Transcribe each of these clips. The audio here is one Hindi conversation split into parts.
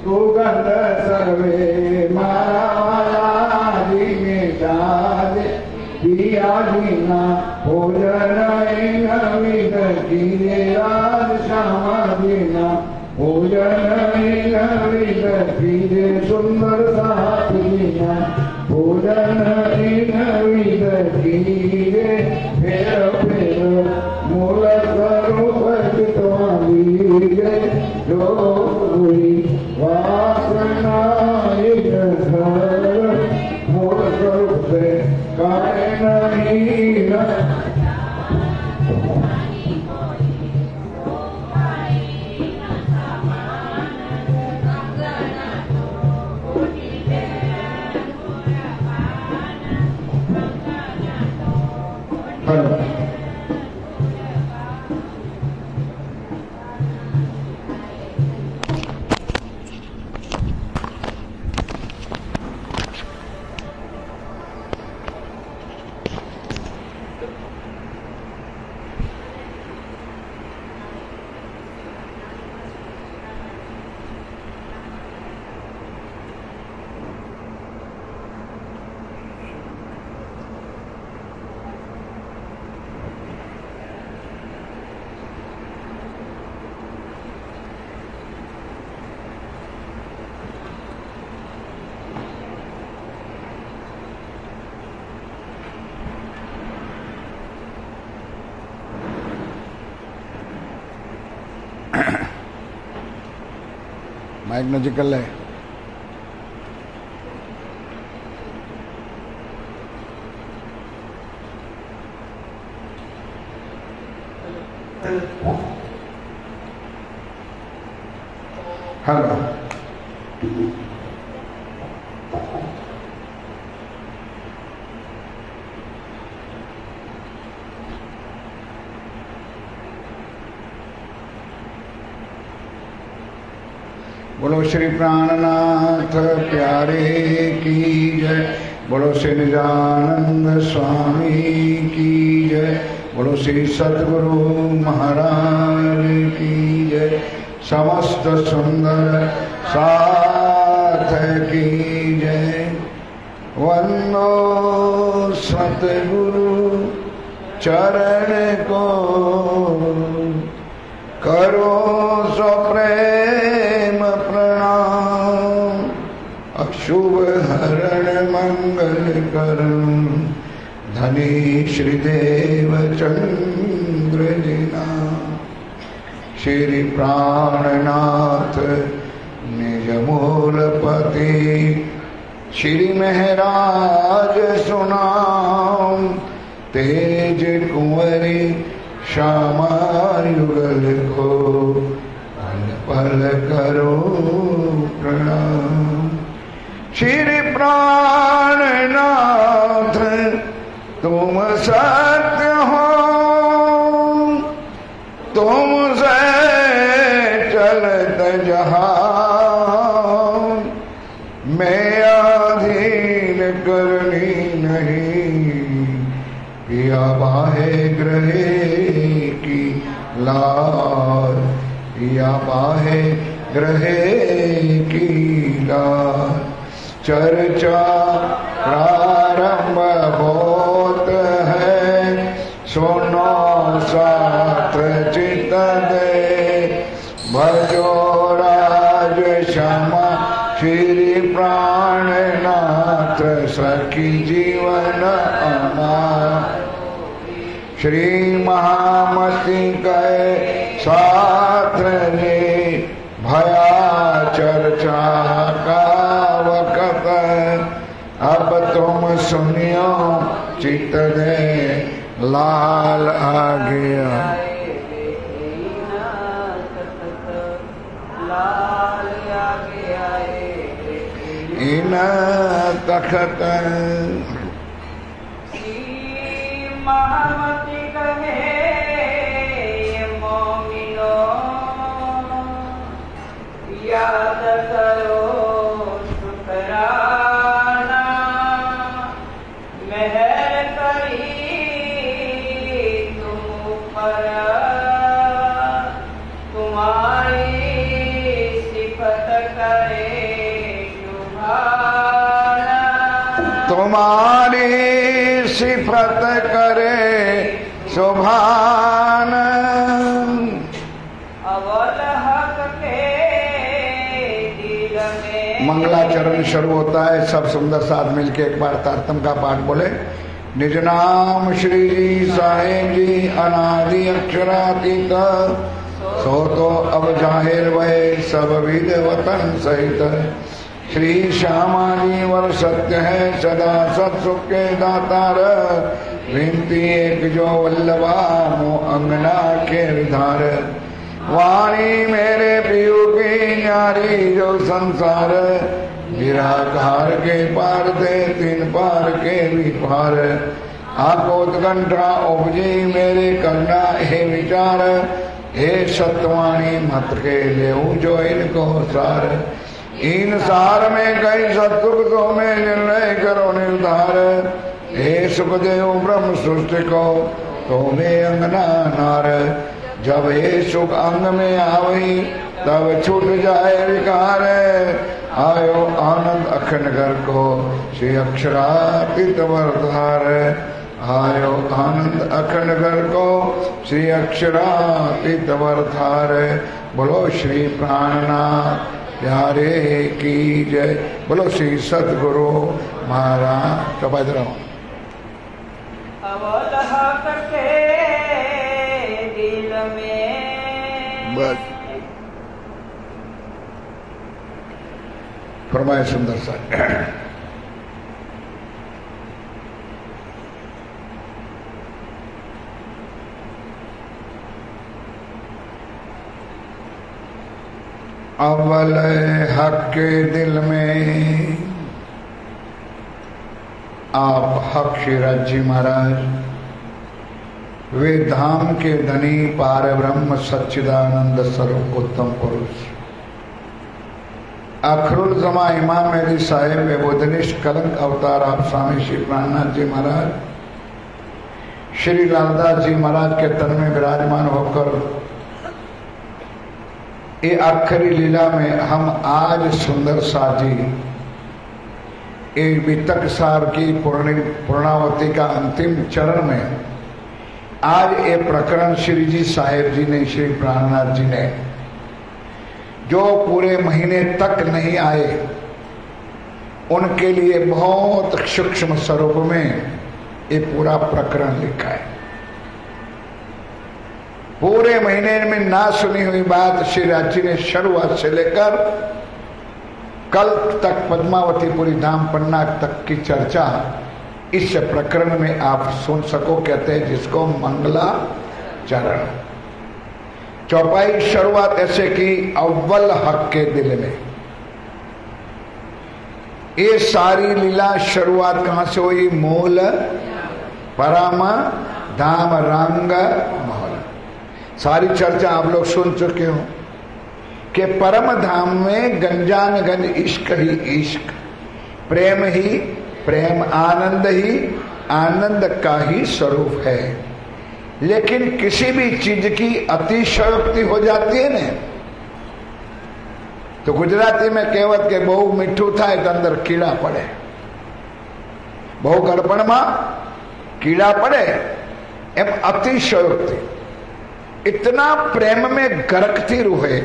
सुगंध सर्वे मायादी निषाद पिया दीना भोजन विद कीरे राज श्यामा दीना भोजन विद कीरे सुंदर साथ दीना भोजन विद कीरे फेर फेर मूल करो भजवाली जो हुई वासना मूल स्वरूप से काहे नहीं माइक नजीकल है। हेलो बोलो श्री प्राणनाथ प्यारे की जय। बोलो श्री निजानंद स्वामी की जय। बोलो श्री सद्गुरु महाराज की जय। समस्त सुंदर साथ की जय। वंदो सतगुरु चरण को करो सो प्रेम प्रणाम। अशुभ हरण मंगल करण धनी श्रीदेव चंद्र जिना। श्री प्राणनाथ निज मूलपति श्री महराज सुनाम। तेज कुंवरी श्यामा युगल को पल पल करो प्रणाम। श्री प्राणनाथ तुम सत्य हो, तुमसे चलत जहां। मैं अधीन करनी नहीं, पिया बाहे ग्रहे की लाल। पिया बाहे ग्रहे की लाल। चर्चा प्रारंभ होत है, सुनो शास्त्र चित दे। भजो राज श्यामा श्री प्राणनाथ सखी जीवन अमार। श्री महामती कहे शास्त्र ने भया चर्चा का वक्त। अब तुम सुनियो चित दे लाल आ गया। इन तखत महामती कहे मोमिनो याद करो शुक्राना। मेहर करी तुम पर तुम्हारी तुम्हारी सिफत करे सुभान। अवल हक के दिल में। मंगलाचरण शुरू होता है, सब सुंदर साथ मिलके एक बार तारतम का पाठ बोले। निज नाम श्री जी साहेब जी अनादि अक्षरातीत, सो तो अब जाहिर वह सब विद वतन सहित। श्री श्यामा जी वर सत्य है सदा सत्सुख के दातार, विनती एक जो वल्लभा मो अंगना के विधार। वाणी मेरे पियु की न्यारी जो संसार, निराकार के पार दे तीन पार के भी पार। आपको उत्कंठा उपजी मेरे करना हे विचार, हे सतवाणी मत के ले जो इनको सार। इन सार में कई सतुख तो में निर्णय करो निर्धार, हे सुखदेव ब्रह्म सृष्टि को तो में अंगना नार। जब ये सुख अंग में आवई तब छूट जाए विकार, आयो आनंद अखंड घर को श्री अक्षरातीत वरधार। आयो आनंद अखंड घर को श्री अक्षरातीत वरधार। बोलो श्री प्राणनाथ प्यारे की जय। बोलो श्री सतगुरु महाराज। तो बज रहा हूँ अवल हक के दिल में। बस फरमाए सुंदर सा। अव्वल हक के दिल में आप हक शिवराज जी महाराज, वे धाम के धनी पार ब्रह्म सच्चिदानंद स्वरूप उत्तम पुरुष, अखरुल जमा इमाम मेहदी साहेब वे बुधनिष्ठ कलंक अवतार आप स्वामी श्री प्राणनाथ जी महाराज, श्री लालदास जी महाराज के तन में विराजमान होकर ये आखिरी लीला में हम आज सुंदर साजी एक वितक सार की पूर्णावती का अंतिम चरण में आज ये प्रकरण श्री जी साहेब जी ने, श्री प्राणनाथ जी ने, जो पूरे महीने तक नहीं आए उनके लिए बहुत सूक्ष्म स्वरूप में ये पूरा प्रकरण लिखा है। पूरे महीने में ना सुनी हुई बात श्री राज जी ने शुरुआत से लेकर कल तक पद्मावतीपुरी धाम पन्ना तक की चर्चा इस प्रकरण में आप सुन सको। कहते हैं जिसको मंगलाचरण। चौपाई शुरुआत ऐसे की अव्वल हक के दिल में। ये सारी लीला शुरुआत कहां से हुई? मूल परम धाम रंग महल। सारी चर्चा आप लोग सुन चुके हो कि परम धाम में गंजान गंज इश्क ही इश्क, प्रेम ही प्रेम, आनंद ही आनंद का ही स्वरूप है। लेकिन किसी भी चीज की अतिशयोक्ति हो जाती है ना, तो गुजराती में कहेवत के बहु मीठू था तो अंदर कीड़ा पड़े, बहु गड़पण में कीड़ा पड़े एम अतिशयोक्ति। इतना प्रेम में गरकती रूहे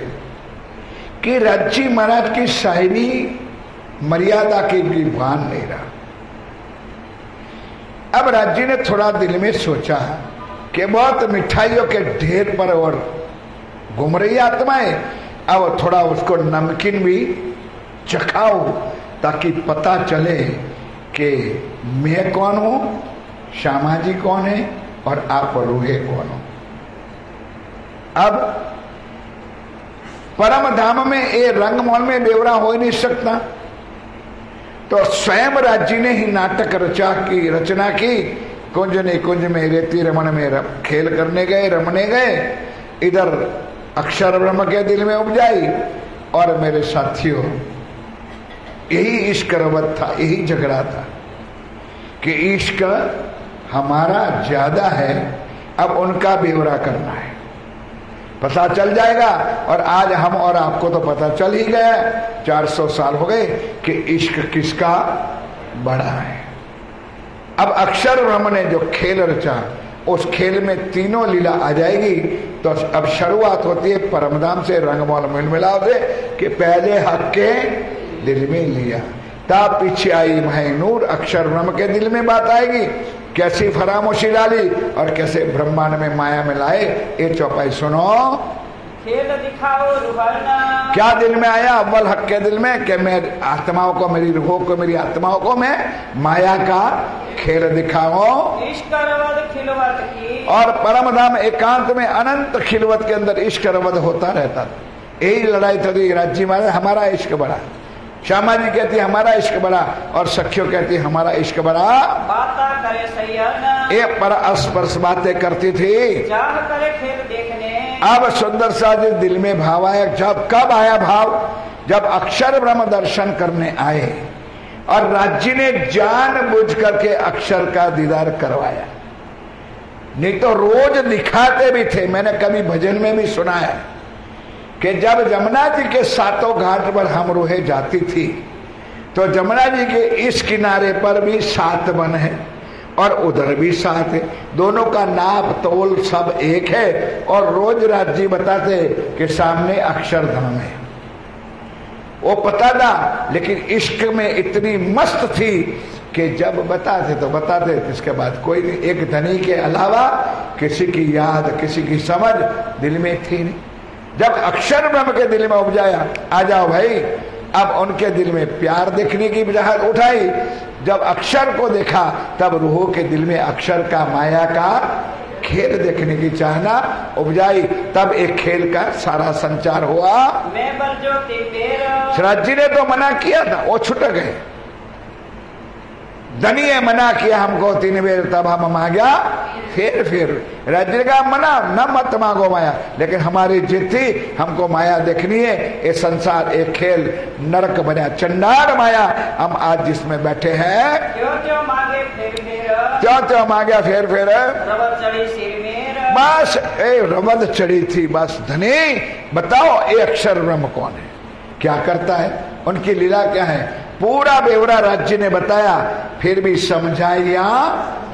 कि राज्जी महाराज की शायरी मर्यादा की भी भान नहीं रहा। अब राज्जी ने थोड़ा दिल में सोचा कि बहुत मिठाइयों के ढेर पर और घूम रही आत्माएं, अब थोड़ा उसको नमकीन भी चखाओ ताकि पता चले कि मैं कौन हूं, श्यामा जी कौन है और आप रूहे कौन हो। अब परम धाम में ये रंगमहल में बेवरा हो ही नहीं सकता, तो स्वयं राज्य ने ही नाटक रचना की। कुंज ने कुंज में रेती रमण में खेल करने गए, रमने गए, इधर अक्षर ब्रह्म के दिल में उपजाई। और मेरे साथियों, यही इश्क रवत था, यही झगड़ा था कि इश्क हमारा ज्यादा है, अब उनका बेवरा करना है। पता चल जाएगा। और आज हम और आपको तो पता चल ही गया, 400 साल हो गए कि इश्क किसका बड़ा है। अब अक्षर ब्रह्म ने जो खेल रचा, उस खेल में तीनों लीला आ जाएगी। तो अब शुरुआत होती है परमधाम से, रंगमौल मिल मिलाव से, कि पहले हक के दिल में लिया, तब पीछे आई महनूर अक्षर ब्रह्म के दिल में बात आएगी, कैसी फरामोशी डाली और कैसे ब्रह्मांड में माया मिलाए। ये चौपाई सुनो। खेल दिखाओ रूहाना, क्या दिल में आया? अव्वल हक के दिल में कि मैं आत्माओं को, मेरी रूहों को, मेरी आत्माओं को मैं माया का खेल दिखाओ। इश्करवद खिलवत की, और परमधाम एकांत में अनंत खिलवत के अंदर इश्करवद होता रहता था। यही लड़ाई थी। राज्य मारे हमारा इश्क बड़ा, श्यामा जी कहती हमारा इश्क बड़ा, और सखियो कहती हमारा इश्क बड़ा। बाता करे सैयद, ये पर अस्पर्श बातें करती थी। चाह करे खेल देखने, अब सुंदर सा जी दिल में भाव आया। जब कब आया भाव? जब अक्षर ब्रह्म दर्शन करने आए और राज्य ने जानबूझ करके अक्षर का दीदार करवाया। नहीं तो रोज दिखाते भी थे। मैंने कभी भजन में भी सुना है कि जब जमुना जी के सातों घाट पर हम रूहें जाती थी, तो जमुना जी के इस किनारे पर भी 7 वन है और उधर भी 7 है। दोनों का नाप तोल सब एक है। और रोज रात जी बताते कि सामने अक्षरधाम है। वो पता था, लेकिन इश्क में इतनी मस्त थी कि जब बताते तो बताते, इसके बाद कोई नहीं। एक धनी के अलावा किसी की याद, किसी की समझ दिल में थी नहीं। जब अक्षर ब्रह्म के दिल में उपजाया, आ जाओ भाई, अब उनके दिल में प्यार देखने की बजाहत उठाई। जब अक्षर को देखा, तब रूहों के दिल में अक्षर का, माया का खेल देखने की चाहना उपजाई। तब एक खेल का सारा संचार हुआ। मैं बलजोती तेरा, शरद जी ने तो मना किया था, वो छुट गए। धनी ने मना किया हमको 3 बेर, तब हम मांगा फिर राज्य का मना, न मत मांगो माया। लेकिन हमारी जिद थी, हमको माया देखनी है। ये संसार एक खेल नरक बना, चंडाल माया। हम आज जिसमें बैठे हैं, क्यों मांगे फिर मेरा, क्यों मांगा फिर रवद चढ़ी सिर मेरा। बस रवद चढ़ी थी। बस धनी बताओ, ये अक्षर ब्रह्म कौन है, क्या करता है, उनकी लीला क्या है? पूरा बेवरा राज्य ने बताया। फिर भी समझाए या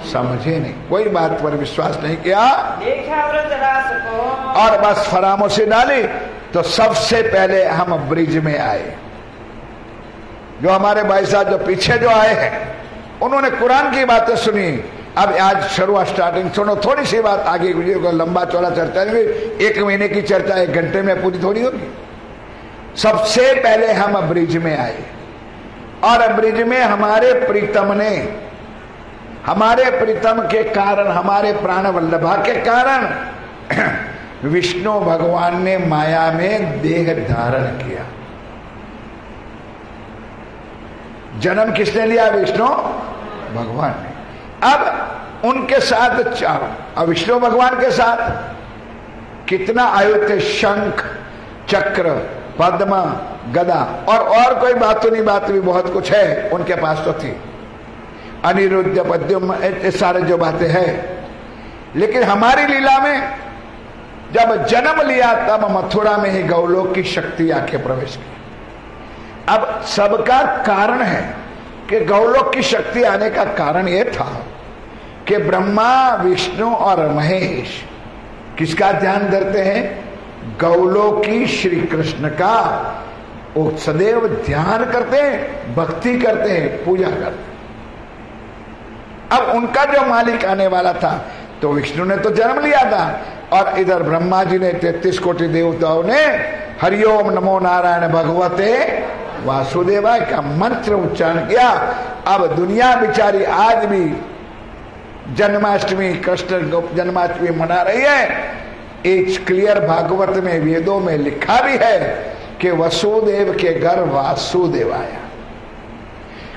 समझे नहीं, कोई बात पर विश्वास नहीं किया। देखा व्रत रास को, और बस फरामोशी डाली। तो सबसे पहले हम ब्रिज में आए। जो हमारे भाई साहब जो पीछे जो आए हैं, उन्होंने कुरान की बातें सुनी। अब आज शुरुआत स्टार्टिंग सुनो, थोड़ी सी बात आगे वीडियो को लंबा चौड़ा चर्चा नहीं, 1 महीने की चर्चा 1 घंटे में पूरी थोड़ी होगी। सबसे पहले हम ब्रिज में आए, और ब्रिज में हमारे प्रीतम ने, हमारे प्रीतम के कारण, हमारे प्राण वल्लभा के कारण विष्णु भगवान ने माया में देह धारण किया। जन्म किसने लिया? विष्णु भगवान ने। अब उनके साथ चारों, अब विष्णु भगवान के साथ कितना आयु थे? शंख, चक्र, पद्म, गदा, और कोई बात तो नहीं, बात भी बहुत कुछ है उनके पास तो थी। अनिरुद्ध, पद्म, ये सारे जो बातें हैं। लेकिन हमारी लीला में जब जन्म लिया, तब मथुरा में ही गौलोक की शक्ति आके प्रवेश की। अब सबका कारण है कि गौलोक की शक्ति आने का कारण यह था कि ब्रह्मा, विष्णु और महेश किसका ध्यान धरते हैं? गौलोकी श्री कृष्ण का वो सदैव ध्यान करते हैं, भक्ति करते हैं, पूजा करते हैं। अब उनका जो मालिक आने वाला था, तो विष्णु ने तो जन्म लिया था, और इधर ब्रह्मा जी ने 33 कोटि देवताओं ने हरिओम नमो नारायण भगवते वासुदेवाय का मंत्र उच्चारण किया। अब दुनिया बेचारी आज भी जन्माष्टमी, कृष्ण जन्माष्टमी मना रही है। एक क्लियर भागवत में, वेदों में लिखा भी है कि वसुदेव के घर वासुदेव आया।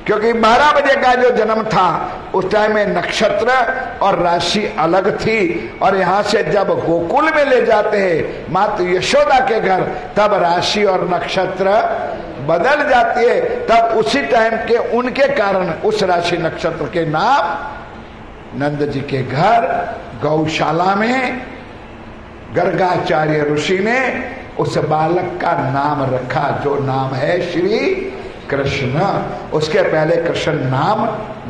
क्योंकि 12 बजे का जो जन्म था, उस टाइम में नक्षत्र और राशि अलग थी। और यहां से जब गोकुल में ले जाते हैं माता यशोदा के घर, तब राशि और नक्षत्र बदल जाती है। तब उसी टाइम के उनके कारण उस राशि नक्षत्र के नाम नंद जी के घर गौशाला में गर्गाचार्य ऋषि ने उस बालक का नाम रखा, जो नाम है श्री कृष्ण। उसके पहले कृष्ण नाम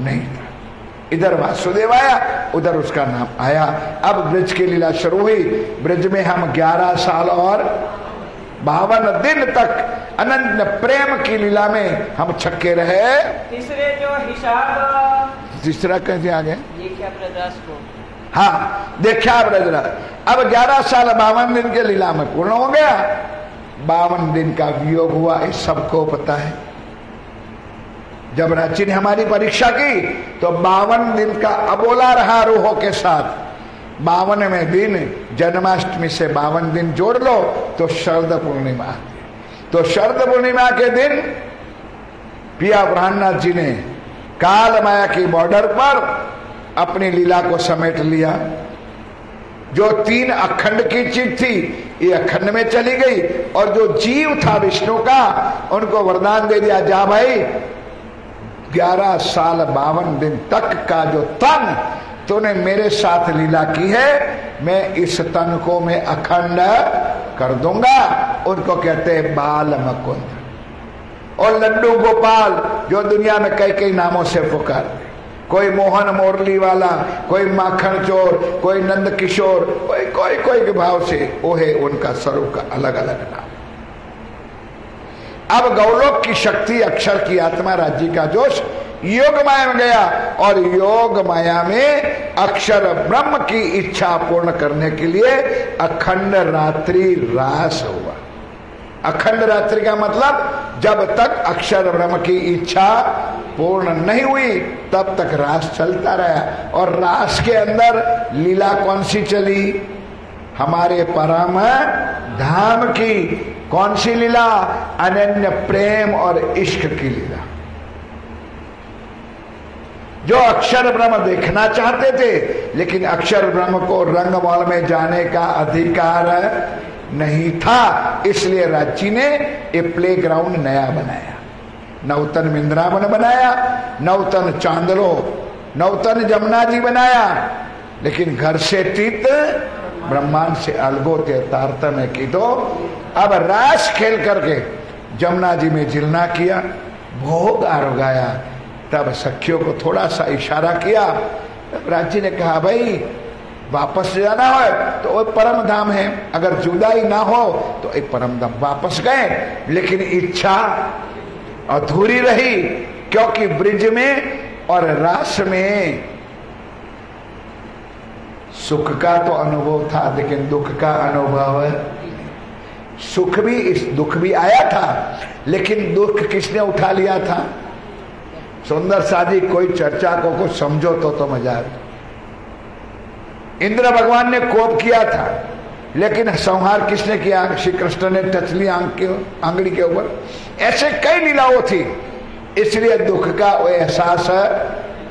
नहीं था। इधर वासुदेव आया, उधर उसका नाम आया। अब ब्रज की लीला शुरू हुई। ब्रज में हम 11 साल और 52 दिन तक अनंत प्रेम की लीला में हम छक्के रहे। तीसरे जो हिसाब, तीसरा कैसे आ गए? देखा ब्रजराज को। हाँ, देखा ब्रजराज। अब 11 साल 52 दिन के लीला में पूर्ण हो गया। 52 दिन का वियोग हुआ, इस सबको पता है। जब रांची ने हमारी परीक्षा की तो 52 दिन का अबोला रहा रूहों के साथ। 52वें दिन जन्माष्टमी से 52 दिन जोड़ लो तो शरद पूर्णिमा। तो शरद पूर्णिमा के दिन पिया ब्रह्मनाथ जी ने काल माया की बॉर्डर पर अपनी लीला को समेट लिया। जो 3 अखंड की चीज थी ये अखंड में चली गई, और जो जीव था विष्णु का उनको वरदान दे दिया, जा भाई 11 साल 52 दिन तक का जो तन तूने मेरे साथ लीला की है, मैं इस तन को मैं अखंड कर दूंगा। उनको कहते हैं बाल मुकुंद। और लड्डू गोपाल जो दुनिया में कई कई नामों से पुकारते, कोई मोहन मुरली वाला, कोई माखन चोर, कोई नंद किशोर, कोई के भाव से वो है उनका स्वरूप का अलग अलग नाम। अब गौलोक की शक्ति, अक्षर की आत्मा, राज्य का जोश योग माया में गया, और योग माया में अक्षर ब्रह्म की इच्छा पूर्ण करने के लिए अखंड रात्रि रास हुआ। अखंड रात्रि का मतलब जब तक अक्षर ब्रह्म की इच्छा पूर्ण नहीं हुई तब तक रास चलता रहा। और रास के अंदर लीला कौन सी चली? हमारे परम धाम की। कौन सी लीला? अनन्य प्रेम और इश्क की लीला। जो अक्षर ब्रह्म देखना चाहते थे, लेकिन अक्षर ब्रह्म को रंगमहल में जाने का अधिकार नहीं था, इसलिए राज्य ने एक प्ले ग्राउंड नया बनाया। नौतन वृंदावन बनाया, नौतन चांदलो, नौतन जमुना जी बनाया, लेकिन घर से तीत ब्रह्मांड से अलगो ते तारतम्य की। तो अब रास खेल करके जमुना जी में जिलना किया, भोग आरोगाया। तब सखियों को थोड़ा सा इशारा किया। राज्य ने कहा भाई वापस जाना है तो वो परम धाम है, अगर जुदाई ना हो तो एक परम धाम। वापस गए, लेकिन इच्छा अधूरी रही, क्योंकि ब्रिज में और रास में सुख का तो अनुभव था, लेकिन दुख का अनुभव सुख भी, इस दुख भी आया था, लेकिन दुख किसने उठा लिया था? सुंदर साजी कोई चर्चा को कुछ समझो तो मजा आता। इंद्र भगवान ने कोप किया था, लेकिन संहार किसने किया? श्री कृष्ण ने टच लिया आंगड़ी के ऊपर। ऐसे कई लीलाओं थी, इसलिए दुख का वो एहसास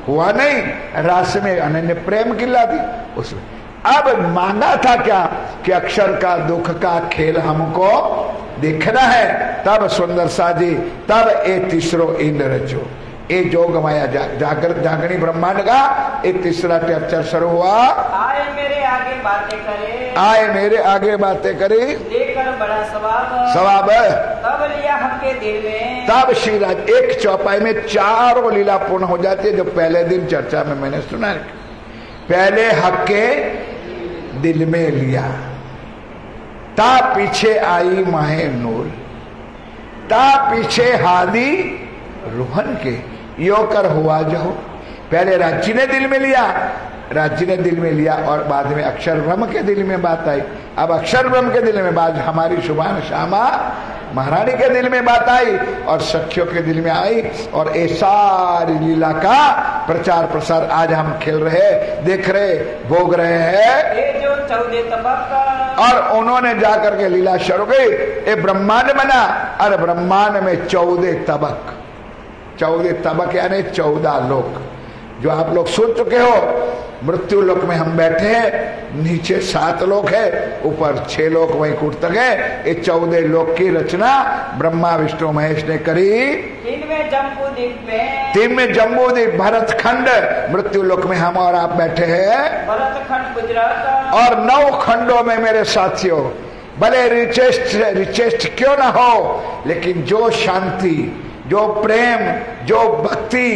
हुआ नहीं। रास में अनन्य प्रेम की लीला थी उसमें। अब मांगा था क्या कि अक्षर का दुख का खेल हमको देखना है। तब सुंदर साजी, तब ए तीसरो इंद्र जो ए जोग माया जागरणी ब्रह्मांड का एक तीसरा अक्षर शुरू हुआ। आए मेरे आगे बातें करे, आए मेरे आगे बातें करे, लेकर बड़ा सवाब तब लिया हमके दिल में। तब श्री राज एक चौपाई में 4 लीला पूर्ण हो जाती है, जो पहले दिन चर्चा में मैंने सुना। पहले हक के दिल में लिया, ता पीछे आई माहे नूर, ता पीछे हादी रोहन के यो कर हुआ जो। पहले राज्य ने दिल में लिया, राज्य ने दिल में लिया, और बाद में अक्षर ब्रह्म के दिल में बात आई। अब अक्षर ब्रह्म के दिल में बात हमारी शुभान श्यामा महारानी के दिल में बात आई, और सखियों के दिल में आई, और ये सारी लीला का प्रचार प्रसार आज हम खेल रहे, देख रहे, भोग रहे हैं। ये जो 14 तबक, और उन्होंने जाकर के लीला शुरू की। ये ब्रह्मांड बना, और ब्रह्मांड में 14 तबक, 14 तबक यानी 14 लोक, जो आप लोग सुन चुके हो। मृत्यु लोक में हम बैठे हैं, नीचे 7 लोक है, ऊपर 6 लोक वहीं कूट तक है। ये 14 लोक की रचना ब्रह्मा विष्णु महेश ने करी। 3 में जम्बूद्वीप में, 3 में जम्बूद्वीप भरत खंड, मृत्यु लोक में हम और आप बैठे हैं। भरत खंड गुजरात, और 9 खंडों में मेरे साथियों, भले रिचेस्ट क्यों ना हो, लेकिन जो शांति, जो प्रेम, जो भक्ति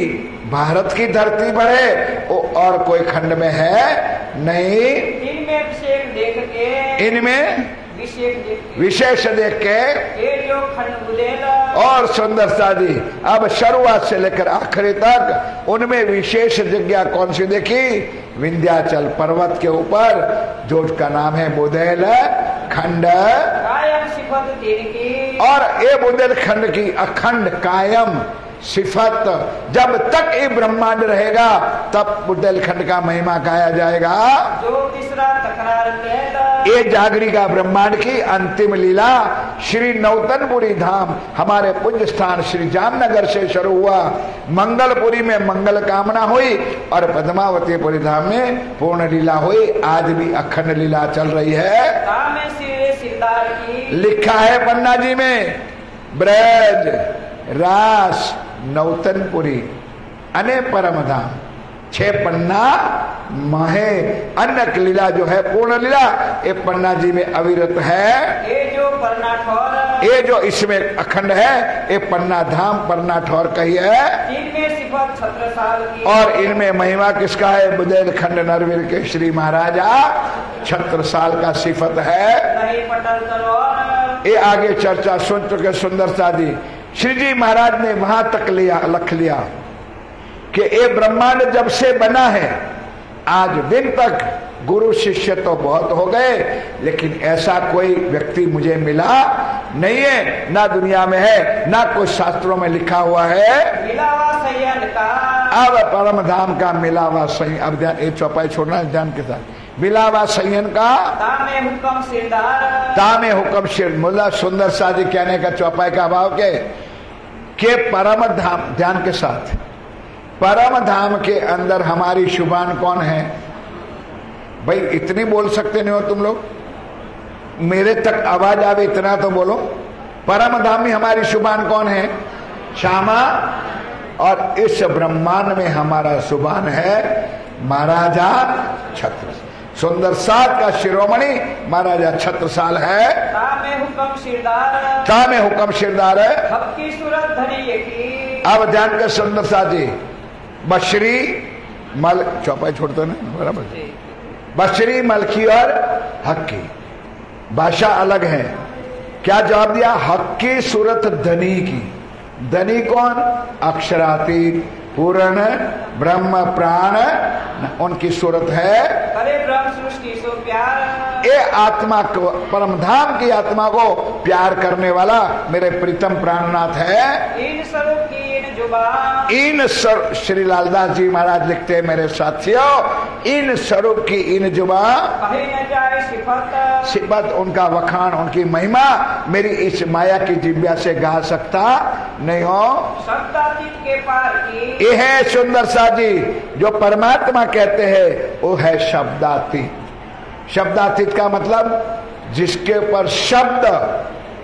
भारत की धरती पर है वो और कोई खंड में है नहीं। इनमें विशेष देख के, इनमें विशेष विशेष देख के ये जो खंड बुदेला और सुंदर सादी। अब शुरुआत से लेकर आखिरी तक उनमें विशेष जगह कौन सी देखी? विंध्याचल पर्वत के ऊपर जो उसका नाम है बुदेल खंड, कायम सिफत तिनकी, और ये बुंदेलखंड की अखंड कायम सिफत जब तक ये ब्रह्मांड रहेगा तब बुंदेलखंड का महिमा गाया जाएगा। जो तीसरा तकरार कहला ये जागरी का ब्रह्मांड की अंतिम लीला श्री नौतनपुरी धाम हमारे पुण्य स्थान श्री जामनगर से शुरू हुआ। मंगलपुरी में मंगल कामना हुई और पद्मावतीपुरी धाम में पूर्ण लीला हुई। आज भी अखंड लीला चल रही है। तामे सिरे सिरदार की, लिखा है पन्ना जी में, ब्रज रास नौतनपुरी अने परम धाम 6 पन्ना महे। अन्य लीला जो है पूर्ण लीला ये पन्ना जी में अविरत है। ये जो परना ठोर, ये जो इसमें अखंड है ये पन्ना धाम परना ठौर कही है। इनमें सिफत 17 साल की, और इनमें महिमा किसका है? बुंदेलखंड नरवीर के श्री महाराजा 76 साल का सिफत है। नहीं पटल तलवार, ये आगे चर्चा सुन चुके सुंदर सादी। श्री जी महाराज ने वहां तक लिख लिया कि ये ब्रह्मांड जब से बना है आज दिन तक गुरु शिष्य तो बहुत हो गए, लेकिन ऐसा कोई व्यक्ति मुझे मिला नहीं है, ना दुनिया में है ना कुछ शास्त्रों में लिखा हुआ है। मिलावा सैयद का, अब परम धाम का मिलावा सही। अब ध्यान, एक चौपाई छोड़ना है ध्यान के साथ। मिलावा सैयन का तामे हुक्म सिरदार, तामे हुक्म शिर। मुल्ला सुंदर सादी कहने का चौपाई का भाव के परम धाम, ध्यान के साथ, परम धाम के अंदर हमारी शुभान कौन है? भाई इतनी बोल सकते नहीं हो तुम लोग, मेरे तक आवाज आवे इतना तो बोलो। परम धाम में हमारी शुभान कौन है? श्यामा। और इस ब्रह्मांड में हमारा शुभान है महाराजा छत्र। सुंदर सात का शिरोमणि महाराजा छत्रसाल है। तामे हुक्म सिरदार, तामे हुक्म सिरदार है। हक्की सूरत धनी की, अब ध्यान कर सुंदर साथ जी। बशरी मल, चौपाई छोड़ते ना बराबर। बशरी, मलखी और हक्की भाषा अलग है। क्या जवाब दिया? हक्की सूरत धनी की। धनी कौन? अक्षरातीत पूर्ण ब्रह्म प्राण उनकी सूरत है। करे ब्रह्म सृष्टि सो प्यार, ये आत्मा को, परम धाम की आत्मा को प्यार करने वाला मेरे प्रीतम प्राणनाथ है। इन स्वरूप की इन जुबान, इन श्री लालदास जी महाराज लिखते हैं मेरे साथियों, इन स्वरूप की इन जुबा कहीं न जाए सिफत, सिफत उनका वखान, उनकी महिमा मेरी इस माया की जिब्या से गा सकता नहीं हो। शब्दातीत के पार की, ये है सुंदर सा जी जो परमात्मा कहते हैं वो है शब्दातीत। शब्दातीत का मतलब जिसके ऊपर शब्द,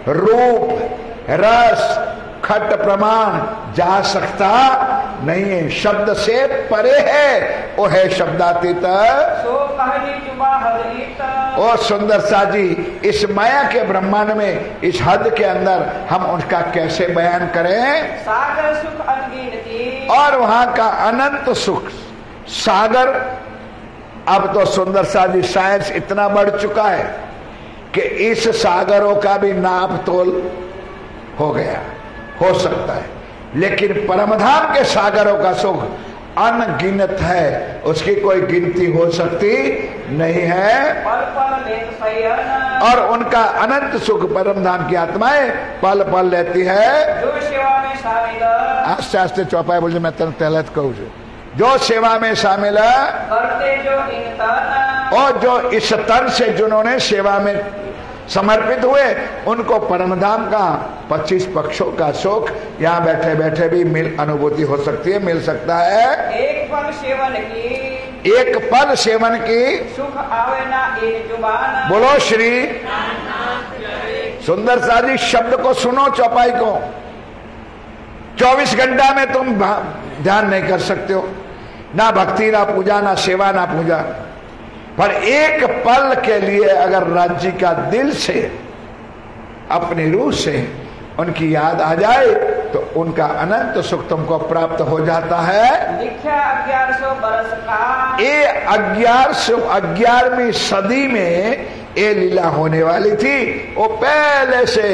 रूप, रस, खट प्रमाण जा सकता नहीं है, शब्द से परे है, वो है शब्दातीत। सो कहनी जुबा हरित, ओ सुंदर सा जी इस माया के ब्रह्मांड में इस हद के अंदर हम उनका कैसे बयान करें? सागर सुख अनगिनती, और वहां का अनंत सुख सागर। अब तो सुंदर सा जी साइंस इतना बढ़ चुका है कि इस सागरों का भी नाप तोल हो गया, हो सकता है, लेकिन परमधाम के सागरों का सुख अनगिनत है, उसकी कोई गिनती हो सकती नहीं है। पल पल लेत सयन, और उनका अनंत सुख परमधाम की आत्माएं पल पल लेती है। जो सेवा में शामिल, आस्ते आस्ते चौपाई बोल, मैं तहलत कहूँ, जो सेवा में शामिल है करते जो इन तन, और जो इस तन से जिन्होंने सेवा में समर्पित हुए उनको परमधाम का 25 पक्षों का सुख यहाँ बैठे बैठे भी मिल अनुभूति हो सकती है, मिल सकता है। एक पल सेवन की, एक पल सेवन की सुख आवे ना इन जुबान, बोलो श्री सुंदर सा जी। शब्द को सुनो, चौपाई को 24 घंटा में तुम ध्यान नहीं कर सकते हो, ना भक्ति ना पूजा ना सेवा ना पूजा, पर एक पल के लिए अगर राज्य का दिल से अपनी रूह से उनकी याद आ जाए तो उनका अनंत सुख तुमको प्राप्त हो जाता है। लिखा 1100 बरस का ये 1111वीं सदी में ये लीला होने वाली थी। वो पहले से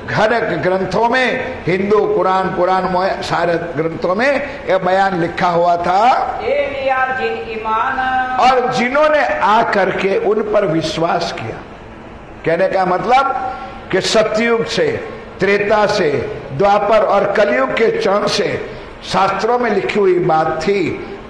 घरक ग्रंथों में, हिंदू कुरान सारे ग्रंथों में ये बयान लिखा हुआ था। ये लिया जिन ईमान और जिन्होंने आकर के उन पर विश्वास किया, कहने का मतलब कि सतयुग से, त्रेता से, द्वापर और कलयुग के चरण से शास्त्रों में लिखी हुई बात थी,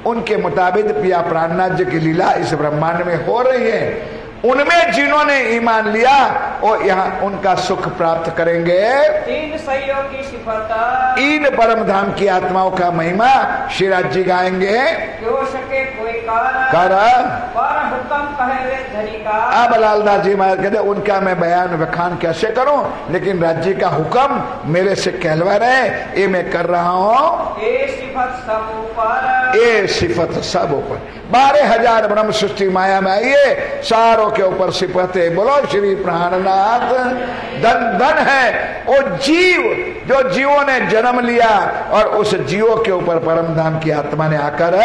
उनके मुताबिक पिया प्राणनाथ जी की लीला इस ब्रह्मांड में हो रही है। उनमें जिन्होंने ईमान लिया वो यहाँ उनका सुख प्राप्त करेंगे। 3 सैयों की सिफत इन परम धाम की आत्माओं का महिमा श्रीराज जी गाएंगे। क्यों सके कोई कर पर हुक्म कहे वे धनी का। अब लालदास जी महाराज कहते उनका मैं बयान वखान कैसे करूं, लेकिन राज्य का हुक्म मेरे से कहलवा रहे, ये मैं कर रहा हूँ। ये सिफत सब ऊपर, ये सिफत सब ऊपर 12,000 ब्रह्म सृष्टि माया में आइए, सारों के ऊपर सिफत है। बोलो श्री प्राणनाथ। धन धन है वो जीव जो जीवों ने जन्म लिया और उस जीवों के ऊपर परम धाम की आत्मा ने आकर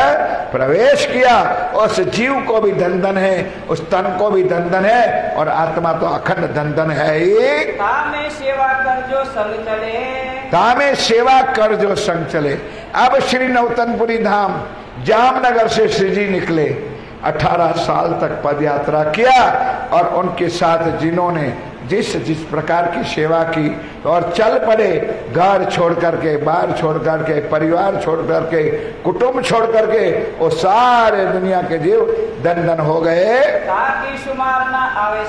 प्रवेश किया। उस जीव को भी धन धन है, उस तन को भी धन धन है, और आत्मा तो अखंड धन धन है ही। तामे सेवा कर जो संग चले, तामे सेवा कर जो संग चले। अब श्री नवतनपुरी धाम जामनगर से श्री जी निकले, 18 साल तक पद यात्रा किया, और उनके साथ जिन्होंने जिस प्रकार की सेवा की और चल पड़े, घर छोड़ करके, बार छोड़ करके, परिवार छोड़ करके, कुटुंब छोड़ करके, वो सारे दुनिया के जीव धन धन हो गए। ताकि शुमार ना आवे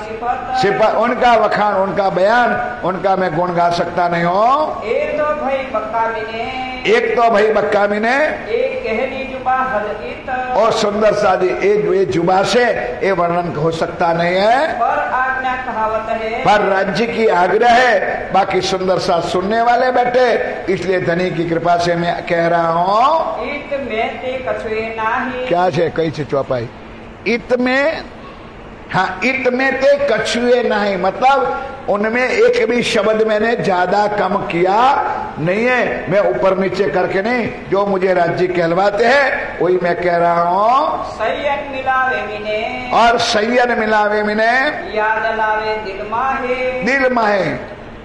सिफत, उनका वखान, उनका बयान, उनका मैं गुण गा सकता नहीं हूँ। एक तो भाई बक्का मिने, एक तो भाई बक्का मिने, एक कहनी जुबा हजरत, और सुंदर सादी एक जुबा से ये वर्णन हो सकता नहीं है। पर आज्ञा कहावत है, पर राज्य की आग्रह है, बाकी सुंदर सा सुनने वाले बैठे, इसलिए धनी की कृपा से मैं कह रहा हूँ। इत में ते कछुए नाही, क्या है कई से चौपाई, इत में, हाँ, इत में ते कछुए नहीं, मतलब उनमें एक भी शब्द मैंने ज्यादा कम किया नहीं है, मैं ऊपर नीचे करके नहीं, जो मुझे राज्य कहलवाते हैं वही मैं कह रहा हूँ। सैयन मिलावे मिने, और सैयन मिलावे मिने, याद लावे दिल माहे, दिल माहे।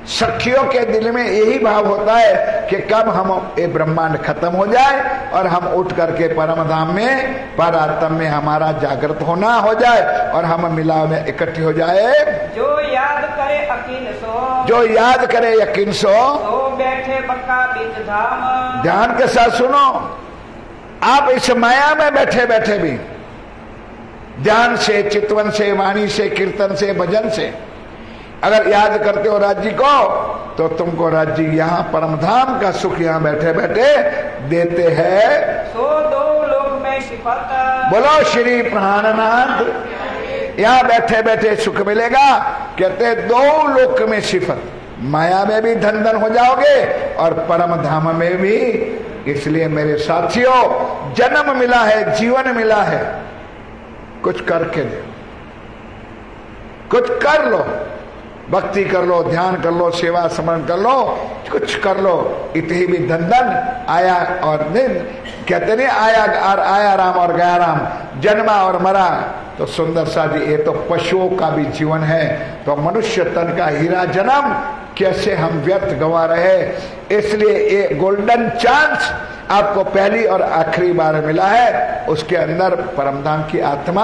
सखियों के दिल में यही भाव होता है कि कब हम ये ब्रह्मांड खत्म हो जाए और हम उठ करके परम धाम में, परात्म में हमारा जागृत होना हो जाए और हम मिलाव में इकट्ठी हो जाए। जो याद करे अकीन सो, जो याद करे यकीन सो, तो बैठे बक्का बीच धाम। ध्यान के साथ सुनो, आप इस माया में बैठे बैठे भी ध्यान से, चितवन से, वाणी से, कीर्तन से, भजन से अगर याद करते हो राज्य को, तो तुमको राज्य यहाँ परम धाम का सुख यहाँ बैठे बैठे देते हैं। सो 2 लोक में सिफत, बोलो श्री प्राणनाथ। यहाँ बैठे बैठे सुख मिलेगा, कहते 2 लोक में सिफत, माया में भी धन धन हो जाओगे और परम धाम में भी। इसलिए मेरे साथियों, जन्म मिला है, जीवन मिला है, कुछ करके दे, कुछ कर लो, भक्ति कर लो, ध्यान कर लो, सेवा स्मरण कर लो, कुछ कर लो। इतनी भी धन धन आया और दिन, कहते नहीं आया राम और गया राम, जन्मा और मरा। तो सुंदर सा जी, ये तो पशुओं का भी जीवन है, तो मनुष्य तन का हीरा जन्म कैसे हम व्यर्थ गवा रहे। इसलिए ये गोल्डन चांस आपको पहली और आखिरी बार मिला है, उसके अंदर परमधाम की आत्मा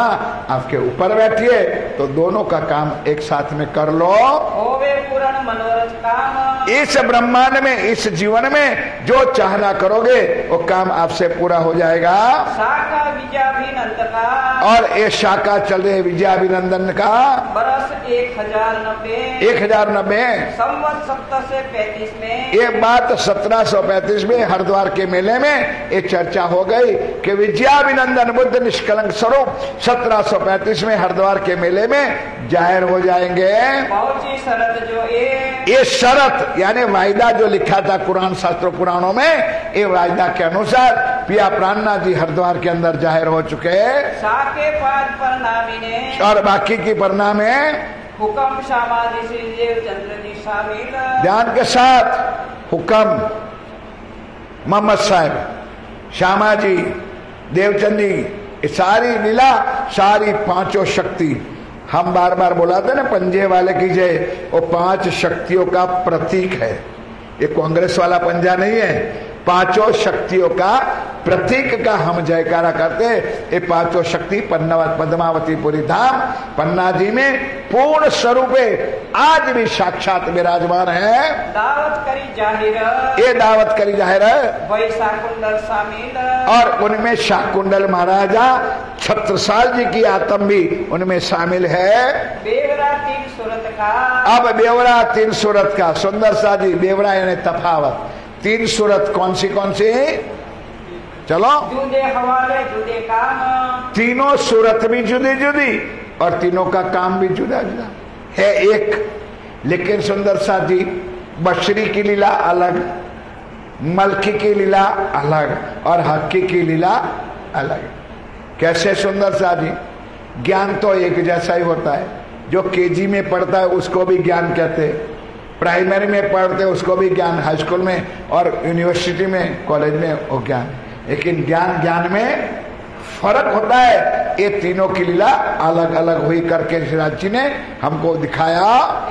आपके ऊपर बैठी है, तो दोनों का काम एक साथ में कर लो। होवे पूर्ण मनोरथ काम, इस ब्रह्मांड में, इस जीवन में जो चाहना करोगे वो काम आपसे पूरा हो जाएगा। शाखा विजयाभिनंद का, और ये शाखा चल रही विजयाभिनंदन का बरस 1090, 1090 संवत 1735 में। ये बात 1735 में हरिद्वार के मेले में ये चर्चा हो गई कि विजयाभिनंदन बुद्ध निष्कलंक स्वरूप 1735 में हरिद्वार के मेले में जाहिर हो जाएंगे। पहुंची शरत जो ये शरत यानी वायदा जो लिखा था कुरान शास्त्रों पुराणों में, ये वायदा के अनुसार पिया प्राणनाथ जी हरिद्वार के अंदर जाहिर हो चुके हैं। साके पाद परनामी ने, और बाकी की परिणाम है हुक्म शामादि श्री देव चंद्र जी शामिल। ध्यान के साथ हुक्म मोहम्मद साहब, श्यामा जी, देवचंद जी, ये सारी लीला, सारी पांचों शक्ति, हम बार बार बोलाते ना पंजे वाले की जय, वो 5 शक्तियों का प्रतीक है। ये कांग्रेस वाला पंजा नहीं है, पांचों शक्तियों का प्रतीक का हम जयकारा करते। ये पांचों शक्ति पद्मावतीपुरी धाम पन्ना जी में पूर्ण स्वरूपे आज भी साक्षात विराजमान है। दावत करी जाहिर, ये दावत करी जाहिर वही शाकुंडल शामिल, और उनमें शाकुंडल महाराजा छत्रसाल जी की आत्म भी उनमें शामिल है। बेवरा 3 सूरत का, अब बेवरा 3 सूरत का, सुंदर सा जी, बेवरा यानी तफावत। 3 सूरत कौन सी चलो, जुदे हवाले जुदे काम, तीनों सूरत भी जुदी जुदी और तीनों का काम भी जुदा जुदा है एक। लेकिन सुंदर सा जी, बशरी की लीला अलग, मलकी की लीला अलग और हक्की की लीला अलग। कैसे सुंदर सा जी? ज्ञान तो एक जैसा ही होता है। जो केजी में पढ़ता है उसको भी ज्ञान कहते हैं, प्राइमरी में पढ़ते उसको भी ज्ञान, हाई स्कूल में और यूनिवर्सिटी में, कॉलेज में वो ज्ञान। लेकिन ज्ञान में फर्क होता है। ये तीनों की लीला अलग अलग हुई करके श्रीनाथ जी ने हमको दिखाया।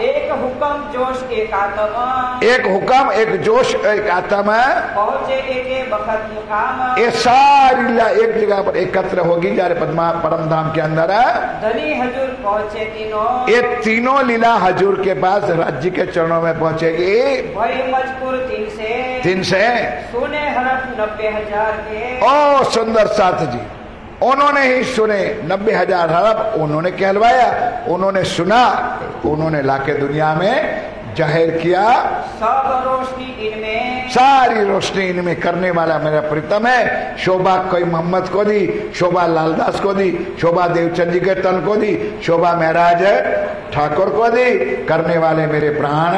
एक हुक्म जोश एक आत्मा, एक हुक्म एक जोश एक आत्मा, पहुंचे एक बखत मुकाम। ये सारी लीला एक जगह पर एकत्र होगी जारे पद्मा परम धाम के अंदर है। धनी हजूर पहुंचे तीनों, ये तीनों लीला हजूर के पास राज्य के चरणों में पहुंचेगी। वही मजकूर 3 से सुने हरफ 90,000 के। ओ सुंदर साथ जी, उन्होंने ही सुने 90,000 हरफ, उन्होंने कहलवाया, उन्होंने सुना, उन्होंने लाके दुनिया में जाहिर किया। सब रोशनी इनमें, सारी रोशनी इनमें करने वाला मेरा प्रीतम है। शोभा कोई मोहम्मद को दी, शोभा लालदास को दी, शोभा देवचंद जी के तन को दी, शोभा महराज ठाकुर को दी। करने वाले मेरे प्राण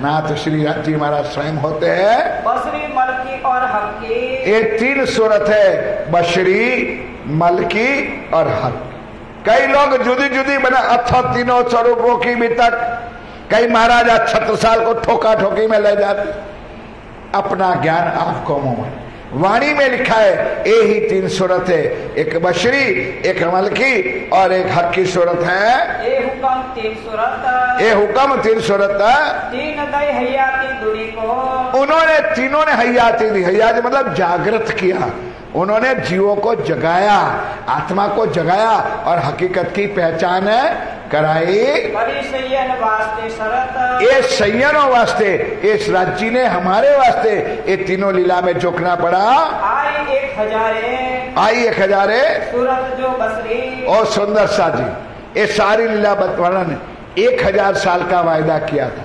नाथ श्री जी महाराज स्वयं होते हैं। बसरी मलकी और हक्की, ये 3 सूरत है, बशरी, मलकी और हक। कई लोग जुदी जुदी बना अथा तीनों स्वरूपों की भी तक, कई महाराजा छत्रसाल को ठोका ठोकी में ले जाते। अपना ज्ञान आपको मुंह, वाणी में लिखा है ये ही 3 सूरत है, एक बशरी, एक मलकी और एक हक की सूरत है। ये हुक्म 3 सूरत, ये हुक्म 3 सूरत है। 3 दई हयाती दुनी को, उन्होंने तीनों ने हयाती दी। हयाती मतलब जागृत किया, उन्होंने जीवों को जगाया, आत्मा को जगाया और हकीकत की पहचान कराई। वास्ते शरत, ये सैयनों वास्ते, इस राज्य ने हमारे वास्ते ये तीनों लीला में झोंकना पड़ा। आई 1,000 सूरत जो बसरी। और सुंदर सा जी, ये सारी लीला वर्णन 1,000 साल का वायदा किया था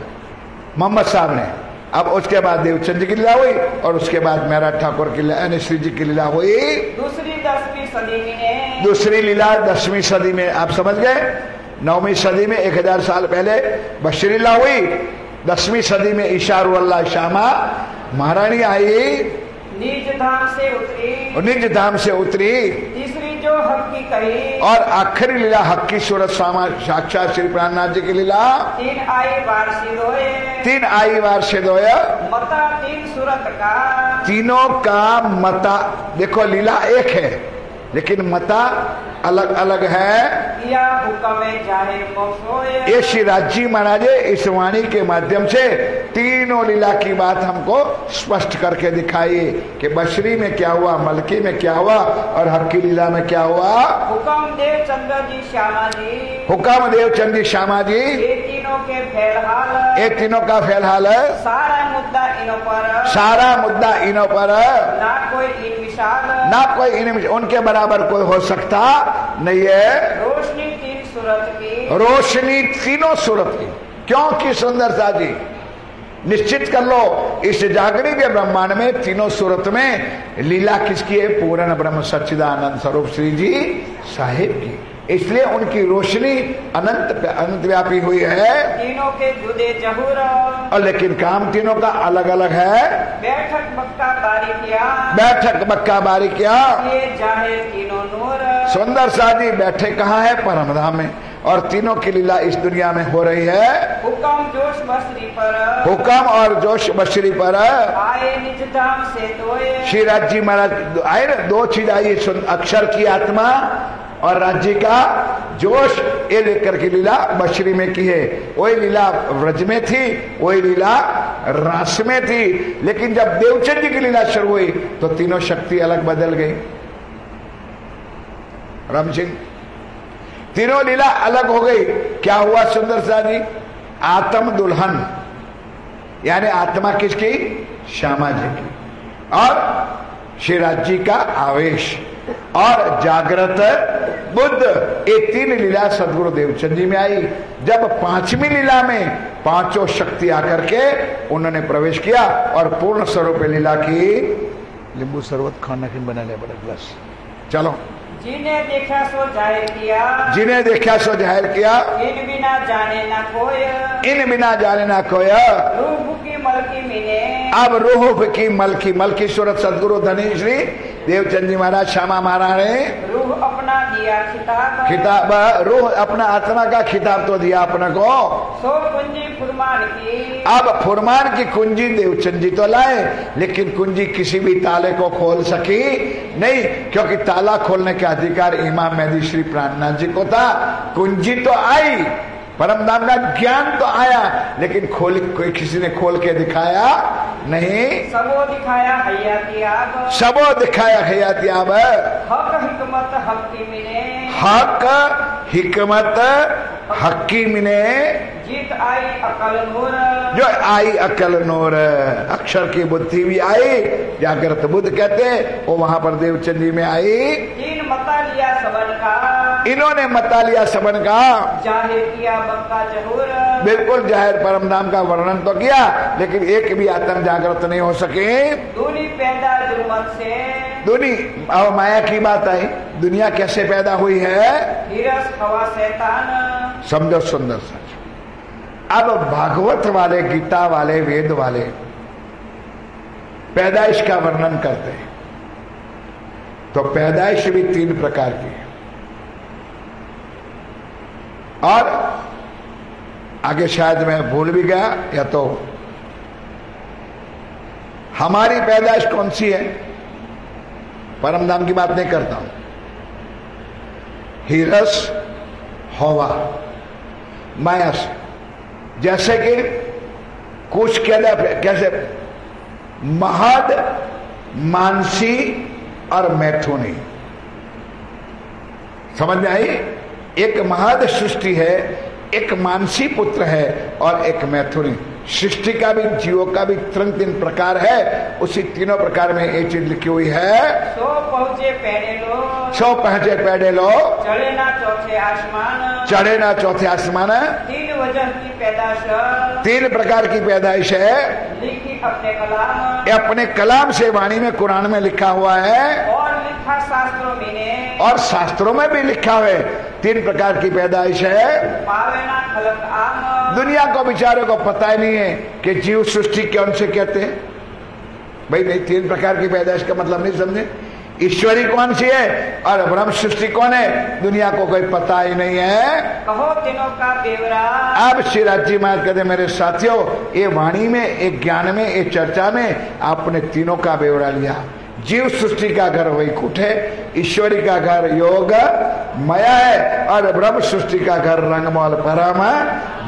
मोहम्मद साहब ने। अब उसके बाद देवचंद जी की लीला हुई और उसके बाद मेरा ठाकुर की लीला, श्री जी की लीला हुई। दूसरी 10वीं सदी में, दूसरी लीला 10वीं सदी में, आप समझ गए। 9वीं सदी में 1,000 साल पहले बशरी लीला हुई। 10वीं सदी में इशारुल्लाह श्यामा महारानी आई, निज धाम से उतरी, निज धाम से उतरी। तीसरी जो हक की कही, और आखिरी लीला हक की सूरत साक्षात श्री प्राणनाथ जी की लीला। 3 आई बार सिरोए, 3 आई बार से दोया, मता 3 सूरत का, तीनों का मता। देखो लीला एक है लेकिन मता अलग अलग है। या हुक्म जाहिर मौसोए, ये श्री राज्य महाराज इस वाणी के माध्यम से तीनों लीला की बात हमको स्पष्ट करके दिखाई कि बशरी में क्या हुआ, मलकी में क्या हुआ और हक्की लीला में क्या हुआ। हुक्म देवचंद जी श्यामा जी, हुक्म देवचंद जी श्यामा जी, ये तीनों के फैलहाल, ये तीनों का फैलहाल है। सारा मुद्दा इनों पर, सारा मुद्दा इनों पर, ना कोई इन मिसाल, ना कोई इन उनके बराबर कोई हो सकता नहीं है। रोशनी 3 सूरत की, रोशनी तीनों सूरत की। क्योंकि सुंदर सा जी निश्चित कर लो, इस जागृत ब्रह्मांड में तीनों सूरत में लीला किसकी है? पूर्ण ब्रह्म सच्चिदानंद स्वरूप श्री जी साहिब की। इसलिए उनकी रोशनी अनंत व्यापी हुई है। तीनों के जुदे जहूर, और लेकिन काम तीनों का अलग अलग है। बैठक मक्का बारी किया, बैठक मक्का बारी किया, ये जाहिर तीनों नूर। सुंदर सा जी बैठे कहाँ है? परमधाम में। और तीनों की लीला इस दुनिया में हो रही है। हुक्म जोश बसरी पर, हुक्म और जोश बशरी पर आए निज धाम से तोए। श्री राज जी महाराज आए ना, दो चीज आई, अक्षर की आत्मा और राज्य का जोश, ये लेकर के लीला बशरी में की है। वही लीला व्रज में थी, वही लीला रास में थी, लेकिन जब देवचंद जी की लीला शुरू हुई तो तीनों शक्ति अलग बदल गई। राम सिंह, तीनों लीला अलग हो गई। क्या हुआ सुंदर सा जी? आत्म दुल्हन, यानी आत्मा किसकी? श्यामा जी की, और श्रीराज जी का आवेश और जागृत बुद्ध, ये तीन लीला सदगुरु देवचंद जी में आई। जब पांचवी लीला में पांचों शक्ति आकर के उन्होंने प्रवेश किया और पूर्ण स्वरूप लीला की। लींबू शरबत खाना की बना ले बड़ा ग्लास। चलो, जिन्हें देखा सो जाहिर किया, जिन्हें देखा सो जाहिर किया, इन बिना जाने ना कोय, इन बिना जाने ना कोय। रूह की मलकी मिले, अब रूह की मलकी, मलकी सूरत सदगुरु धनी श्री देवचंद जी महाराज श्यामा महाराज ने रूह अपना दिया खिताब, खिताब, रूह अपना आत्मा का खिताब तो दिया अपने को। सो कुंजी फुरमान की, अब फुरमान की कुंजी देवचंद जी तो लाए, लेकिन कुंजी किसी भी ताले को खोल सकी नहीं, क्योंकि ताला खोलने का अधिकार इमाम मेहदी श्री प्राणनाथ जी को था। कुंजी तो आई, परम धाम का ज्ञान तो आया, लेकिन खोल कोई किसी ने खोल के दिखाया नहीं। सबो दिखाया हयातियाब, सबो दिखाया हयातियाब। हक हिकमत हक्की मिले, हक हिकमत हक्की मिले, जीत आई अकल नूर, जो आई अकल नूर। अक्षर की बुद्धि भी आई, जागृत बुद्ध कहते, वो वहां पर देवचंद जी में आई। तीन मता लिया सबन का, इन्होंने मता लिया सबन का, जाहिर किया बक्का जहूर। बिल्कुल जाहिर परम धाम का वर्णन तो किया, लेकिन एक भी आत्म जागृत नहीं हो सके। दूनी पैदा जुर्मत से, दुनी अब माया की बात आई, दुनिया कैसे पैदा हुई है? हिरस हवा शैतान, समझो सुंदर सच। अब भागवत वाले, गीता वाले, वेद वाले पैदाइश का वर्णन करते हैं, तो पैदाइश भी तीन प्रकार की है। और आगे शायद मैं भूल भी गया, या तो हमारी पैदाइश कौन सी है? परम धाम की बात नहीं करता हूं। हिरस हवा माया से, जैसे कि कुछ कैसे महद, मानसी और मैथुनी, समझ में आई? एक महद सृष्टि है, एक मानसी पुत्र है और एक मैथुनी। सृष्टि का भी, जीवों का भी तीन प्रकार है। उसी तीनों प्रकार में एक चीज लिखी हुई है। सो पहुंचे पैडे लो, सो पहुंचे पैडे लो, चढ़े ना चौथे आसमान, चढ़े ना चौथे आसमान। तीन वजह की पैदाश, तीन प्रकार की पैदाइश है, लिखी अपने कलाम, ये अपने कलाम से वाणी में कुरान में लिखा हुआ है, और लिखा शास्त्रों में ने, और शास्त्रों में भी लिखा हुआ है। तीन प्रकार की पैदाइश है। पावे ना खलक आम, दुनिया को बेचारे को पता ही नहीं है कि जीव सृष्टि कौन से कहते हैं। भाई नहीं, तीन प्रकार की पैदाइश का मतलब नहीं समझे। ईश्वरी कौन सी है और ब्रह्म सृष्टि कौन है, दुनिया को कोई पता ही नहीं है। कहो तीनों का बेवरा, अब श्री राज जी महाराज कहते, मेरे साथियों, ये वाणी में, एक ज्ञान में, एक चर्चा में आपने तीनों का बेवरा लिया। जीव सृष्टि का घर वैकुंठ है, ईश्वरी का घर योग माया है, और ब्रह्म सृष्टि का घर रंगमौल परम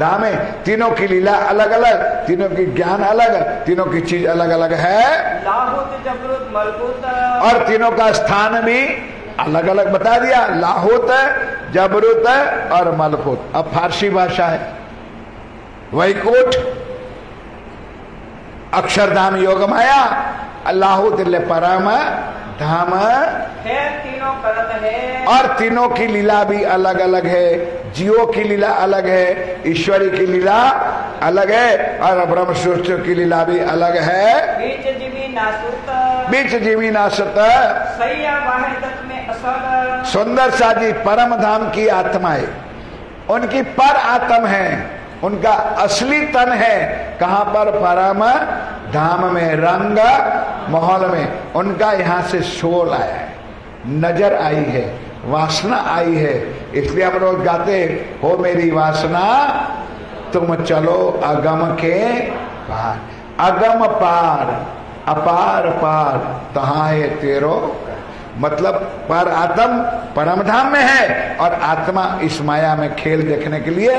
धाम है। तीनों की लीला अलग अलग, तीनों की ज्ञान अलग, तीनों की चीज अलग अलग है, लाहौत जबरूत मलकूत, और तीनों का स्थान भी अलग अलग बता दिया। लाहौत, जबरूत और मलकूत। अब फारसी भाषा है। वैकुंठ अक्षरधाम योग माया, अल्लाह दिल्ले परम धाम है, तीनों करत है, और तीनों की लीला भी अलग अलग है। जीवों की लीला अलग है, ईश्वरी की लीला अलग है, और ब्रह्म सृष्टि की लीला भी अलग है। बीच जीवी नासुत, बीच जीवी नासत, सैया वाहिदत में असल, सुंदर सा जी परम धाम की आत्माएं, उनकी पर आत्म है, उनका असली तन है कहां पर? परम धाम में, रंग महल में। उनका यहां से शोल आया है, नजर आई है, वासना आई है, इसलिए हम लोग गाते हो मेरी वासना तुम चलो अगम के पार। अगम पार, अपार पार तहाँ है तेरो, मतलब पर आत्म परम धाम में है और आत्मा इस माया में खेल देखने के लिए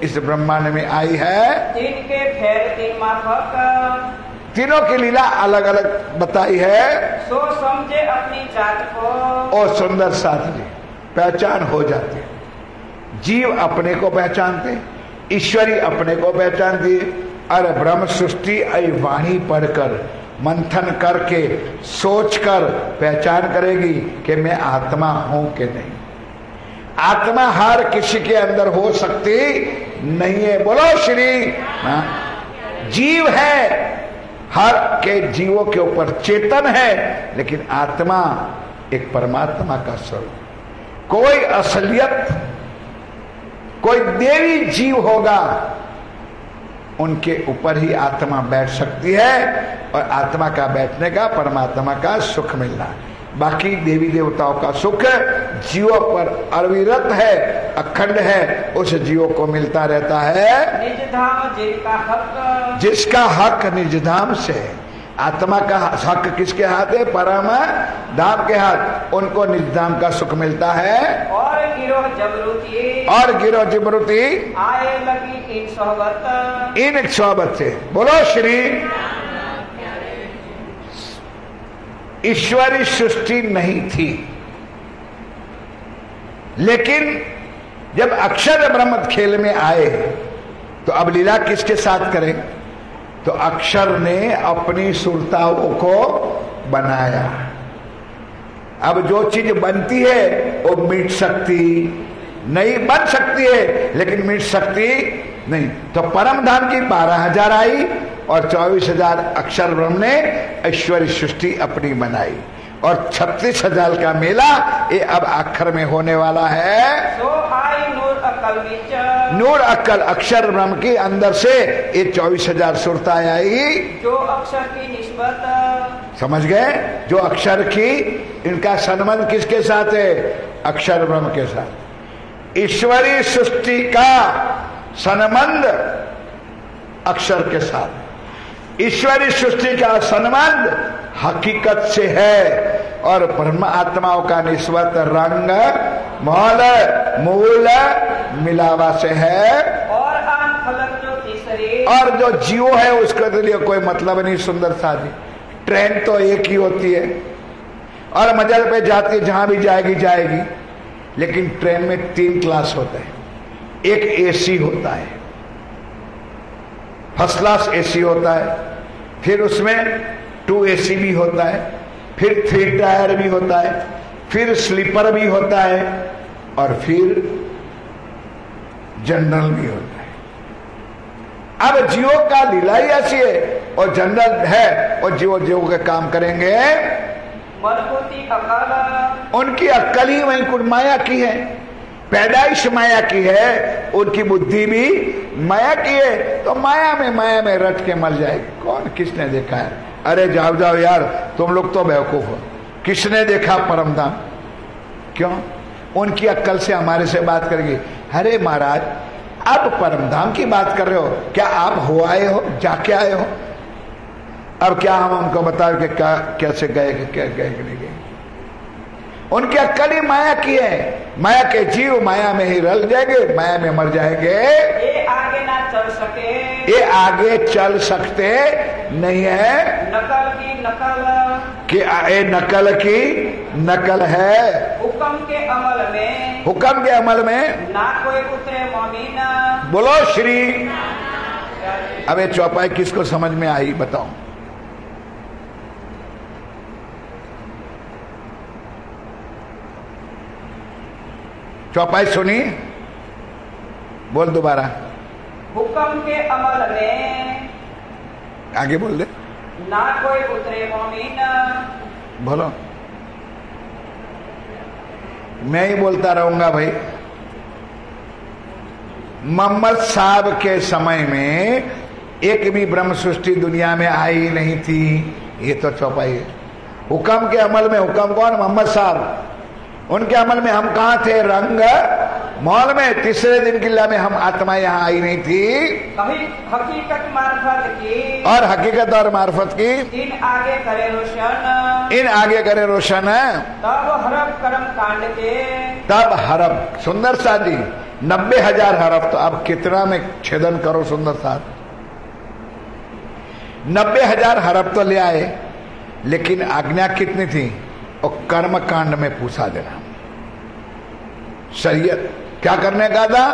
इस ब्रह्मांड में आई है। तीन के फेर तीन माफक, तीनों की लीला अलग अलग बताई है। सो समझे अपनी जात को, और सुंदर साथ जी पहचान हो जाती है। जीव अपने को पहचानते, ईश्वरी अपने को पहचानती है। अरे ब्रह्म सृष्टि आई वाणी पढ़कर मंथन करके सोचकर पहचान करेगी कि मैं आत्मा हूं कि नहीं। आत्मा हर किसी के अंदर हो सकती नहीं है। बोलो श्री। जीव है, हर के जीवों के ऊपर चेतन है, लेकिन आत्मा एक परमात्मा का स्वरूप। कोई असलियत, कोई देवी जीव होगा, उनके ऊपर ही आत्मा बैठ सकती है और आत्मा का बैठने का परमात्मा का सुख मिलना। बाकी देवी देवताओं का सुख जीवों पर अविरत है, अखंड है, उस जीवों को मिलता रहता है। निज धाम जिनका हक, जिसका हक निज धाम से। आत्मा का हक किसके हाथ है? परम धाम के हाथ। उनको निज धाम का सुख मिलता है। और गिरोह जबरूती, और गिरोह जबरूती आए लगी इन सोहबत, इन सोहबत से। बोलो श्री। ईश्वरी सृष्टि नहीं थी, लेकिन जब अक्षर ब्रह्म खेल में आए तो अब लीला किसके साथ करें? तो अक्षर ने अपनी सुरताओं को बनाया। अब जो चीज बनती है वो मिट सकती नहीं, बन सकती है लेकिन मिट सकती नहीं। तो परम धाम की 12,000 आई और 24,000 अक्षर ब्रह्म ने ऐश्वर्य सृष्टि अपनी बनाई। और 36,000 का मेला ये अब आखिर में होने वाला है। सो आई नूर अकल विच, नूर अक्कल अक्षर ब्रह्म के अंदर से ये 24,000 सुरताएं आई, जो अक्षर की निस्बत, समझ गए? जो अक्षर की, इनका संबंध किसके साथ है? अक्षर ब्रह्म के साथ। ईश्वरी सृष्टि का संबंध अक्षर के साथ, ईश्वरी सृष्टि का संबंध हकीकत से है और ब्रह्म आत्माओं का निस्बत रंग मोल मूल मिलावा से है। और आन फलक जो तीसरी, और जो जीव है उसके लिए कोई मतलब नहीं। सुंदर साथी, ट्रेन तो एक ही होती है और मंजिल पे जाती है, जहां भी जाएगी जाएगी, लेकिन ट्रेन में 3 क्लास होते हैं। एक एसी होता है, फर्स्ट क्लास एसी होता है, फिर उसमें 2 एसी भी होता है, फिर 3 टायर भी होता है, फिर स्लीपर भी होता है और फिर जनरल भी होता है। अब जियो का लीला ही ऐसी है, और जनरल है और जियो के काम करेंगे। मलकुती अकल, उनकी अक्कल ही वही कुछ माया की है, पैदाइश माया की है, उनकी बुद्धि भी माया की है। तो माया में रट के मर जाएगी। कौन किसने देखा है? अरे जाओ जाओ यार, तुम लोग तो बेवकूफ हो। किसने देखा परम धाम? क्यों? उनकी अक्कल से हमारे से बात करेगी। अरे महाराज, अब परम धाम की बात कर रहे हो, क्या आप हो आए हो, जाके आए हो? अब क्या हम उनको बताओ कि क्या कैसे गए, क्या गए कि नहीं गए? उनकी अक्कल ही माया की है। माया के जीव माया में ही रल जाएंगे, माया में मर जाएंगे। ये आगे ना चल सके, ये आगे चल सकते नहीं है। नकल की नकल, कि ये नकल की नकल है। हुक्म के अमल में, हुक्म के अमल में ना कोई उतरे मोमीना। बोलो श्री। अब ये चौपाई किसको समझ में आई बताओ? चौपाई सुनी? बोल दोबारा। हुक्म के अमल में, आगे बोल दे। ना कोई उतरे मोमीना। बोलो। मैं ही बोलता रहूंगा भाई। मोहम्मद साहब के समय में एक भी ब्रह्म सृष्टि दुनिया में आई नहीं थी। ये तो चौपाई है। हुक्म के अमल में, हुक्म कौन? मोहम्मद साहब। उनके अमल में हम कहाँ थे? रंग महल में। तीसरे दिन की लीला में हम आत्मा यहाँ आई नहीं थी। हकीकत मार्फत की, और हकीकत और मार्फत की इन आगे करे रोशन, इन आगे करे रोशन। तब हरफ कर्म कांड के, तब हरफ सुंदर साथ जी 90,000 हरफ। तो अब कितना में छेदन करो सुंदर साथ? 90,000 हरफ तो ले आए, लेकिन आज्ञा कितनी थी? और कर्म कांड में पूछा देना। शरीयत क्या करने का था?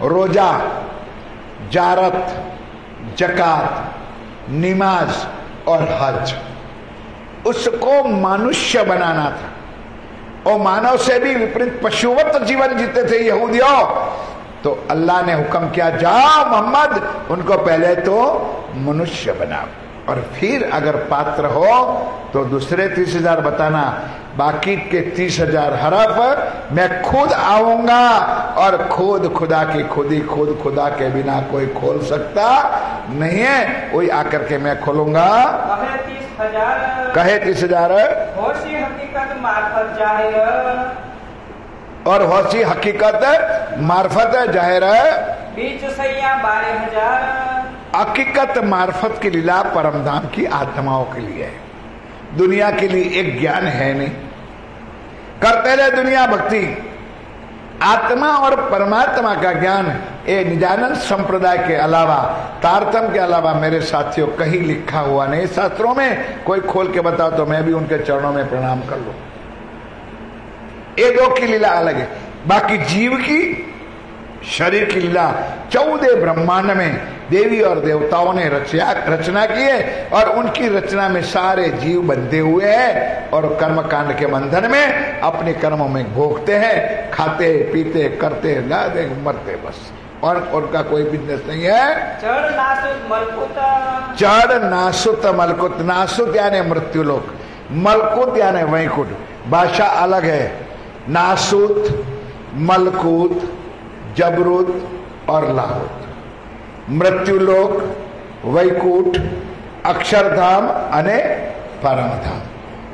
रोजा, जारत, जकात, नमाज और हज। उसको मनुष्य बनाना था। और मानव से भी विपरीत पशुवत जीवन जीते थे यहूदियों। तो अल्लाह ने हुक्म किया, जाओ मोहम्मद, उनको पहले तो मनुष्य बनाओ, और फिर अगर पात्र हो तो दूसरे 30,000 बताना। बाकी के 30,000 हरफ मैं खुद आऊंगा, और खुद खुदा की खुदी, खुद खुदा के बिना कोई खोल सकता नहीं है। वही आकर के मैं खोलूंगा। कहे 30,000 होशी हकीकत मार्फत जाहिर, और होशी हकीकत मार्फत जाहिर, बीच सैया 12,000। हकीकत मार्फत की लीला परमधाम की आत्माओं के लिए है, दुनिया के लिए एक ज्ञान है नहीं। करते रहे दुनिया भक्ति। आत्मा और परमात्मा का ज्ञान ये निजानंद संप्रदाय के अलावा, तारतम के अलावा मेरे साथियों कहीं लिखा हुआ नहीं। शास्त्रों में कोई खोल के बताओ तो मैं भी उनके चरणों में प्रणाम कर लूं। ये दो की लीला अलग है। बाकी जीव की शरीर की लीला 14 ब्रह्मांड में देवी और देवताओं ने रचना की है, और उनकी रचना में सारे जीव बंधे हुए हैं, और कर्म कांड के बंधन में अपने कर्मों में भोगते हैं, खाते पीते करते लाते मरते, बस। और उनका कोई बिजनेस नहीं है। चढ़ नासुत मलकुत, चढ़ नासुत मलकुत। नासुत यानी मृत्यु लोक, मलकुत यानी वैकुंठ। भाषा अलग है। नासुत, मलकुत, जबरूत और लाहुत। मृत्यु लोक, वैकुंठ, अक्षरधाम अने परमधाम।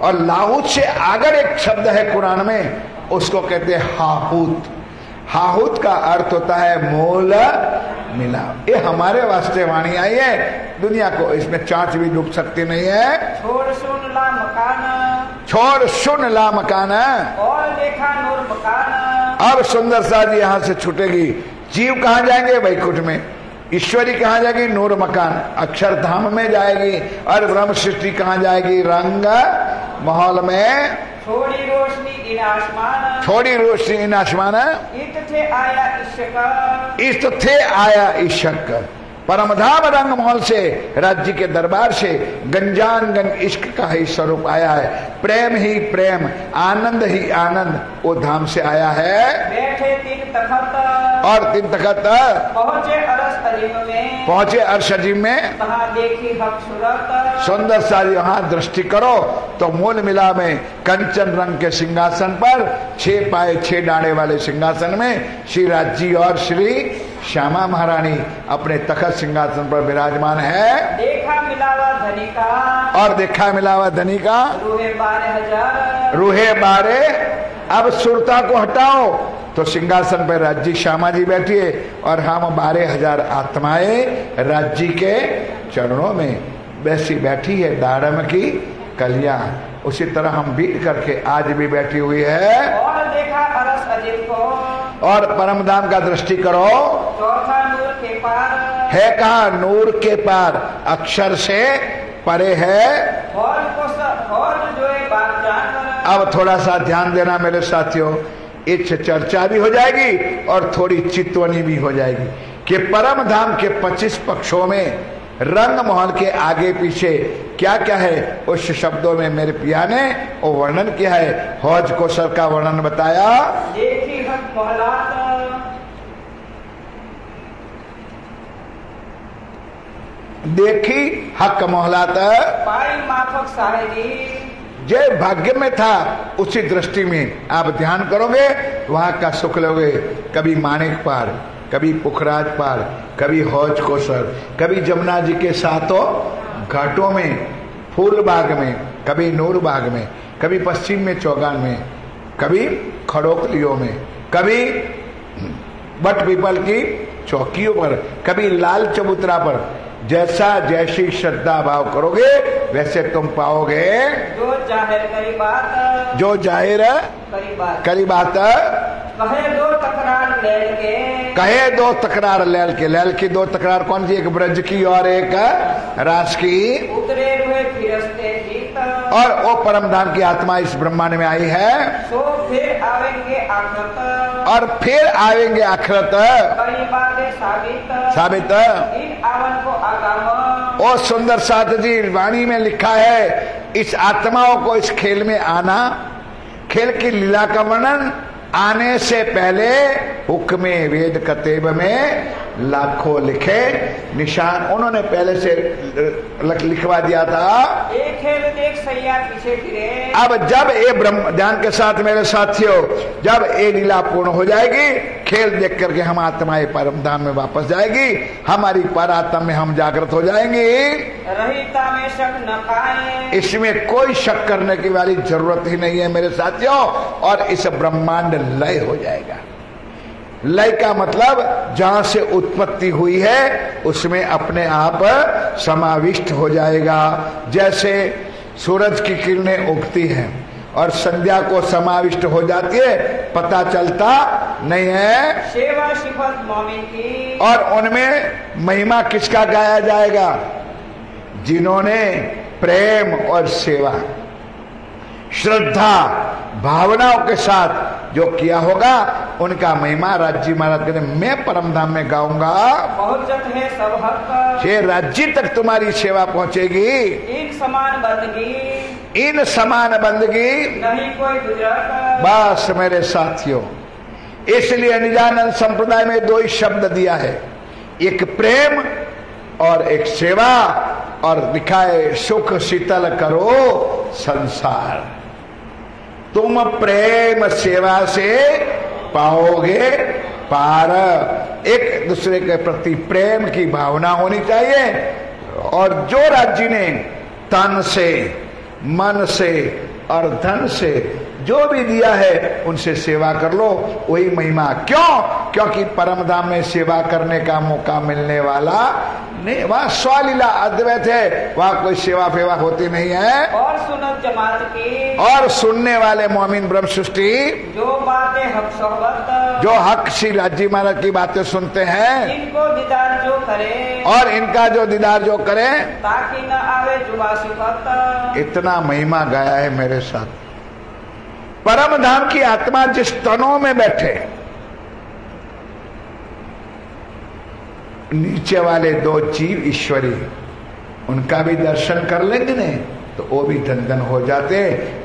और लाहुत से आगर एक शब्द है कुरान में, उसको कहते हैं हाहूत। हाहूत का अर्थ होता है मूल मिलाप। ये हमारे वास्ते वाणी आई है, दुनिया को इसमें चांच भी डूब सकती नहीं है। छोड़ सुन ला मकान, छोड़ सुन ला मकान, और देखा नूर मकान। अब सुंदर सा जी यहां से छूटेगी। जीव कहां जाएंगे? वैकुंठ में। ईश्वरी कहां जाएगी? नूर मकान, अक्षरधाम में जाएगी। और ब्रह्म सृष्टि कहां जाएगी? रंग महल में। छोड़ी रोशनी इन आसमान, छोड़ी रोशनी इन आसमान, इत थे आया इश्क, इस थे आया इश्क। परमधाम रंग महल से, राज्य के दरबार से गंजान गंज इश्क का ही स्वरूप आया है। प्रेम ही प्रेम, आनंद ही आनंद वो धाम से आया है। बैठे 3 तखत, और 3 तखत पहुंचे अरस अजीम में, पहुंचे अर्श अजीम में। कहा देखी हक सूरत, सुंदर सा यहाँ दृष्टि करो तो मूल मिला में कंचन रंग के सिंहासन पर 6 पाए 6 डांडे वाले सिंहासन में श्री राज्य और श्री श्यामा महारानी अपने तखत सिंहासन पर विराजमान है। देखा मिलावा धनी का, और देखा मिलावा धनी का, रूहे 12,000, रूहे 12। अब सुरता को हटाओ तो सिंहासन पर राज्य श्यामा जी बैठिए, और हम 12,000 आत्माएं राज्य के चरणों में वैसी बैठी है। दाड़म की कलियां उसी तरह हम बीट करके आज भी बैठी हुई है। और देखा अरस अजीम को, और परमधाम का दृष्टि करो, चौथा नूर के पार है कहा? नूर के पार, अक्षर से परे है। और जो है बात जानकर, अब थोड़ा सा ध्यान देना मेरे साथियों, इस चर्चा भी हो जाएगी और थोड़ी चितवनी भी हो जाएगी कि परम धाम के 25 पक्षों में रंग महल के आगे पीछे क्या क्या है। उस शब्दों में मेरे पिया ने वो वर्णन किया है। हौज कौसर का वर्णन बताया। देखी हक मोहलात, देखी हक मोहलात, पाई माफक साहेबी, जय भाग्य में था उसी दृष्टि में आप ध्यान करोगे वहां का सुख लोगे। कभी माणिक पार, कभी पुखराज पार, कभी हौज कौसर, कभी जमुना जी के सातों घाटों में, फूल बाग में, कभी नूर बाग में, कभी पश्चिम में चौगान में, कभी खड़ोकलियों में, कभी बट पीपल की चौकियों पर, कभी लाल चबूतरा पर। जैसा जैसी श्रद्धा भाव करोगे वैसे तुम पाओगे। जो जाहिर करी बात, जो जाहिर करी बात, कहे दो तकरार लैल के, कहे दो तकरार लैल के। लैल की दो तकरार कौन सी? एक ब्रज की और एक रास की। उतरे हुए फिरस्ते जीत, और वो परम धाम की आत्मा इस ब्रह्मांड में आई है। सो फिर आवेंगे आखरत, और फिर आवेंगे आखिरत। कई बातें साबित, इन आवन को आगाम। ओ सुंदर साथ जी, वाणी में लिखा है इस आत्माओं को इस खेल में आना, खेल की लीला का वर्णन आने से पहले हुक्म वेद कतेब में लाखों लिखे निशान उन्होंने पहले से लिखवा दिया था। एक खेल देख सैया पीछे फिरे। अब जब ये ब्रह्म ध्यान के साथ मेरे साथियों, जब ये लीला पूर्ण हो जाएगी, खेल देख करके हम आत्माएं परम धाम में वापस जाएगी, हमारी परात्मा में हम जागृत हो जाएंगे। रहिता में शक न पाए, इसमें कोई शक करने की वाली जरूरत ही नहीं है मेरे साथियों। और इस ब्रह्मांड लय हो जाएगा। लय का मतलब जहां से उत्पत्ति हुई है उसमें अपने आप समाविष्ट हो जाएगा। जैसे सूरज की किरणें उगती हैं और संध्या को समाविष्ट हो जाती है, पता चलता नहीं है। सेवा सिफत मोमिन की, और उनमें महिमा किसका गाया जाएगा? जिन्होंने प्रेम और सेवा, श्रद्धा, भावनाओं के साथ जो किया होगा उनका महिमा। राज्य महाराज कहते मैं परम धाम में गाऊंगा, पहुंचत है सब हक, ये राज्य तक तुम्हारी सेवा पहुंचेगी। इन समान बंदगी, इन समान बंदगी नहीं कोई गुजरत। बस मेरे साथियों, इसलिए निजानंद संप्रदाय में दो ही शब्द दिया है, एक प्रेम और एक सेवा। और लिखा है सुख शीतल करो संसार। तुम प्रेम सेवा से पाओगे पार। एक दूसरे के प्रति प्रेम की भावना होनी चाहिए। और जो राज्य ने तन से, मन से और धन से जो भी दिया है उनसे सेवा कर लो, वही महिमा। क्यों? क्योंकि परम धाम में सेवा करने का मौका मिलने वाला नहीं, वहाँ स्वलीला अद्वैत है, वहाँ कोई सेवा फेवा होती नहीं है। और सुनत जमात की, और सुनने वाले मोमिन ब्रह्म सृष्टि जो बातें हक सोहबत, जो हक श्री राज्य महाराज की बातें सुनते हैं, इनको दीदार जो करे, और इनका जो दीदार जो करे, ताकि न आवे जुबा सिफत। इतना महिमा गाया है मेरे साथ। परम धाम की आत्मा जिस तनों में बैठे, नीचे वाले दो जीव ईश्वरी, उनका भी दर्शन कर लेंगे नहीं तो वो भी धन हो जाते।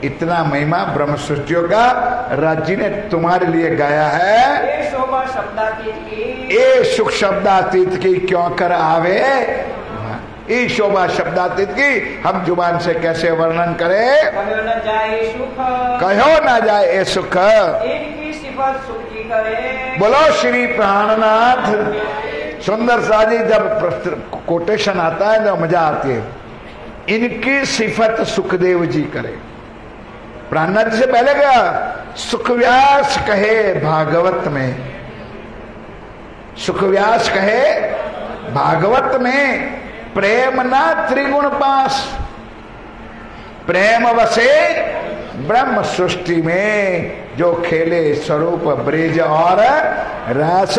इतना महिमा ब्रह्म सृष्टियों का राज्य ने तुम्हारे लिए गाया है। ये शोभा शब्दातीत की, ये सुख शब्दातीत की क्यों कर आवे, ये शोभा शब्दातीत की हम जुबान से कैसे वर्णन करें। कहो न जाए सुख, कहो ना जाए ये सुख, इनकी सिफत सुख की करे। बोलो श्री प्राणनाथ। सुंदर सा जी जब कोटेशन आता है तो मजा आती है। इनकी सिफत सुखदेव जी करे। प्राणनाथ जी से पहले क्या? सुखव्यास कहे भागवत में, सुखव्यास कहे भागवत में, प्रेम ना त्रिगुण पास, प्रेम वसे ब्रह्म सृष्टि में जो खेले स्वरूप ब्रिज और रास।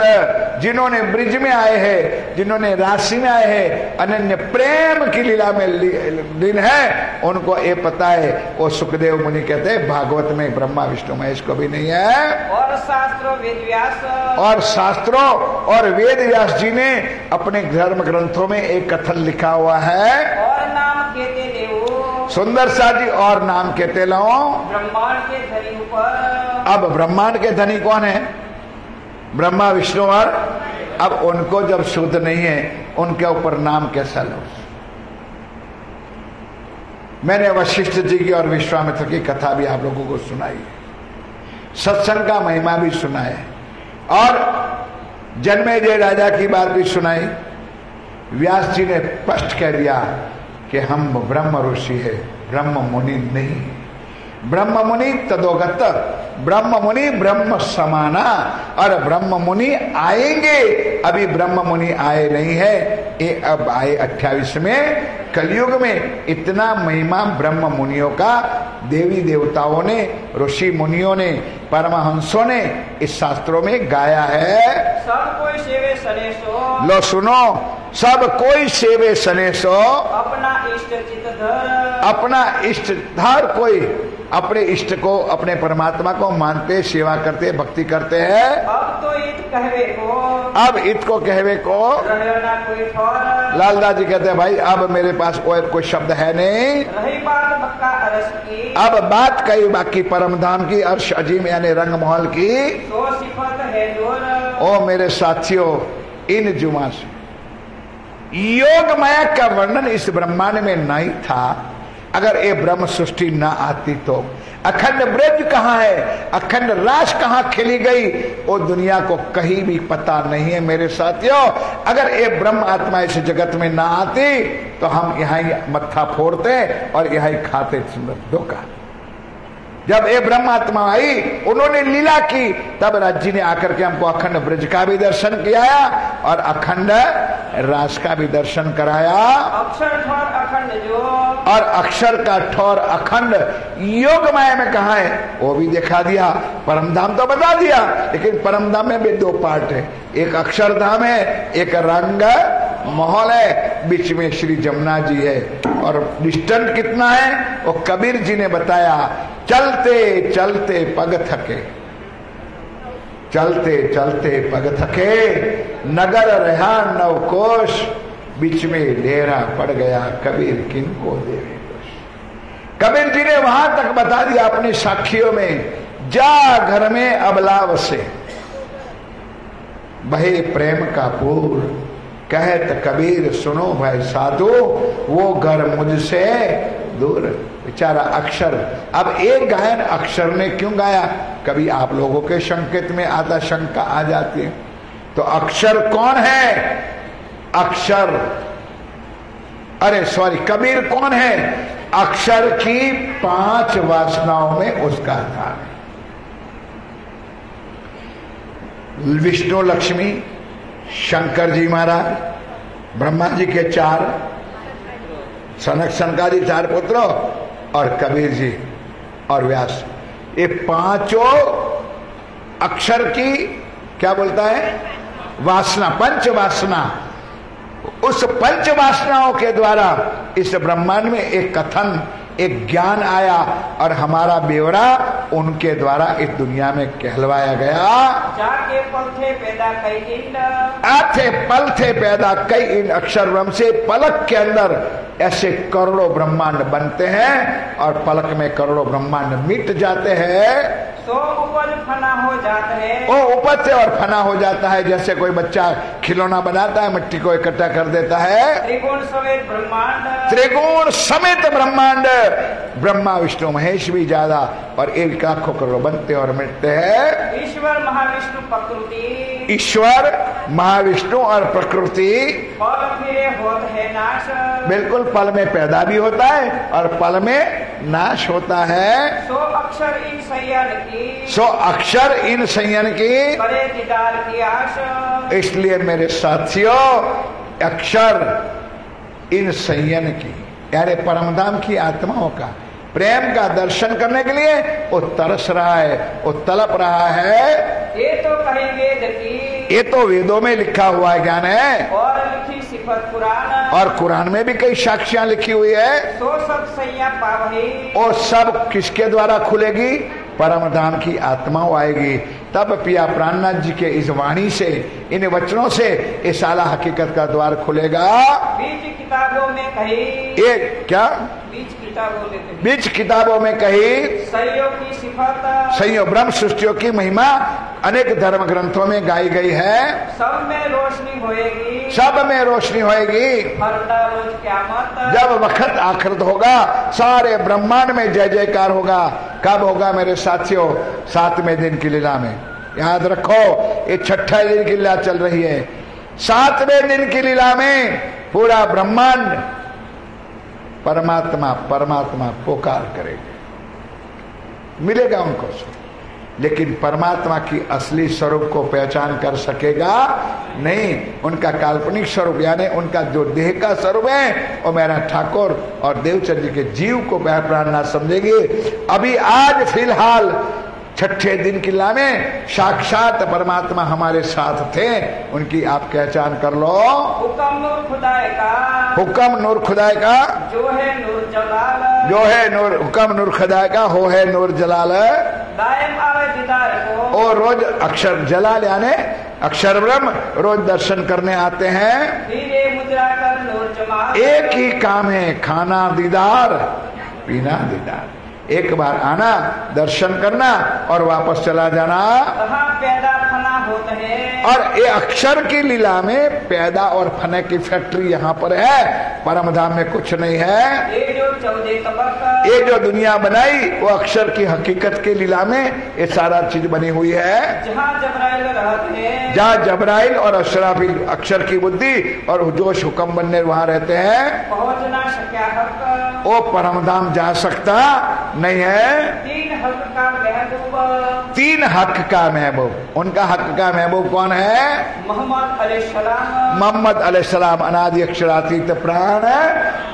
जिन्होंने ब्रिज में आए हैं, जिन्होंने राशि में आए हैं, अनन्य प्रेम की लीला में लीन है, उनको ये पता है। वो सुखदेव मुनि कहते हैं भागवत में ब्रह्मा विष्णु महेश को भी नहीं है। और शास्त्रों वेद व्यास, और शास्त्रों और वेद व्यास जी ने अपने धर्म ग्रंथों में एक कथन लिखा हुआ है। और नाम कहते देवो, सुंदर सा जी, और नाम कहते लो ब्रह्मांड के धनी ऊपर। अब ब्रह्मांड के धनी कौन है? ब्रह्मा विष्णु। और अब उनको जब शुद्ध नहीं है उनके ऊपर नाम कैसा लो? मैंने वशिष्ठ जी की और विश्वामित्र की कथा भी आप लोगों को सुनाई है, सत्संग का महिमा भी सुनाए, और जन्मेजय राजा की बात भी सुनाई। व्यास जी ने स्पष्ट कह दिया कि हम ब्रह्म ऋषि है, ब्रह्म मुनि नहीं। ब्रह्म मुनि तदोगत ब्रह्म मुनि ब्रह्म समाना, और ब्रह्म मुनि आएंगे। अभी ब्रह्म मुनि आए नहीं है, ये अब आए 28 में कलयुग में। इतना महिमा ब्रह्म मुनियों का देवी देवताओं ने, ऋषि मुनियों ने, परमहंसों ने इस शास्त्रों में गाया है। सब कोई सेवे सनेसो, लो सुनो, सब कोई सेवे सनेसो, अपना इष्ट चित धर, अपना इष्ट धर। कोई अपने इष्ट को, अपने परमात्मा को मानते, सेवा करते, भक्ति करते हैं। अब तो इत कहवे को, अब इत को कहवे को रहे ना कोई ठौर। लालदास जी कहते हैं भाई अब मेरे पास और कोई शब्द है नहीं। रही बात बक्का अरस की, अब बात कही बाकी परम धाम की, अर्श अजीम यानी रंग महल की। सो सिफत है जोर, ओ मेरे साथियों, इन जुमा से योग माया का वर्णन इस ब्रह्मांड में नहीं था। अगर ये ब्रह्म सृष्टि ना आती तो अखंड ब्रज कहाँ है, अखंड रास कहाँ खिली गई, वो दुनिया को कहीं भी पता नहीं है मेरे साथियों। अगर ये ब्रह्म आत्मा इस जगत में ना आती तो हम यहाँ ही मत्था फोड़ते और यहाँ ही खाते सुंदर धोखा। जब ये ब्रह्मात्मा आई, उन्होंने लीला की, तब राज्य ने आकर के हमको अखंड ब्रज का भी दर्शन किया और अखंड रास का भी दर्शन कराया। अक्षर ठौर अखंड जो, और अक्षर का ठौर अखंड योग माया में कहा है वो भी दिखा दिया। परमधाम तो बता दिया, लेकिन परमधाम में भी दो पार्ट है, एक अक्षरधाम है, एक रंग महल है, बीच में श्री जमुना जी है। और डिस्टेंस कितना है वो कबीर जी ने बताया, चलते चलते पग थके, चलते चलते पग थके, नगर रहा नवकोश, बीच में लेरा पड़ गया, कबीर किनको देवे दोष। कबीर जी ने वहां तक बता दिया अपने साखियों में, जा घर में अबलाव से बहे प्रेम का पूर, कहत कबीर सुनो भाई साधु, वो घर मुझसे दूर। बेचारा अक्षर, अब एक गायन अक्षर ने क्यों गाया, कभी आप लोगों के संकेत में आता शंका आ जाती है। तो अक्षर कौन है, अक्षर, अरे सॉरी, कबीर कौन है, अक्षर की 5 वासनाओं में उसका स्थान है। विष्णु लक्ष्मी, शंकर जी महाराज, ब्रह्मा जी के 4, सनक सनकादि 4 पुत्रों, और कबीर जी और व्यास, ये 5 अक्षर की क्या बोलता है वासना, 5 वासना। उस 5 वासनाओं के द्वारा इस ब्रह्मांड में एक कथन, एक ज्ञान आया और हमारा ब्यौरा उनके द्वारा इस दुनिया में कहलवाया गया। जाके पल थे पैदा कई इंड, आथे पल थे पैदा कई इन अक्षर ब्रह्म से, पलक के अंदर ऐसे करोड़ों ब्रह्मांड बनते हैं और पलक में करोड़ों ब्रह्मांड मिट जाते हैं। सो उपज फना हो जाता है, वो उपज से और फना हो जाता है। जैसे कोई बच्चा खिलौना बनाता है, मिट्टी को इकट्ठा कर देता है। त्रिगुण समेत ब्रह्मांड, त्रिगुण समेत ब्रह्मांड, ब्रह्मा विष्णु महेश भी ज्यादा, और 1 लाखों करोड़ बनते और मिटते हैं। ईश्वर महाविष्णु प्रकृति, ईश्वर महाविष्णु और प्रकृति पल फिरे होत है नाश, बिल्कुल पल में पैदा भी होता है और पल में नाश होता है। सो अक्षर इन संयन की, सो अक्षर इन संयन की, करे दीदार की आश। इसलिए मेरे साथियों, अक्षर इन संयन की यानी परमधाम की आत्माओं का प्रेम का दर्शन करने के लिए वो तरस रहा है, वो तड़प रहा है। ये तो कहीं वेद की, ये तो वेदों में लिखा हुआ ज्ञान है, और लिखी सिफत पुराण, और कुरान में भी कई साक्षियां लिखी हुई है। सो सब सैया पावही, और सब किसके द्वारा खुलेगी, परमधाम की आत्माओं आएगी। तब पिया प्राणनाथ जी के इस वाणी से, इन वचनों से ये साला हकीकत का द्वार खुलेगा। बीच किताबों में कही, एक क्या बीच किताबों में, बीच किताबों में कही सहयोग की सिफत, संयोग ब्रह्म सृष्टियों की महिमा अनेक धर्म ग्रंथों में गाई गई है। सब में रोशनी होएगी, सब में रोशनी होएगी। हरदा रोज क़यामत, जब वक्त आखिरत होगा, सारे ब्रह्मांड में जय जयकार होगा। कब होगा मेरे साथियों, 7वें दिन की लीला में। याद रखो, ये 6ठा दिन की लीला चल रही है। 7वें दिन की लीला में पूरा ब्रह्मांड परमात्मा परमात्मा पुकार करेगा, मिलेगा उनको। लेकिन परमात्मा की असली स्वरूप को पहचान कर सकेगा नहीं। उनका काल्पनिक स्वरूप यानी उनका जो देह का स्वरूप है वो मेरा ठाकुर और देवचंद जी के जीव को प्राणनाथ समझेंगे। अभी आज फिलहाल छठे दिन की लीला में साक्षात परमात्मा हमारे साथ थे, उनकी आप पहचान कर लो। हुक्म नूर खुदाए का, हुक्म नूर खुदाए का, जो है नूर जलाल, जो है नूर, हुक्म नूर खुदाए का, हो है नूर जलाल। दायम आवे दीदार को, और रोज अक्षर जलाल यानी अक्षर ब्रह्म रोज दर्शन करने आते हैं। हीरे मुद्रा कर नूर जमाल, एक ही काम है, खाना दीदार पीना दीदार। एक बार आना, दर्शन करना और वापस चला जाना। कहाँ पैदा फना होता है, और ये अक्षर की लीला में पैदा और फने की फैक्ट्री यहाँ पर है, परम धाम में कुछ नहीं है। ये जो 14 तबक, ये जो दुनिया बनाई वो अक्षर की हकीकत की लीला में ये सारा चीज बनी हुई है। जहाँ जबराइल रहते हैं, जहाँ जबराइल और अशराफिल अक्षर की बुद्धि और जोश हुक्म बनने वहां रहते हैं, पहुँच ना सक्या हक, वो परम धाम जा सकता नहीं है। 3 हक का महबूब, 3 हक का महबूब, उनका हक का महबूब कौन है? मोहम्मद अलैहिस्सलाम, मोहम्मद अलैहिस्सलाम अनादि अक्षरातीत प्राण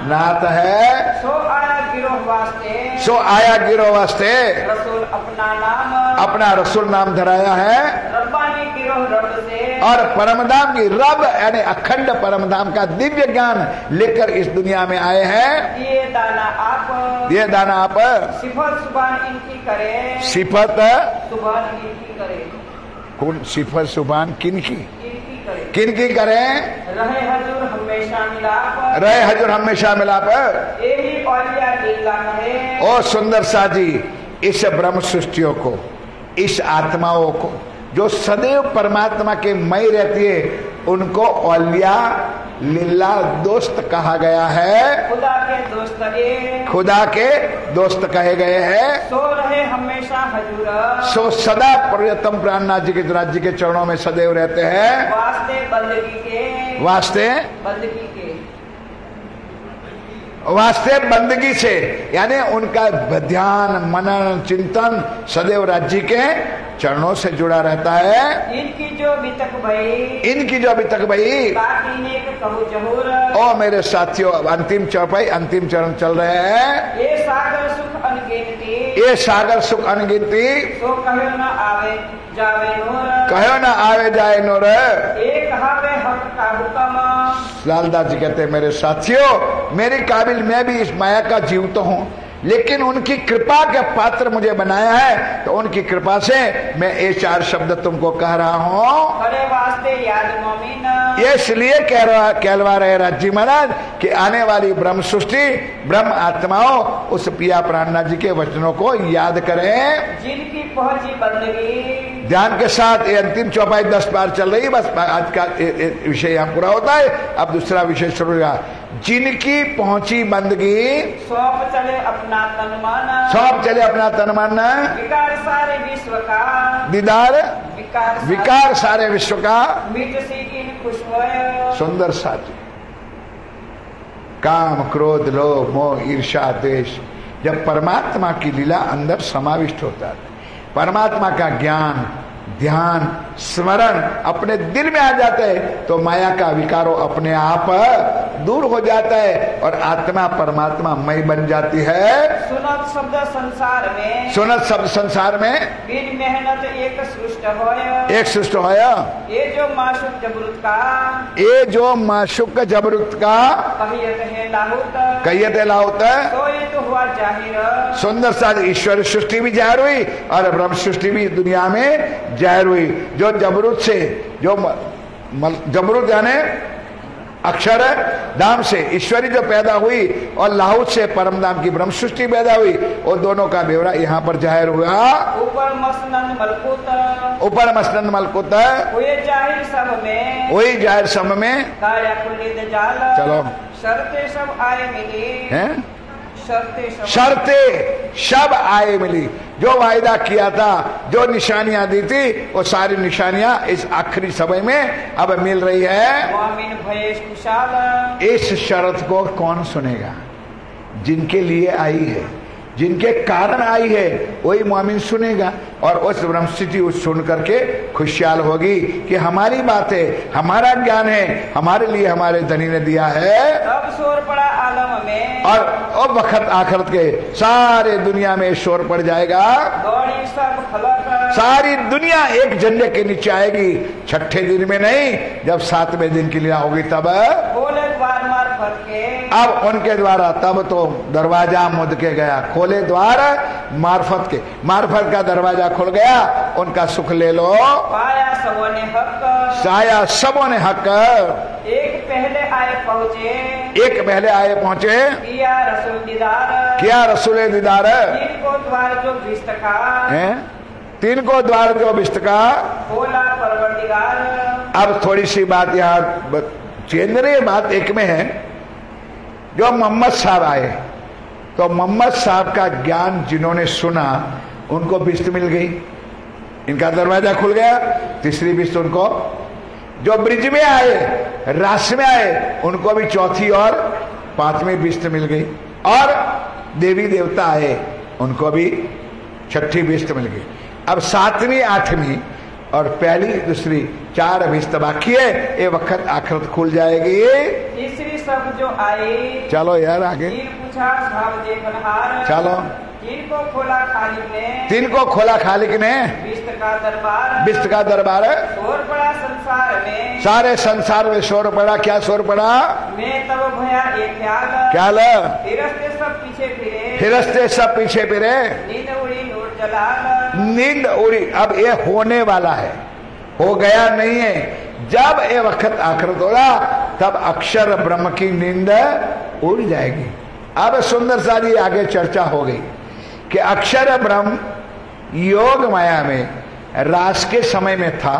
नाथ है। सो आया गिरोह वास्ते, सो आया गिरोह वास्ते, रसूल अपना नाम, अपना रसूल नाम धराया है। रब्बानी गिरोह रब से, और परमधाम की रब यानी अखंड परमधाम का दिव्य ज्ञान लेकर इस दुनिया में आए हैं। ये दाना आप, ये दाना आप सिफत सुबान इनकी करे, सिफत सुबान इनकी करे, कौन सिफत सुबान किनकी इनकी करे, किनकी करें? रहे हजूर हमेशा मिलाप, रहे हजूर हमेशा मिलाप। यही औलिया लीला है। ओ सुंदर सा जी, इस ब्रह्म सृष्टियों को, इस आत्माओं को जो सदैव परमात्मा के मई रहती है, उनको औलिया लीला दोस्त कहा गया है। खुदा के दोस्त ये, खुदा के दोस्त कहे गए हैं। सो रहे हमेशा हजूर, सो सदा प्रियतम प्राणनाथ जी के राज्य के चरणों में सदैव रहते हैं। वास्ते बंदगी के, वास्ते बंदगी के, वास्ते बंदगी से यानी उनका ध्यान मनन चिंतन सदैव राज्य के चरणों से जुड़ा रहता है। इनकी जो बितक भई, इनकी जो अभी तक भाई, बाकी ने कहू जहूर, ओ मेरे साथियों, अंतिम चौपाई अंतिम चरण चल रहे हैं। ये सागर सुख अनगिनती, ये सागर सुख अनगिनती, सो कहो न आवे जावे नूर, कहो ना आवे जाए नूर। एक हावे हक का हुक्म, लालदास जी कहते हैं मेरे साथियों, मेरी काबिल मैं भी इस माया का जीव तो हूँ, लेकिन उनकी कृपा के पात्र मुझे बनाया है, तो उनकी कृपा से मैं ये 4 शब्द तुमको कह रहा हूँ। अरे वास्ते याद मोमिन, ये इसलिए कहलवा रहे राज्य महाराज कि आने वाली ब्रह्म सृष्टि ब्रह्म आत्माओं उस पिया प्राणनाथ जी के वचनों को याद करें। जिनकी पहुंची बंदगी, ध्यान के साथ ये अंतिम चौपाई 10 बार चल रही, बस आज का विषय यहाँ पूरा होता है। अब दूसरा विषय शुरू हुआ। जिनकी पहुंची बंदगी, सौंप चले अपना तन मन, सौंप चले अपना तन मन, विकार सारे विश्व का, दीदार विकार सारे विश्व का, मिट सीखिन खुश होय, सुंदर साथी। काम क्रोध लोभ मोह ईर्ष्या द्वेष जब परमात्मा की लीला अंदर समाविष्ट होता है, परमात्मा का ज्ञान ध्यान स्मरण अपने दिल में आ जाता है, तो माया का विकारो अपने आप दूर हो जाता है और आत्मा परमात्मा मई बन जाती है। सुनत शब्द संसार में, सुनत शब्द संसार में, बिन मेहनत एक सृष्ट होय, एक सृष्ट होया। ये जो माशुक जबरुत का, ये जो माशुक जबरुत का, कहियत है लाहुत, कहियत है लाहुत, तो ये तो हुआ जाहिर। सुंदर सा ईश्वर सृष्टि भी जाहिर हुई और ब्रह्म सृष्टि भी दुनिया में जाहिर हुई। जो जबरुत से, जो जबरुत यानी अक्षर धाम से ईश्वरी जो पैदा हुई और लाहुत से परम धाम की ब्रह्म सृष्टि पैदा हुई, वो दोनों का ब्यौरा यहाँ पर जाहिर हुआ। ऊपर मसनन मलकुत, ऊपर मसनन मलकुत, हुए जाहिर सब में, वही जाहिर सब में। कार्य कुलित जाल, चलो शर्ते सब आए मिली हैं, शर्ते सब आए मिली। जो वायदा किया था, जो निशानियां दी थी, वो सारी निशानियां इस आखिरी समय में अब मिल रही है। मोमिन भयेश कुशाल, इस शर्त को कौन सुनेगा? जिनके लिए आई है, जिनके कारण आई है वही मोमिन सुनेगा और उस ब्रह्मस्थिति उस सुन करके खुशहाल होगी कि हमारी बात है, हमारा ज्ञान है, हमारे लिए हमारे धनी ने दिया है। तब शोर पड़ा आलम में, और अब वक्त आखिरत के सारे दुनिया में शोर पड़ जाएगा, दौड़ी सब खलक, सारी दुनिया एक झंडे के नीचे आएगी। छठे दिन में नहीं, जब 7वें दिन की लीला होगी तब खोले द्वार मार्फत के, अब उनके द्वारा, तब तो दरवाजा मुद के गया, खोले द्वार मार्फत के, मार्फत का दरवाजा खुल गया, उनका सुख ले लो, पाया सबों ने हक, साया सबों ने हक, एक पहले आए पहुँचे, एक पहले आए पहुंचे, किया रसूल दीदार, किया रसूल दीदार, तीन को द्वार जो बिस्त का, तीन को द्वार जो बिस्त का, खोला परवरदिगार। अब थोड़ी सी बात यहाँ केंद्रीय बात एक में है, जो मोहम्मद साहब आए तो मोहम्मद साहब का ज्ञान जिन्होंने सुना उनको बिस्त मिल गई, इनका दरवाजा खुल गया, तीसरी बिस्त उनको। जो ब्रिज में आए, रास में आए, उनको भी चौथी और 5वीं बिस्त मिल गई, और देवी देवता आए उनको भी 6ठी बिस्त मिल गई। अब 7वीं 8वीं और पहली दूसरी 4 बिस्त बाकी है, ये वक्त आखिरत खुल जाएगी। तीसरी सब जो आई, चलो यार आगे, तीन पूछा साहब देखनहार, चलो। तीन को खोला खालिक ने, तीन को खोला खालिक ने, बिस्त का दरबार, बिस्त का दरबार, शोर पड़ा संसार में, सारे संसार में शोर पड़ा। क्या शोर पड़ा? मैं तब भया एक ख्याल, ख्याल, फिरस्ते सब पीछे फिरे, फिरस्ते सब पीछे फिरे, नींद उड़ी नूर जलाल, नींद उड़ी। अब ये होने वाला है, हो गया नहीं है। जब ये वक्त आखिरत होगा तब अक्षर ब्रह्म की नींद उड़ जाएगी। अब सुंदर सारी आगे चर्चा हो गई कि अक्षर ब्रह्म योग माया में रास के समय में था,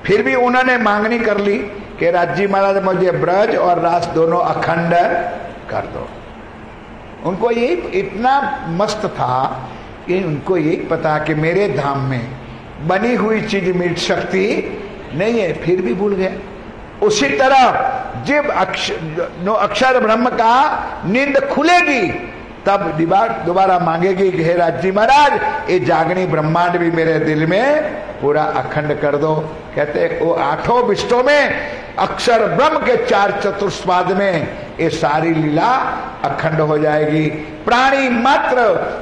फिर भी उन्होंने मांगनी कर ली कि राजी महाराज मुझे ब्रज और रास दोनों अखंड कर दो। उनको यही इतना मस्त था कि उनको यही पता कि मेरे धाम में बनी हुई चीज मिट सकती नहीं है, फिर भी भूल गया। उसी तरह जब अक्षर ब्रह्म का नींद खुलेगी तब दोबारा मांगेगी कि हे राजी महाराज ये जागनी ब्रह्मांड भी मेरे दिल में पूरा अखंड कर दो। कहते वो 8 बिस्तों में अक्षर ब्रह्म के 4 चतुष्पाद में ये सारी लीला अखंड हो जाएगी। प्राणी मात्र,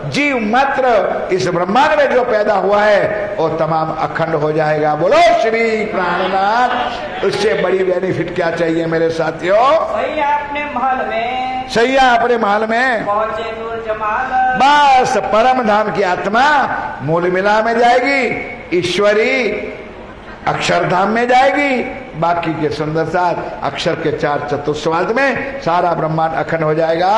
जीव मात्र इस ब्रह्मांड में जो पैदा हुआ है वो तमाम अखंड हो जाएगा। बोलो श्री प्राणनाथ। उससे बड़ी बेनिफिट क्या चाहिए मेरे साथियों? सैया अपने महल में, सैया अपने महल में पहुंचे नूर जमाल, बस परम धाम की आत्मा मूल मिला में जाएगी, ईश्वरी अक्षरधाम में जाएगी। बाकी के सुंदर साथ अक्षर के 4 चतुष्पाद में सारा ब्रह्मांड अखंड हो जाएगा।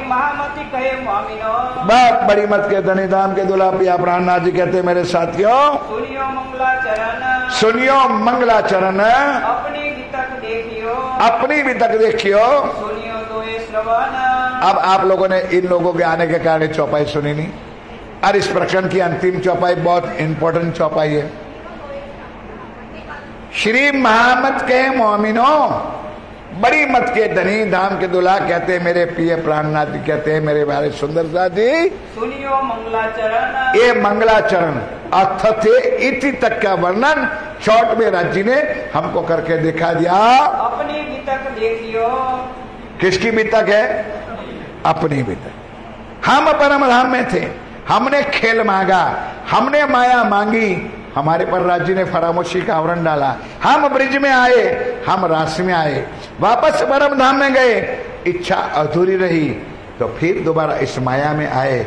महामती कहे मोमिनो, बात बड़ी मत के धनी धाम के दुल्हा पिया प्राणनाथ जी कहते मेरे साथियों, सुनियो मंगलाचरण, सुनियो मंगलाचरण, अपनी भी तक देखियो, अपनी भी तक देखियो। सुनियो तो श्रवण। अब आप लोगों ने इन लोगों के आने के कारण चौपाई सुनी नहीं, और इस प्रकरण की अंतिम चौपाई बहुत इंपॉर्टेंट चौपाई है। श्री महामत के मोमिनो, बड़ी मत के धनी धाम के दुल्हा कहते मेरे प्रिय प्राणनाथ जी कहते हैं मेरे बारे सुंदर साथ जी, सुनियो मंगलाचरण, ये मंगलाचरण अर्थ थे इति तक का वर्णन शॉर्ट में राज जी ने हमको करके दिखा दिया। अपनी भी तक देखियो, किसकी भी तक है? अपनी भी तक। हम परम धाम में थे, हमने खेल मांगा, हमने माया मांगी, हमारे पर राज्य ने फरामोशी का आवरण डाला। हम ब्रिज में आए, हम रास में आए, वापस परम धाम में गए, इच्छा अधूरी रही तो फिर दोबारा इस माया में आए,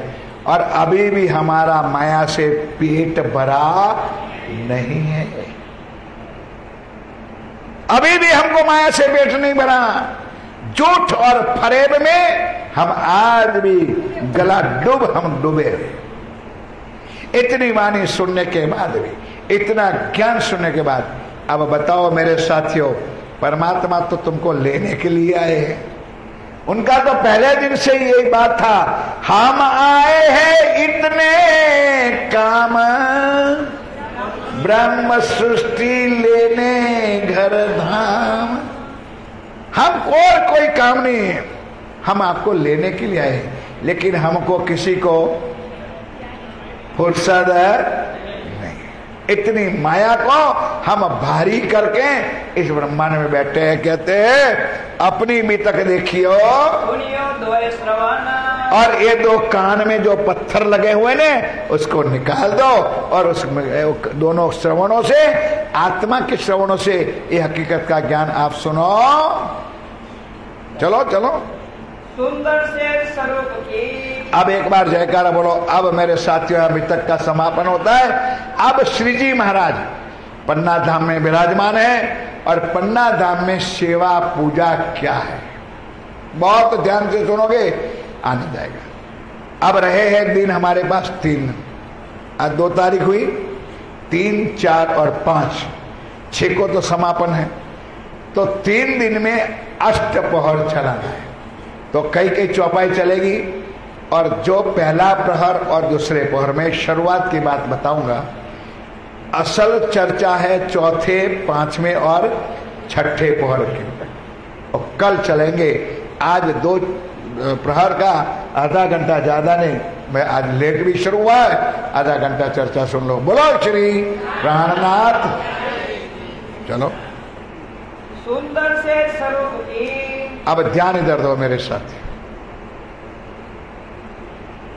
और अभी भी हमारा माया से पेट भरा नहीं है। अभी भी हमको माया से पेट नहीं भरा। झूठ और फरेब में हम आज भी गला हम डूबे। इतनी वाणी सुनने के बाद भी, इतना ज्ञान सुनने के बाद, अब बताओ मेरे साथियों, परमात्मा तो तुमको लेने के लिए आए हैं। उनका तो पहले दिन से यही बात था, हम आए हैं इतने काम, ब्रह्म सृष्टि लेने घर धाम। हमको और कोई काम नहीं है, हम आपको लेने के लिए आए हैं। लेकिन हमको किसी को फुर्सत नहीं। इतनी माया को हम भारी करके इस ब्रह्मांड में बैठे हैं। कहते हैं अपनी भी तक देखियो, और ये दो कान में जो पत्थर लगे हुए ने उसको निकाल दो, और उस दोनों श्रवणों से, आत्मा के श्रवणों से ये हकीकत का ज्ञान आप सुनो। चलो चलो, सुंदर से स्वरूप की। अब एक बार जयकारा बोलो। अब मेरे साथियों अभी तक का समापन होता है। अब श्री जी महाराज पन्ना धाम में विराजमान है, और पन्ना धाम में सेवा पूजा क्या है, बहुत ध्यान से सुनोगे, आनंद आएगा। अब रहे हैं दिन हमारे पास 3, आज 2 तारीख हुई, 3, 4 और 5, 6 को तो समापन है। तो 3 दिन में अष्टपहर चलाना है। तो कई चौपाई चलेगी, और जो पहला प्रहर और दूसरे प्रहर में शुरुआत की बात बताऊंगा। असल चर्चा है चौथे, 5वें और 6ठे प्रहर की, और कल चलेंगे। आज 2 प्रहर का आधा घंटा, ज्यादा नहीं, मैं आज लेट भी शुरू हुआ है, आधा घंटा चर्चा सुन लो। बोलो श्री प्राणनाथ। चलो, सुंदर से स्वरूप की। अब ध्यान इधर दो मेरे साथ।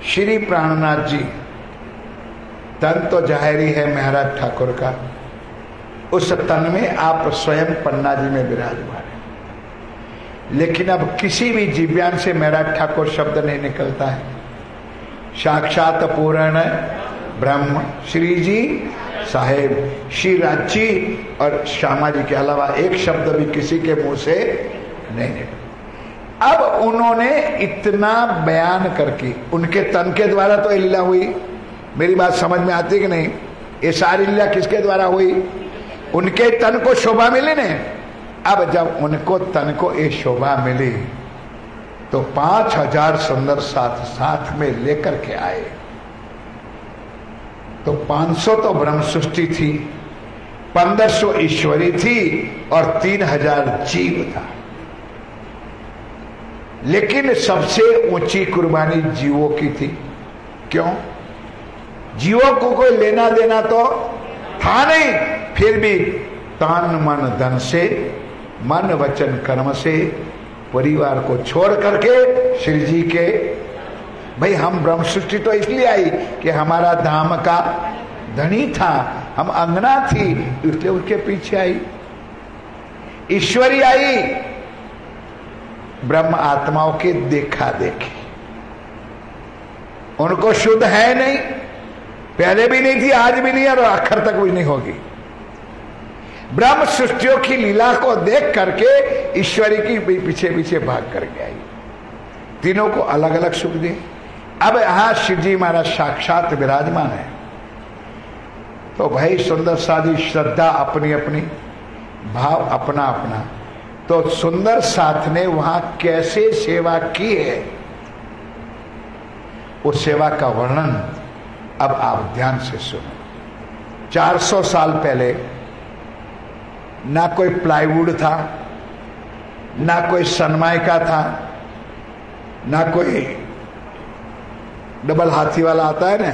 श्री प्राणनाथ जी, तन तो जाहिरी है महाराज ठाकुर का, उस तन में आप स्वयं पन्ना जी में विराजमान है। लेकिन अब किसी भी दिव्यांग से महाराज ठाकुर शब्द नहीं निकलता है। साक्षात पूर्ण ब्रह्म श्री जी साहेब, श्री राज जी और श्यामा जी के अलावा एक शब्द भी किसी के मुंह से नहीं निकला। अब उन्होंने इतना बयान करके, उनके तन के द्वारा तो लीला हुई, मेरी बात समझ में आती कि नहीं? ये सारी लीला किसके द्वारा हुई? उनके तन को शोभा मिली ने। अब जब उनको तन को ये शोभा मिली तो 5000 सुंदर साथ में लेकर के आए। तो 500 तो ब्रह्म सृष्टि थी, 1500 ईश्वरी थी, और 3000 जीव था। लेकिन सबसे ऊंची कुर्बानी जीवों की थी। क्यों? जीवों को कोई लेना देना तो था नहीं, फिर भी तन मन धन से, मन वचन कर्म से परिवार को छोड़ करके श्री जी के, भाई हम ब्रह्म सृष्टि तो इसलिए आई कि हमारा धाम का धनी था, हम अंगना थी, इसलिए उसके पीछे आई। ईश्वरी आई ब्रह्म आत्माओं के देखा देखी। उनको शुद्ध है नहीं, पहले भी नहीं थी, आज भी नहीं, और आखिर तक भी नहीं होगी। ब्रह्म सृष्टियों की लीला को देख करके ईश्वरी की पीछे पीछे भाग करके आई, तीनों को अलग अलग सुख दी। अब यहां शिव जी महाराज साक्षात विराजमान है। तो भाई सुंदर साधी श्रद्धा अपनी अपनी, भाव अपना अपना। तो सुंदर साथ ने वहां कैसे सेवा की है, उस सेवा का वर्णन अब आप ध्यान से सुनो। 400 साल पहले ना कोई प्लाईवुड था, ना कोई सनमाइका था, ना कोई डबल हाथी वाला आता है ना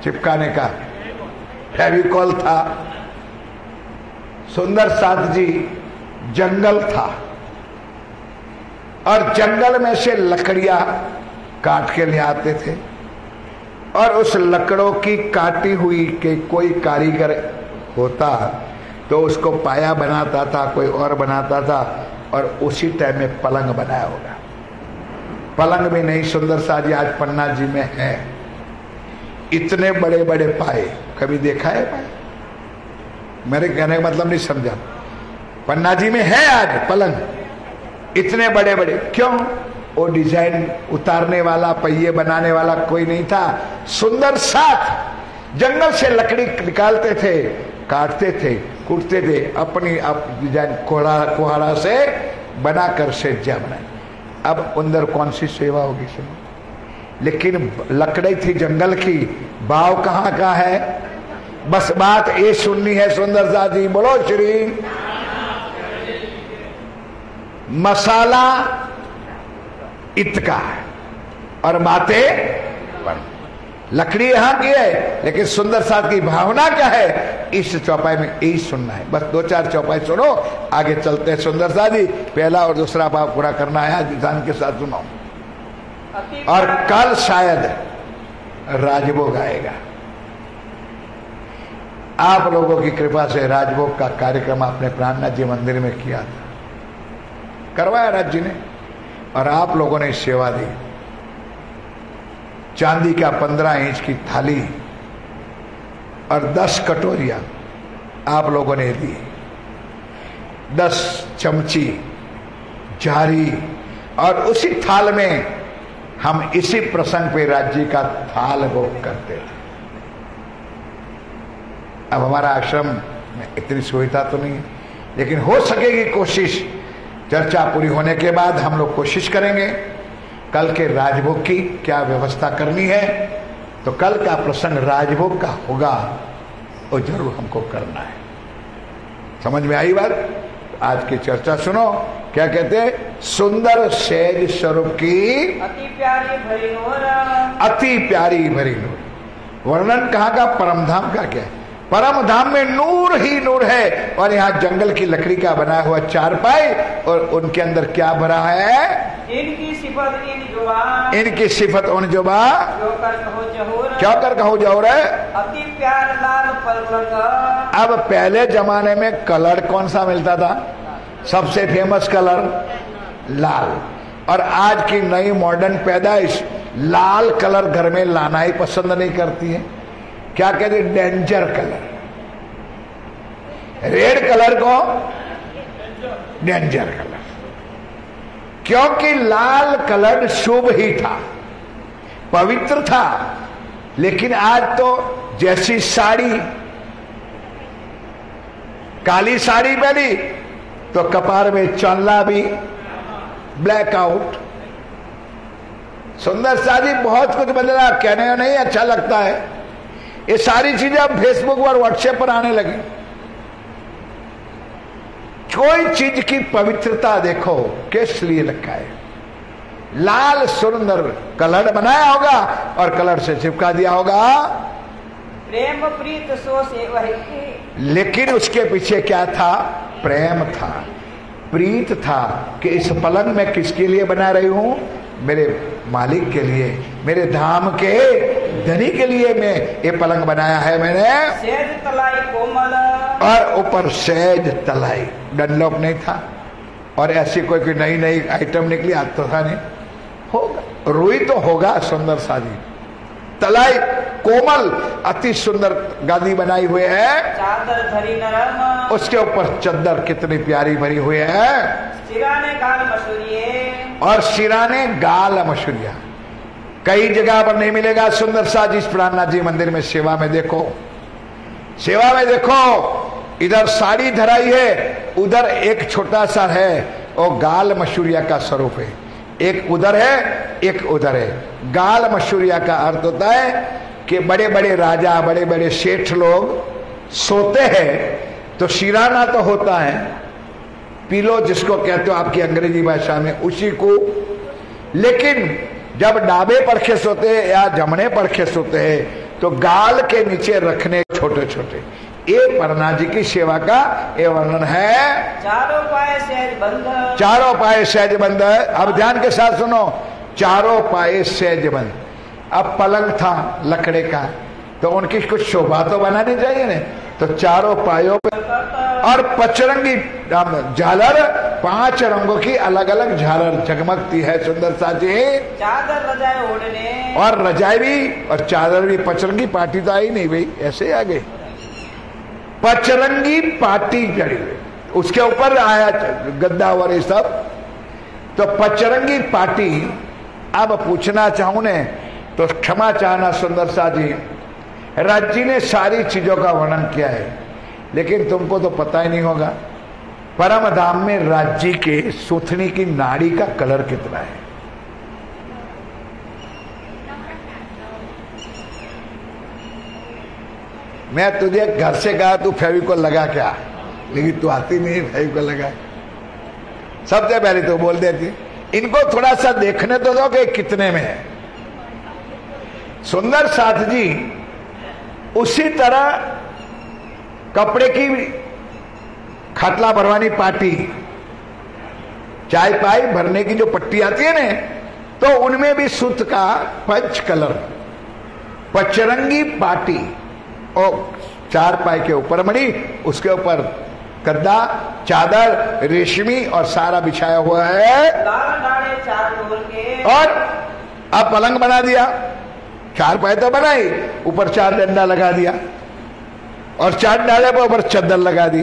चिपकाने का फेविकॉल था। सुंदर साथ जी जंगल था, और जंगल में से लकड़ियां काट के ले आते थे, और उस लकड़ों की काटी हुई के कोई कारीगर होता तो उसको पाया बनाता था, कोई और बनाता था, और उसी टाइम में पलंग बनाया होगा। पलंग भी नहीं, सुंदर सा जी आज पन्ना जी में है, इतने बड़े बड़े पाए, कभी देखा है पाए? मेरे कहने का मतलब नहीं समझा। पन्ना जी में है आज पलंग, इतने बड़े बड़े। क्यों? वो डिजाइन उतारने वाला, पहिए बनाने वाला कोई नहीं था। सुंदर साथ जंगल से लकड़ी निकालते थे, काटते थे, कूटते थे, अपनी डिजाइन कोहाड़ा से बनाकर सेज्जा बनाए। अब अंदर कौन सी सेवा होगी सुनो। लेकिन लकड़ी थी जंगल की, भाव कहाँ का है? बस बात ये सुननी है सुंदर सा जी। बोलो श्री। मसाला इतका है और बातें वन। लकड़ी यहां की है, लेकिन सुंदर साथ की भावना क्या है, इस चौपाई में यही सुनना है। बस 2-4 चौपाई सुनो, आगे चलते हैं। सुंदर साथ जी पहला और दूसरा भाव पूरा करना है, आज ध्यान के साथ सुनो। और कल शायद राजभोग आएगा। आप लोगों की कृपा से राजभोग का कार्यक्रम आपने प्राणनाथ जी मंदिर में किया था, करवाया राज जी ने, और आप लोगों ने सेवा दी। चांदी का 15 इंच की थाली और 10 कटोरियां आप लोगों ने दी, 10 चमची जारी, और उसी थाल में हम इसी प्रसंग पे राज्य का थाल भोग करते थे। अब हमारा आश्रम में इतनी सुविधा तो नहीं है, लेकिन हो सकेगी कोशिश। चर्चा पूरी होने के बाद हम लोग कोशिश करेंगे कल के राजभोग की क्या व्यवस्था करनी है। तो कल का प्रसंग राजभोग का होगा, वो जरूर हमको करना है। समझ में आई बात? आज की चर्चा सुनो, क्या कहते हैं, सुंदर सहज स्वरूप की अति प्यारी भरी नूर, अति प्यारी भरी नूर। वर्णन कहाँ का, परमधाम का क्या है? परम धाम में नूर ही नूर है, और यहाँ जंगल की लकड़ी का बनाया हुआ चारपाई, और उनके अंदर क्या भरा है, इनकी सिफत इन जुबान, इनकी सिफत उन जुबा, जो कर कहो जहूर, क्या कर कहो जौर है। अति प्यार लाल पलक। अब पहले जमाने में कलर कौन सा मिलता था, सबसे फेमस कलर लाल, और आज की नई मॉडर्न पैदाइश लाल कलर घर में लाना ही पसंद नहीं करती है। क्या कहते, डेंजर कलर। रेड कलर को डेंजर कलर, क्योंकि लाल कलर शुभ ही था, पवित्र था। लेकिन आज तो जैसी साड़ी, काली साड़ी पहनी तो कपार में चल्ला भी ब्लैकआउट। सुंदर साड़ी बहुत कुछ बदला, कहने में नहीं अच्छा लगता है। ये सारी चीजें अब फेसबुक और व्हाट्सएप पर आने लगी। कोई चीज की पवित्रता देखो किस लिए रखा है, लाल सुंदर कलर बनाया होगा और कलर से चिपका दिया होगा, प्रेम प्रीत सो से वही। लेकिन उसके पीछे क्या था, प्रेम था, प्रीत था कि इस पलंग में किसके लिए बना रही हूं, मेरे मालिक के लिए, मेरे धाम के धनी के लिए मैं ये पलंग बनाया है मैंने। सहज तलाई कोमल, और ऊपर सहज तलाई, डनलॉप नहीं था, और ऐसी कोई नई नई आइटम निकली, आज तो था नहीं, होगा रुई तो होगा सुंदर साजी, तलाई कोमल, अति सुंदर गादी बनाई हुई है, चादर धरी नरम, उसके ऊपर चद्दर कितनी प्यारी भरी हुई है, सिराने गाल मसूरिये, और सिराने गाल मसूरिया। कई जगह पर नहीं मिलेगा सुंदर साज। इस प्राणनाथ जी मंदिर में सेवा में देखो, सेवा में देखो, इधर साड़ी धराई है, उधर एक छोटा सा है, वो गाल मसूरिया का स्वरूप है। एक उधर है, एक उधर है। गाल मसूरिया का अर्थ होता है कि बड़े बड़े राजा, बड़े बड़े सेठ लोग सोते हैं तो सिराना तो होता है, पिलो जिसको कहते हो आपकी अंग्रेजी भाषा में, उसी को। लेकिन जब डाबे पड़खे सोते हैं या जमने पड़खे सोते हैं तो गाल के नीचे रखने छोटे छोटे, ये परनाथ जी की सेवा का ये वर्णन है। चारों पाए सहज बंद, चारों पाए सहज बंद। अब ध्यान के साथ सुनो, चारों पाए सहज बंद। अब पलंग था लकड़े का, तो उनकी कुछ शोभा तो बनानी चाहिए ना, तो चारों पायों पे और पचरंगी झालर, 5 रंगों की अलग अलग झालर जगमगती है सुंदर साजी। चादर रजाई ओढ़ने, और रजाई भी और चादर भी, पचरंगी पार्टी तो आई नहीं भाई, ऐसे आ गए, पचरंगी पार्टी चढ़ी हुई, उसके ऊपर आया गद्दा और ये सब, तो पचरंगी पार्टी। अब पूछना चाहूं ने तो क्षमा चाहना सुंदर साजी, राज्य ने सारी चीजों का वर्णन किया है, लेकिन तुमको तो पता ही नहीं होगा परम धाम में राज्य के सुथनी की नाड़ी का कलर कितना है। मैं तुझे घर से कहा तू फेविकोल लगा क्या, लेकिन तू आती नहीं फेविकोल लगा। सबसे पहले तो बोल देती, इनको थोड़ा सा देखने तो दो कि कितने में है, सुंदर साथ जी उसी तरह कपड़े की खाटला भरवानी पार्टी, चाय पाई भरने की जो पट्टी आती है ना, तो उनमें भी सूत का पंच कलर पचरंगी पार्टी और चार पाई के ऊपर मड़ी, उसके ऊपर गद्दा चादर रेशमी और सारा बिछाया हुआ है। और अब पलंग बना दिया, चार पाए तो बनाई, ऊपर चार डंडा लगा दिया और चार डाले पर ऊपर चद्दर लगा दी,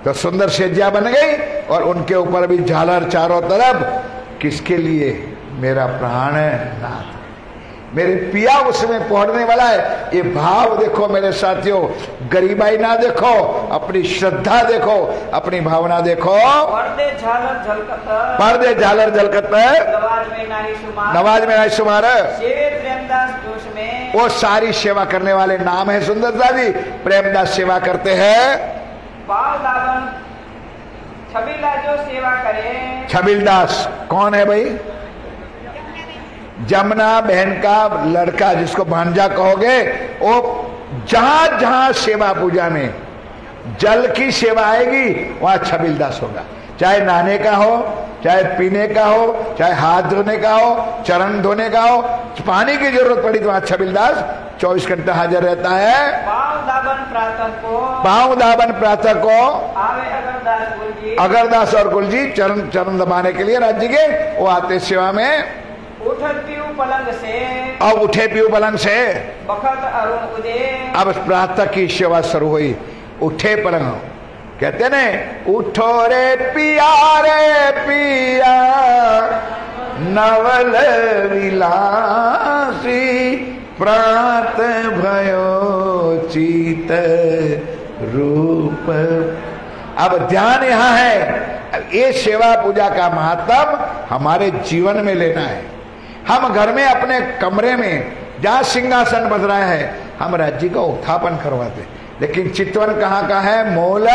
तो सुंदर सेजिया बन गई। और उनके ऊपर भी झालर चारों तरफ। किसके लिए? मेरा प्राण है नाथ, मेरे पिया उसमें पहुंचने वाला है। ये भाव देखो मेरे साथियों, गरीबाई ना देखो, अपनी श्रद्धा देखो, अपनी भावना देखो। पर्दे झालर झलकत, पर्दे झालर झलकत, नवाज में नाही शुमार, नवाज में नाही शुमार, सेवे प्रेमदास जोश में। वो सारी सेवा करने वाले नाम है सुंदरता जी। प्रेमदास सेवा करते हैं। पाव दावन छबीला जो सेवा करे। छबीलदास कौन है भाई? जमुना बहन का लड़का, जिसको भांजा कहोगे। वो जहां जहां सेवा पूजा में जल की सेवा आएगी वहां छबीलदास होगा। चाहे नहाने का हो, चाहे पीने का हो, चाहे हाथ धोने का हो, चरण धोने का हो, पानी की जरूरत पड़ी तो वहां छबीलदास 24 घंटा हाजिर रहता है। पाँव दाबन प्रातः को, पाँव दाबन प्रातः को आवे अगरदास गुलजी, अगरदास और गुलजी चरण चरण दबाने के लिए राज्य के वो आते सेवा में। उठत पीऊ पलंग से, अब उठे पीऊ पलंग से, बखत अरुण उदय। अब प्रातः की सेवा शुरू हुई। उठे पलंग कहते ने, उठो रे पिया नवल विलासी, प्रात भयो चित रूप। अब ध्यान यहां है, ये सेवा पूजा का महत्व हमारे जीवन में लेना है। हम घर में अपने कमरे में जहां सिंहासन बज रहा है, हम राज्य का उत्थापन करवाते, लेकिन चितवन कहाँ का है? मूल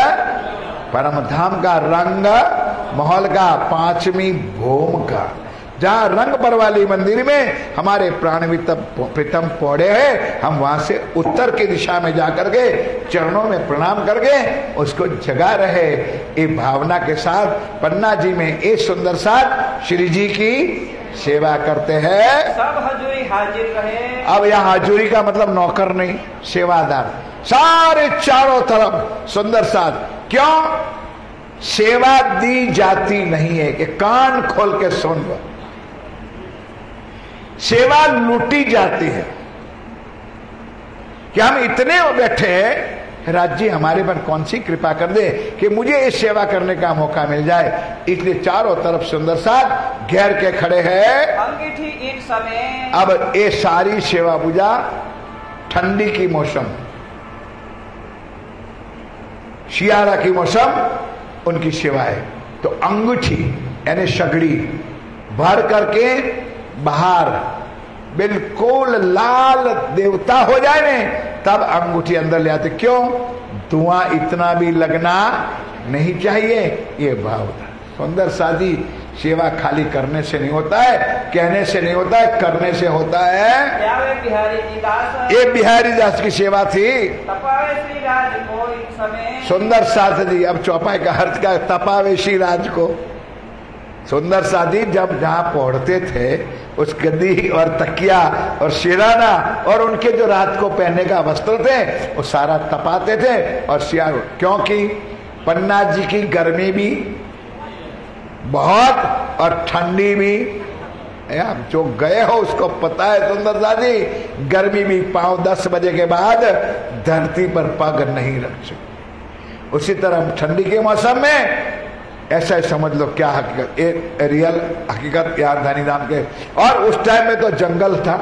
परम धाम का, रंग महल का, पांचवी भूम का, जहां रंग पर वाली मंदिर में हमारे प्राणवित प्रीतम पौड़े हैं। हम वहां से उत्तर की दिशा में जाकर के चरणों में प्रणाम करके उसको जगा रहे। ये भावना के साथ पन्ना जी में ये सुंदर साथ श्री जी की सेवा करते हैं। सब हजूरी हाजिर रहे। अब यहाँ हजूरी का मतलब नौकर नहीं, सेवादार, सारे चारों तरफ सुंदर साथ। क्यों? सेवा दी जाती नहीं है कि कान खोल के सुन लो, सेवा लूटी जाती है। कि हम इतने बैठे हैं, राज्य हमारे पर कौन सी कृपा कर दे कि मुझे इस सेवा करने का मौका मिल जाए। इसलिए चारों तरफ सुंदर साथ घेर के खड़े हैं। अंगीठी इन समय, अब ये सारी सेवा पूजा ठंडी की मौसम, शियारा की मौसम उनकी सेवा है। तो अंगूठी यानी सगड़ी भर करके बाहर बिल्कुल लाल देवता हो जाए ने, तब अंगूठी अंदर ले आते। क्यों? धुआं इतना भी लगना नहीं चाहिए। ये भाव था। सुंदर शादी सेवा खाली करने से नहीं होता है, कहने से नहीं होता है, करने से होता है। बिहारी जी दास, ये बिहारी दास की सेवा थी। तपावे श्री राज को इन समय। सुंदर साथ जी, अब चौपाई का अर्थ का तपावे श्री राज को। सुंदर साथी जब जहां पहुंचते थे, उस गद्दी और तकिया और शिराना और उनके जो रात को पहनने का वस्त्र थे, वो सारा तपाते थे और सियार। क्योंकि पन्ना जी की गर्मी भी बहुत और ठंडी भी, आप जो गए हो उसको पता है सुंदर साथी, गर्मी भी 5-10 बजे के बाद धरती पर पग नहीं रख सकते। उसी तरह ठंडी के मौसम में ऐसा ही समझ लो। क्या हकीकत, एक रियल हकीकत यार धनीधाम के। और उस टाइम में तो जंगल था,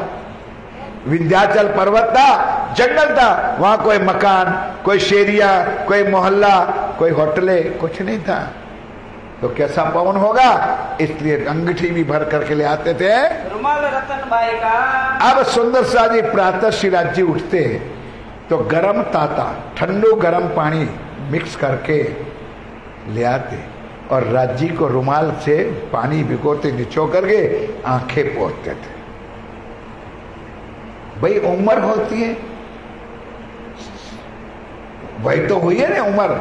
विंध्याचल पर्वत था, जंगल था। वहां कोई मकान, कोई शेरिया, कोई मोहल्ला, कोई होटले, कुछ नहीं था। तो कैसा पवन होगा? इसलिए अंगूठी भी भर करके ले आते थे। रुमाल रतन बाई का। अब सुंदर साजी प्रातः शिवराज जी उठते तो गरम ताता, ठंडो गरम पानी मिक्स करके ले आते और राज्य को रुमाल से पानी भिगोते, निचो करके आंखें पोंछते थे। भाई उम्र होती है, वही तो हुई है ना उम्र,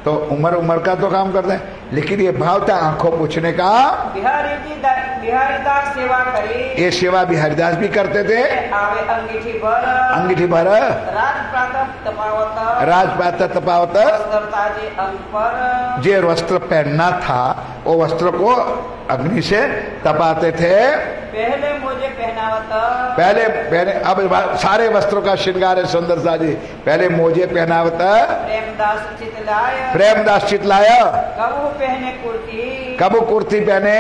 तो उम्र का तो काम करते हैं, लेकिन ये भाव था आंखों पूछने का। बिहारीदास सेवा करी, ये सेवा बिहारीदास भी करते थे। आवे अंगीठी भर राजपात तपावत जे वस्त्र पहनना था वो वस्त्र को अग्नि से तपाते थे। पहले मुझे पहले अब सारे वस्त्रों का श्रृंगार है सुंदर सा जी। पहले मोजे पहनावत प्रेमदास चितलाया, कबू कुर्ती पहने,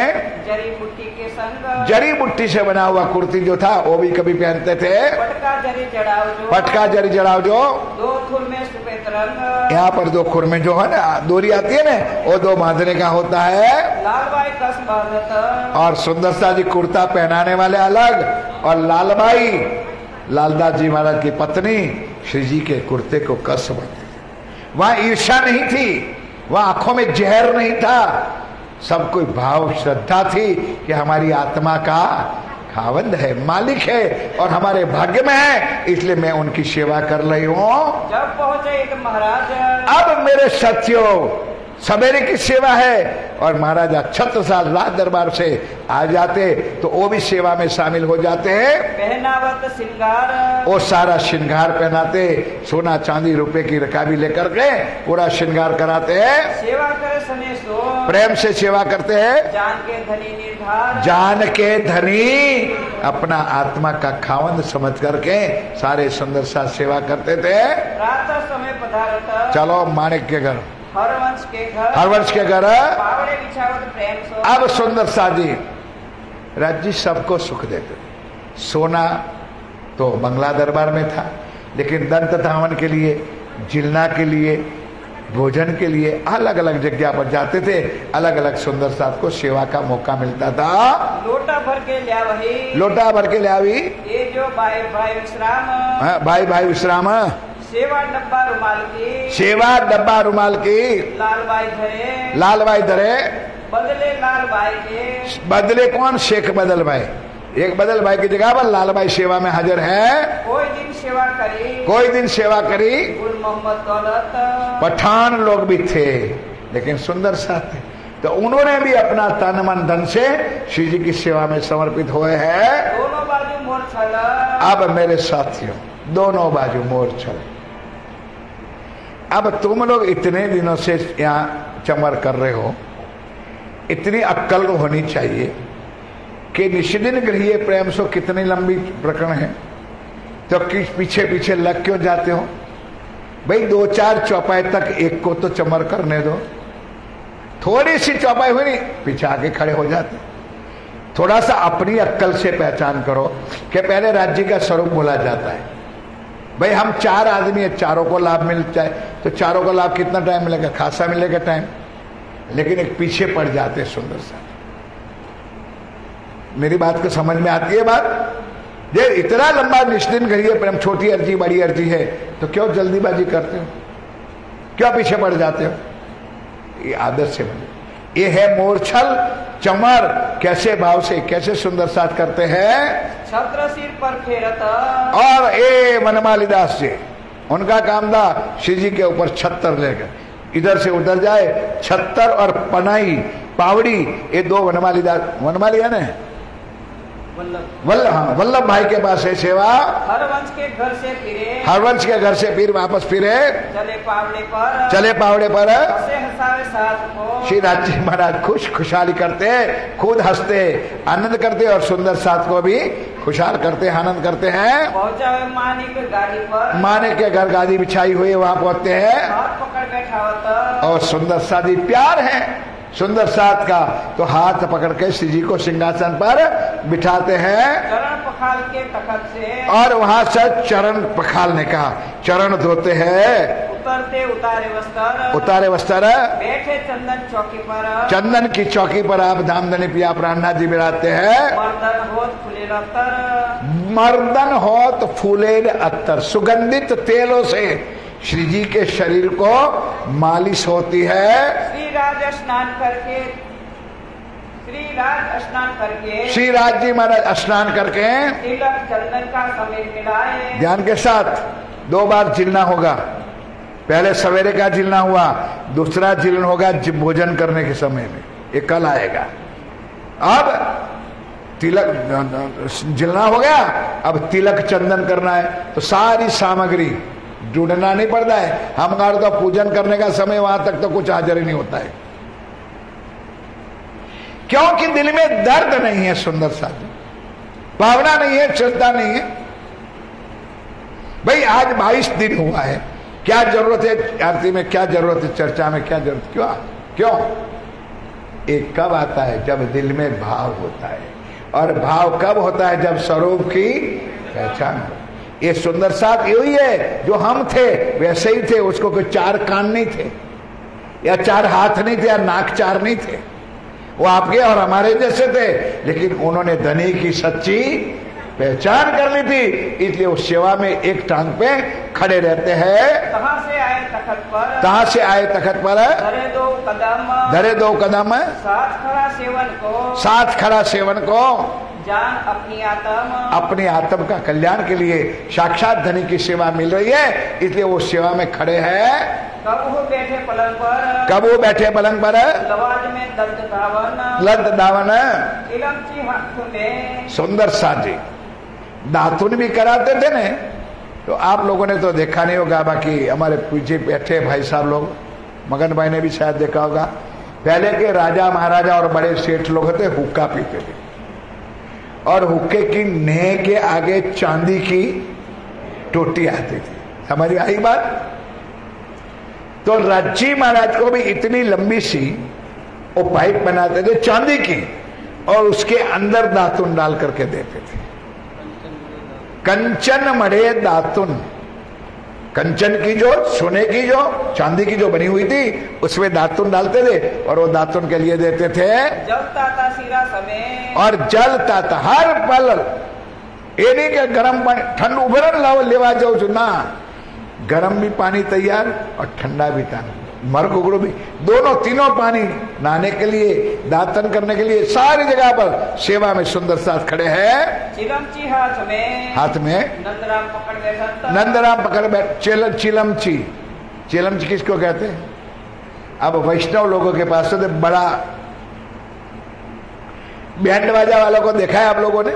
जड़ी बुट्टी से बना हुआ कुर्ती जो था वो भी कभी पहनते थे। पटका जरी जड़ाव जो दो खुर में सफेद रंग, यहाँ पर दो खुर में जो है ना डोरी आती है ना वो दो बांधने का होता है। लालबाई कस बांधत और सुंदर सा जी कुर्ता पहनाने वाले अलग, और लालबाई लालदास जी महाराज की पत्नी श्री जी के कुर्ते को कस बांधते थे। वहां ईर्ष्या नहीं थी, वहां आंखों में जहर नहीं था, सब कोई भाव श्रद्धा थी कि हमारी आत्मा का खावंद है, मालिक है और हमारे भाग्य में है, इसलिए मैं उनकी सेवा कर रही हूँ। जब पहुंचे एक महाराज, अब मेरे साथियों सवेरे की सेवा है, और महाराजा छत्रसाल राज दरबार से आ जाते तो वो भी सेवा में शामिल हो जाते हैं। पहनावत श्रृंगार, वो सारा श्रृंगार पहनाते, सोना चांदी रुपए की रकाबी लेकर के पूरा श्रृंगार कराते हैं। सेवा करे सने सो, प्रेम से सेवा करते हैं। जान के धनी निर्धार, जान के धनी अपना आत्मा का खावंद समझ करके सारे सुंदर सा सेवा करते थे। प्रातः समय पधारत, चलो माणिक के घर, हरवंश के घर पावड़े बिछावत प्रेम सो। अब सुंदर सा जी राज्य सबको सुख देते। सोना तो बंगला दरबार में था, लेकिन दंत धावन के लिए, जिलना के लिए, भोजन के लिए अलग अलग जगह पर जाते थे। अलग अलग सुंदर साथ को सेवा का मौका मिलता था। लोटा भर के लिया वही, लोटा भर के लियावी, ये जो भाई विश्राम, भाई विश्राम, सेवा डब्बा रुमाल की, सेवा डब्बा रुमाल की, लालबाई धरे, बदले लालबाई के, बदले कौन? शेख बदल भाई, एक बदल भाई की जगह पर लालबाई सेवा में हाजिर है। कोई दिन सेवा करी, गुल मोहम्मद दौलत, पठान लोग भी थे लेकिन सुंदर साथ थे, तो उन्होंने भी अपना तन मन धन से श्री जी की सेवा में समर्पित हुए हैं। दोनों बाजू मोर छल, अब मेरे साथियों दोनों बाजू मोर छल। अब तुम लोग इतने दिनों से यहाँ चमर कर रहे हो, इतनी अक्कल को होनी चाहिए कि निष्दिन गृहीय प्रेम सो कितनी लंबी प्रकरण है, तो किस पीछे पीछे लग क्यों जाते हो भाई? 2-4 चौपाई तक एक को तो चमर करने दो। थोड़ी सी चौपाई हुई नहीं, पीछे आके खड़े हो जाते। थोड़ा सा अपनी अक्कल से पहचान करो कि पहले राज्य का स्वरूप बोला जाता है। भाई हम 4 आदमी है, चारों को लाभ मिल जाए तो चारों को लाभ कितना टाइम मिलेगा? खासा मिलेगा टाइम, लेकिन एक पीछे पड़ जाते सुंदर सा। मेरी बात को समझ में आती है बात? ये इतना लंबा निष्दिन गृहीय प्रेम, छोटी अर्जी बड़ी अर्जी है, तो क्यों जल्दीबाजी करते हो, क्यों पीछे पड़ जाते हो? ये आदत से बने। ये है मोरछल चमर, कैसे भाव से कैसे सुंदर साथ करते हैं। छत्र सिर पर फेरता, और ए वनमालीदास जी उनका काम था श्री जी के ऊपर छत्तर लेकर इधर से उधर जाए। छत्तर और पनाई पावड़ी, ये 2 वनमाली है ना, वल्लभ भाई के पास है सेवा। हरवंश के घर से फिर वापस फिरे, चले पावड़े पर श्री राज जी महाराज खुशहाली करते, खुद हंसते आनंद करते और सुंदर साथ को भी खुशहाल करते आनंद करते हैं। पहुंचा मानिक गाड़ी पर, मानिक के घर गाड़ी बिछाई हुई वहां पहुंचते हैं, हाथ पकड़ बैठा होता और सुंदर शादी प्यार है सुंदर साथ का, तो हाथ पकड़ के श्री जी को सिंहासन पर बिठाते हैं। चरण पखाल के तखत से, और वहां से चरण पखालने का, चरण धोते हैं। उतारे वस्त्र बैठे चंदन चौकी पर, चंदन की चौकी पर आप धामधनी पिया प्राणनाथ जी बिराजते हैं। मर्दन होत फूले अत्तर, सुगंधित तेलों से श्री जी के शरीर को मालिश होती है। श्री राजा स्नान करके श्रीराज स्नान करके, श्री राज जी महाराज स्नान करके तिलक चंदन का समेत मिलाए। ध्यान के साथ 2 बार जिलना होगा। पहले सवेरे का जिलना हुआ, दूसरा जिलन होगा भोजन करने के समय में, ये कल आएगा। अब तिलक जिलना हो गया, अब तिलक चंदन करना है। तो सारी सामग्री ढूंढना नहीं पड़ता है, हमारा तो पूजन करने का समय वहां तक तो कुछ हाजिर ही नहीं होता है, क्योंकि दिल में दर्द नहीं है, सुंदर साधु भावना नहीं है, श्रद्धा नहीं है। भाई आज 22 दिन हुआ है, क्या जरूरत है आरती में, क्या जरूरत है चर्चा में, क्या जरूरत, क्यों एक कब आता है जब दिल में भाव होता है, और भाव कब होता है जब स्वरूप की पहचान हो। ये सुंदर साथ यही है, जो हम थे वैसे ही थे, उसको कोई 4 कान नहीं थे या 4 हाथ नहीं थे या नाक 4 नहीं थे, वो आपके और हमारे जैसे थे, लेकिन उन्होंने धनी की सच्ची पहचान कर ली थी, इसलिए उस सेवा में एक टांग पे खड़े रहते हैं। कहां से आए तखत पर, कहां से आए तखत पर, धरे 2 कदम, धरे 2 कदम, साथ खड़ा सेवन को, साथ खड़ा सेवन को, जान अपनी आत्म, अपनी आत्म का कल्याण के लिए साक्षात धनी की सेवा मिल रही है, इसलिए वो सेवा में खड़े हैं। कब वो बैठे पलंग पर, कब वो बैठे पलंग पर, लवाज में दंत धावन, लद दावन, इलमची हाथ में, सुंदर साथ जी दातुन भी कराते थे ने। तो आप लोगों ने तो देखा नहीं होगा, बाकी हमारे पीछे बैठे भाई साहब लोग, मगन भाई ने भी शायद देखा होगा, पहले के राजा महाराजा और बड़े सेठ लोग थे, हुक्का पीते थे, और हुक्के की नेह के आगे चांदी की टोटी आती थी। समझ आई बात? तो राज्जी महाराज को भी इतनी लंबी सी वो पाइप बनाते थे चांदी की, और उसके अंदर दातुन डाल करके देते थे। कंचन मढ़े दातुन, कंचन की जो सोने की जो चांदी की जो बनी हुई थी, उसमें दातुन डालते थे, और वो दातुन के लिए देते थे जलता था सिरा समय, और जलता था हर पल। ये नहीं कि गर्म पानी ठंड उभरन लाओ लेवा जाओ ना, गर्म भी पानी तैयार और ठंडा भी था, मर गुगड़ो भी, दोनों तीनों पानी नहाने के लिए, दातन करने के लिए, सारी जगह पर सेवा में सुंदर साथ खड़े हैं। चिलमची हाथ में, हाथ में नंदराम पकड़ बैठा, नंदराम पकड़ बैठ, चिलमची, चिलमची किसको कहते हैं? अब वैष्णव लोगों के पास तो बड़ा बैंड बाजा वालों को देखा है आप लोगों ने?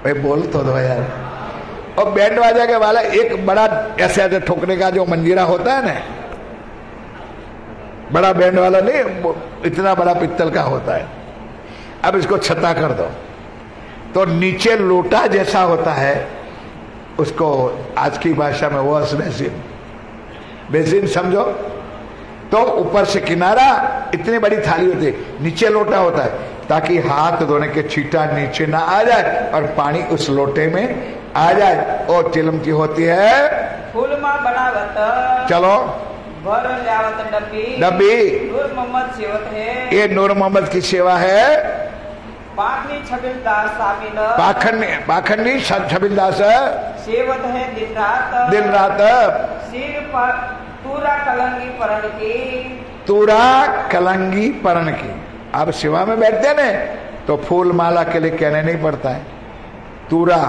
भाई बोल तो दो यार। और बैंड बाजा के वाला एक बड़ा ऐसे ऐसे ठोकने का जो मंजीरा होता है ना, बड़ा बैंड वाला नहीं, इतना बड़ा पित्तल का होता है। अब इसको छता कर दो तो नीचे लोटा जैसा होता है, उसको आज की भाषा में वॉश बेसिन, बेसिन समझो। तो ऊपर से किनारा इतनी बड़ी थाली होती है, नीचे लोटा होता है, ताकि हाथ धोने के छींटा नीचे ना आ जाए और पानी उस लोटे में आ जाए। और चिलमची होती है फूल मां बनावत, चलो भर लावत डब्बी, डब्बी नूर मोहम्मद सेवत है, ये नूर मोहम्मद की सेवा है। पाखनी छबिलदास शामिल, पाखंडी छबिलदास सेवत है दिन रात, दिन रात, सिर पर तूरा कलंगी परण की, तूरा कलंगी परण की। आप सेवा में बैठते हैं ना, तो फूल माला के लिए कहने नहीं पड़ता है, तूरा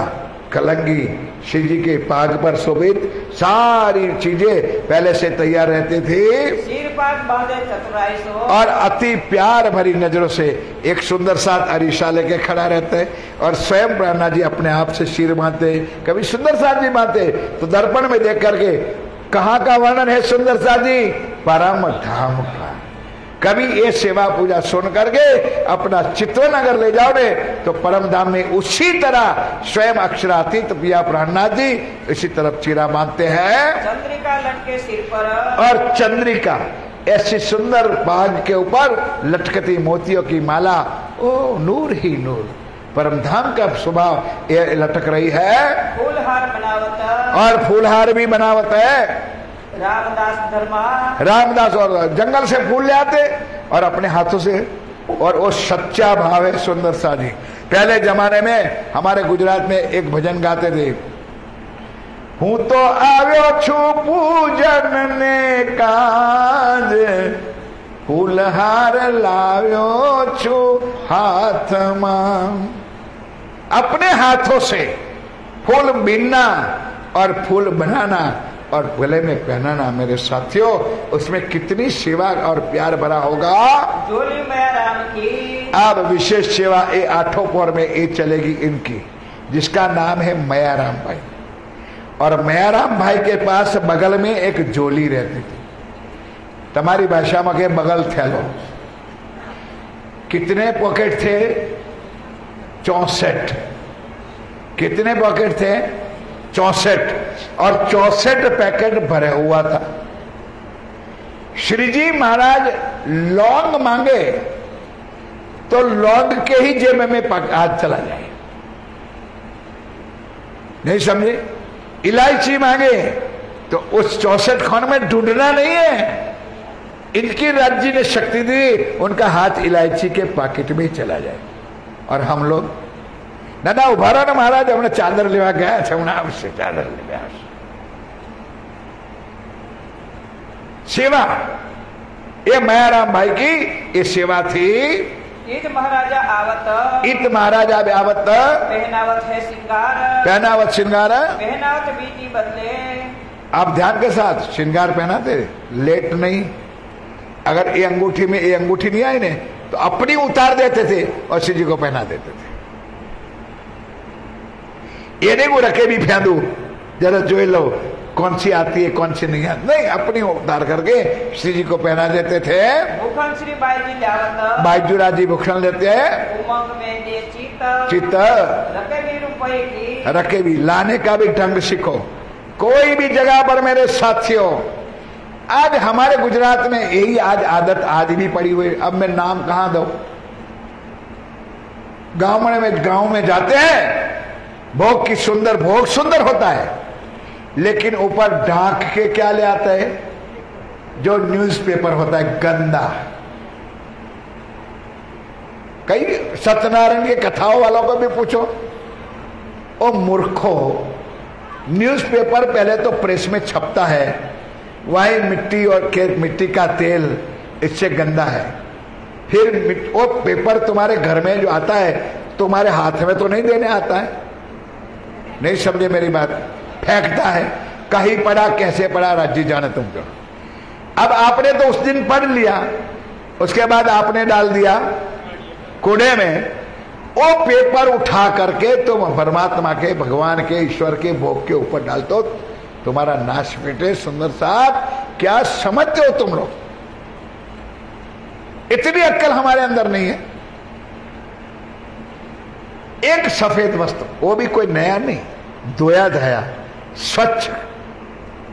कलंगी शिव जी के पाग पर शोभित सारी चीजें पहले से तैयार रहती थी। सिर पर बांधे चतुराई सो, और अति प्यार भरी नजरों से एक सुंदर साथ अरीसा लेके खड़ा रहता है, और स्वयं ब्रह्मा जी अपने आप से सिर बांधते, कभी सुंदर साथ भी बांधते। तो दर्पण में देख करके कहाँ का वर्णन है सुंदर साथ जी? परम धाम का। कभी ये सेवा पूजा सुन करके अपना चित्वन अगर ले जाओ ने, तो परम धाम में उसी तरह स्वयं अक्षरातीत पिया प्राणनाथ जी इसी तरफ चीरा बांधते हैं। चंद्रिका लटके सिर पर, और चंद्रिका ऐसी सुंदर बाग के ऊपर लटकती मोतियों की माला, ओ नूर ही नूर, परम धाम का स्वभाव ये लटक रही है। फूलहार बनावत, और फूलहार भी बनावत है। रामदास धर्मा, रामदास और जंगल से फूल ले आते और अपने हाथों से, और वो सच्चा भाव है सुंदर सा जी। पहले जमाने में हमारे गुजरात में एक भजन गाते थे, हूं तो आव्यो छू पूजन ने काज, फूलहार लाव्यो छु हाथ में। अपने हाथों से फूल बीनना और फूल बनाना और गले में पहनाना मेरे साथियों, उसमें कितनी सेवा और प्यार भरा होगा। जोली मैया राम की। अब विशेष सेवा ये आठों पौर में ये चलेगी इनकी, जिसका नाम है मैयाराम भाई। और मैयाराम भाई के पास बगल में एक जोली रहती थी, तुम्हारी भाषा में के बगल थैलो। कितने पॉकेट थे? 64। कितने पॉकेट थे? 64। और 64 पैकेट भरे हुआ था। श्री जी महाराज लौंग मांगे तो लौंग के ही जेब में हाथ चला जाए, नहीं समझे? इलायची मांगे तो उस 64 खान में ढूंढना नहीं है। इनकी राज्य ने शक्ति दी, उनका हाथ इलायची के पैकेट में चला जाए। और हम लोग ना उभारा ना महाराज, हमने चादर लेवा गया था, हमने चादर ले गया। सेवा ये मैयाराम भाई की ये सेवा थी। इत महाराजा आवत। इत महाराजा आवत। पहनावत है श्रृंगार। पहनावत श्रृंगार। पहनावत बीती बदले। आप ध्यान के साथ श्रृंगार पहनाते, लेट नहीं। अगर ये अंगूठी में ये अंगूठी नहीं आई ने तो अपनी उतार देते थे और श्री जी को पहना देते थे। ये नहीं वो रखे भी फेंदू, जरा जो लो कौन सी आती है कौन सी नहीं आती, नहीं अपनी उतार करके श्री जी को पहना देते थे। भूषण श्री बाईजी लावत। बाईजूराज जी भूषण लेते हैं। उमंग में दे चित रखे भी रुपये की। रखे भी लाने का भी ढंग सीखो। कोई भी जगह पर मेरे साथियों, आज हमारे गुजरात में यही आज आदत आज भी पड़ी हुई। अब मैं नाम कहां दूं? गांव में जाते हैं, भोग की सुंदर भोग सुंदर होता है, लेकिन ऊपर ढांक के क्या ले आता है? जो न्यूज़पेपर होता है गंदा। कई सत्यनारायण के कथाओं वालों को भी पूछो, ओ मूर्खो, न्यूज़पेपर पहले तो प्रेस में छपता है, वही मिट्टी और मिट्टी का तेल इससे गंदा है। फिर वो पेपर तुम्हारे घर में जो आता है तुम्हारे हाथ में तो नहीं देने आता है, नहीं समझे मेरी बात? फेंकता है, कहीं पड़ा कैसे पड़ा राज्य जाने तुमको। अब आपने तो उस दिन पढ़ लिया, उसके बाद आपने डाल दिया कूड़े में। वो पेपर उठा करके तुम परमात्मा के, भगवान के, ईश्वर के भोग के ऊपर डाल दो, तुम्हारा नाश मिटे। सुंदर साहब, क्या समझते हो तुम लोग? इतनी अक्ल हमारे अंदर नहीं है। एक सफेद वस्त्र, वो भी कोई नया नहीं, धोया धाया स्वच्छ।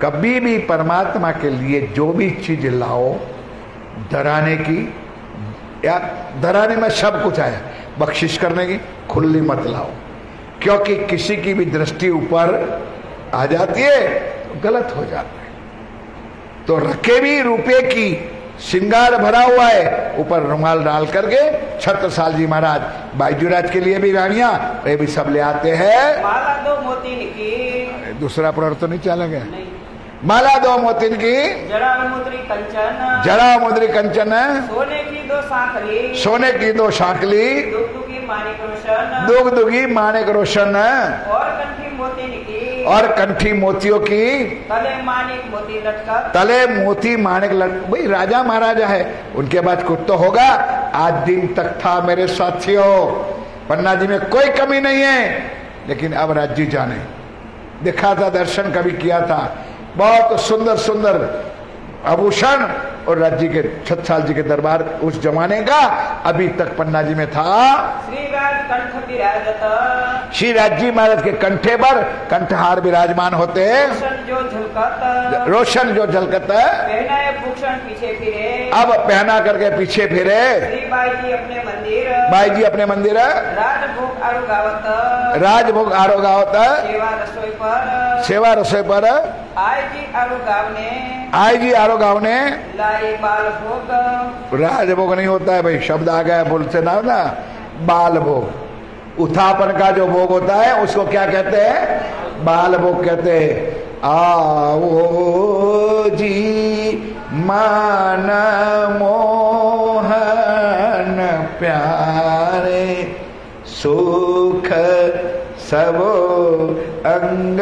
कभी भी परमात्मा के लिए जो भी चीज लाओ, धराने की या धराने में सब कुछ आया, बख्शिश करने की खुली मत लाओ, क्योंकि किसी की भी दृष्टि ऊपर आ जाती है तो गलत हो जाता है। तो रखे भी रुपए की श्रृंगार भरा हुआ है, ऊपर रुमाल डाल करके। छत्रसाल जी महाराज, बाईजूराज के लिए भी रानियां, ये भी सब ले आते हैं। माला दो मोती की। दूसरा प्रवर तो नहीं चलेगा। माला दो मोतिन की। जड़ा मुद्री कंचन। जड़ा मुद्री कंचन। सोने की दो सांकली। सोने की दो सांकली। दुगदुगी माणिक रोशन। दुगदुगी माणिक रोशन। और कंठी मोती की। और कंठी मोतियों की। तले माणिक मोती लटकत। तले मोती माणिक लटक। भाई राजा महाराजा है, उनके बाद कुछ तो होगा। आज दिन तक था मेरे साथियों, पन्ना जी में कोई कमी नहीं है, लेकिन अब राज्य जाने दिखा था, दर्शन कभी किया था, बहुत सुंदर सुंदर आभूषण। और राज्य के छत्रसाल जी के दरबार उस जमाने का अभी तक पन्ना जी में था। श्रीराज कंठ विराजत। श्री राज्य महाराज के कंठे पर कंठहार विराजमान होते हैं। रोशन जो झलकत। रोशन जो झलकत। पहनाए भूषण पीछे फिरे। अब पहना करके पीछे फिरे। श्री बाई जी अपने मंदिर। बाई जी अपने मंदिर। राजभोग आरोगावत। राजभोग आरोगावत। सेवा रसोई पर। सेवा रसोई पर। आई जी आरोगाव ने। आई जी आरोगाव ने। लाई बाल भोग। राजभोग नहीं होता है भाई, शब्द आ गया बोलते ना बाल भोग। उत्थापन का जो भोग होता है उसको क्या कहते हैं? बाल भोग कहते हैं। आओ जी मन मोहन प्यारे सुख सबो अंग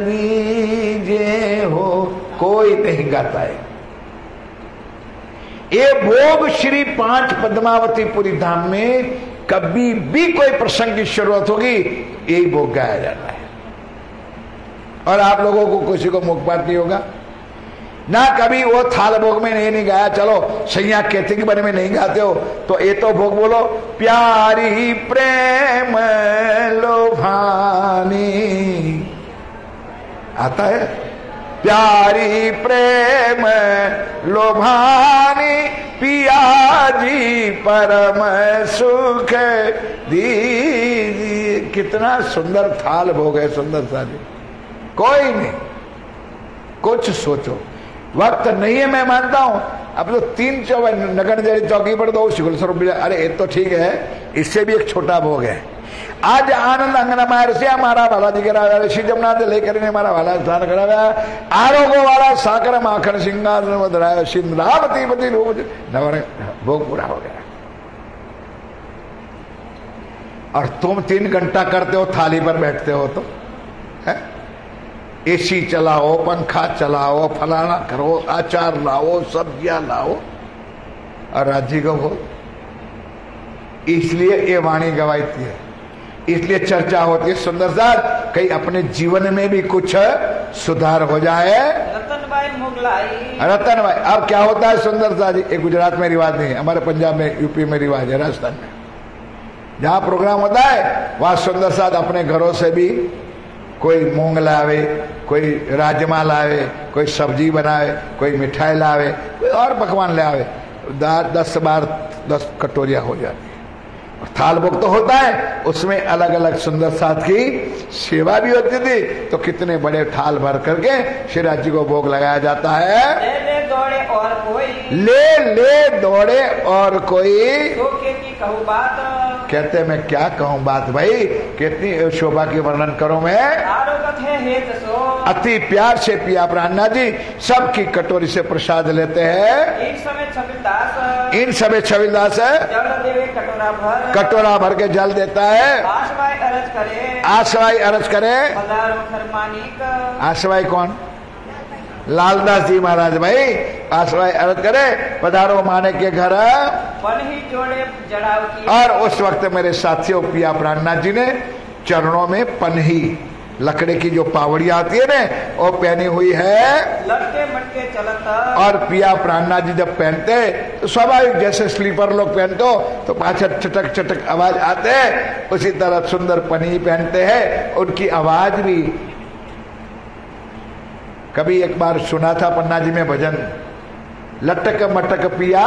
दीजे हो। कोई नहीं गाता है ये भोग श्री 5 पद्मावतीपुरी धाम में। कभी भी कोई प्रसंग की शुरुआत होगी यही भोग गाया जाता है। और आप लोगों को किसी को मुखपाठ नहीं होगा ना, कभी वो थाल भोग में नहीं गाया। चलो सैया कहते कि बने में नहीं गाते हो तो ये तो भोग बोलो, प्यारी प्रेम लोभानी आता है। प्यारी प्रेम लोभानी पिया जी परम सुख दीजिए। कितना सुंदर थाल भोग है, सुंदर सा जी। कोई नहीं, कुछ सोचो। वक्त नहीं है, मैं मानता हूं। अब तो 3 नगर चौकी पर 2 ₹100। अरे ये तो ठीक है, इससे भी एक छोटा भोग है। आज आनंद अंगना मार से हमारा बालाजी करा श्री जमुनाथ लेकर हमारा वाला स्नान कराया। आरोग्य वाला साकर माखन सिंगार मधुराया सिंधरावती पति रूप नवर भोग पूरा हो गया। और तुम 3 घंटा करते हो, थाली पर बैठते हो तो है? एसी चलाओ, पंखा चलाओ, फलाना करो, अचार लाओ, सब्जियां लाओ और राज्य को भोग। इसलिए ये वाणी गवाईती है, इसलिए चर्चा होती है। सुंदर सार कहीं अपने जीवन में भी कुछ सुधार हो जाए। रतन भाई मुगलाई, रतन भाई। अब क्या होता है सुंदर सार जी, एक गुजरात में रिवाज नहीं है, हमारे पंजाब में, यूपी में रिवाज है, राजस्थान में जहां प्रोग्राम होता है वहां सुंदर सार अपने घरों से भी कोई मूंग लावे, कोई राजमा लावे, कोई सब्जी बनावे, कोई मिठाई लावे, कोई और पकवान लावे। 10 कटोरियां हो जाती है। और थाल भोग तो होता है, उसमें अलग अलग सुंदर साथ की सेवा भी होती थी। तो कितने बड़े थाल भर करके शिवराज जी को भोग लगाया जाता है। ले ले दौड़े और कोई, ले ले दौड़े और कोई, धोखे की कहूँ बात। कहते मैं क्या कहूँ बात भाई, कितनी शोभा की वर्णन करो मैं। आरोगत है हेत सो, अति प्यार से पिया ब्राह्मणा जी सबकी कटोरी से प्रसाद लेते हैं। इन समय छबिलदास, इन समय छबिलदास जल देवे कटोरा भर के जल देता है। आशवाई अरज करे, आशवाई अरज करे। पधारो खरमानिक। आशवाई कौन? लालदास जी महाराज भाई। आशवाई अरज करे, पधारो माने के घर। पन ही जोड़े जड़ाव की। और उस वक्त मेरे साथियों पिया प्राणनाथ जी ने चरणों में पनही लकड़े की जो पावड़ियां आती है ना वो पहनी हुई है। लटके मटके चलता। और पिया प्राणनाथ जी जब पहनते तो स्वाभाविक जैसे स्लीपर लोग पहनते हो तो पाछड़ चटक चटक आवाज आते हैं, उसी तरह सुंदर पनी पहनते हैं। उनकी आवाज भी कभी एक बार सुना था पन्ना जी में भजन, लटक मटक पिया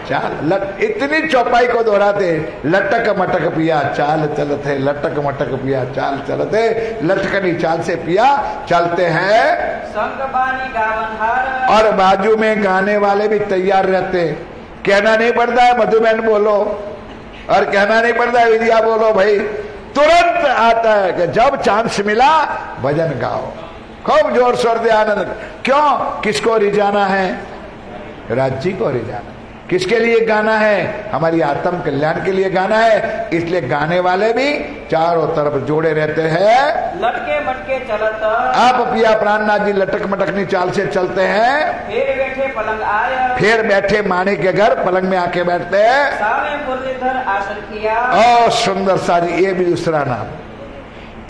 चाल। इतनी चौपाई को दोहराते, लटक मटक पिया चाल चलते, लटक मटक पिया चाल चलते, लटकनी चाल से पिया चलते हैं। संग बानी गावनहार। और बाजू में गाने वाले भी तैयार रहते। कहना नहीं पड़ता है मधुबन बोलो, और कहना नहीं पड़ता है विद्या बोलो, भाई तुरंत आता है कि जब चांस मिला भजन गाओ, खूब जोर शोर दे आनंद। क्यों? किसको रिझाना है? राज्य को रिझाना। किसके लिए गाना है? हमारी आत्म कल्याण के लिए गाना है। इसलिए गाने वाले भी चारों तरफ जोड़े रहते हैं। लटके मटके चलता। आप पिया प्राणनाथ जी लटक मटकनी चाल से चलते हैं। फिर बैठे पलंग आया, फिर बैठे माने के घर पलंग में आके बैठते हैं। सामने मुरलीधर आसन किया। और सुंदर सारी ये भी दूसरा नाम।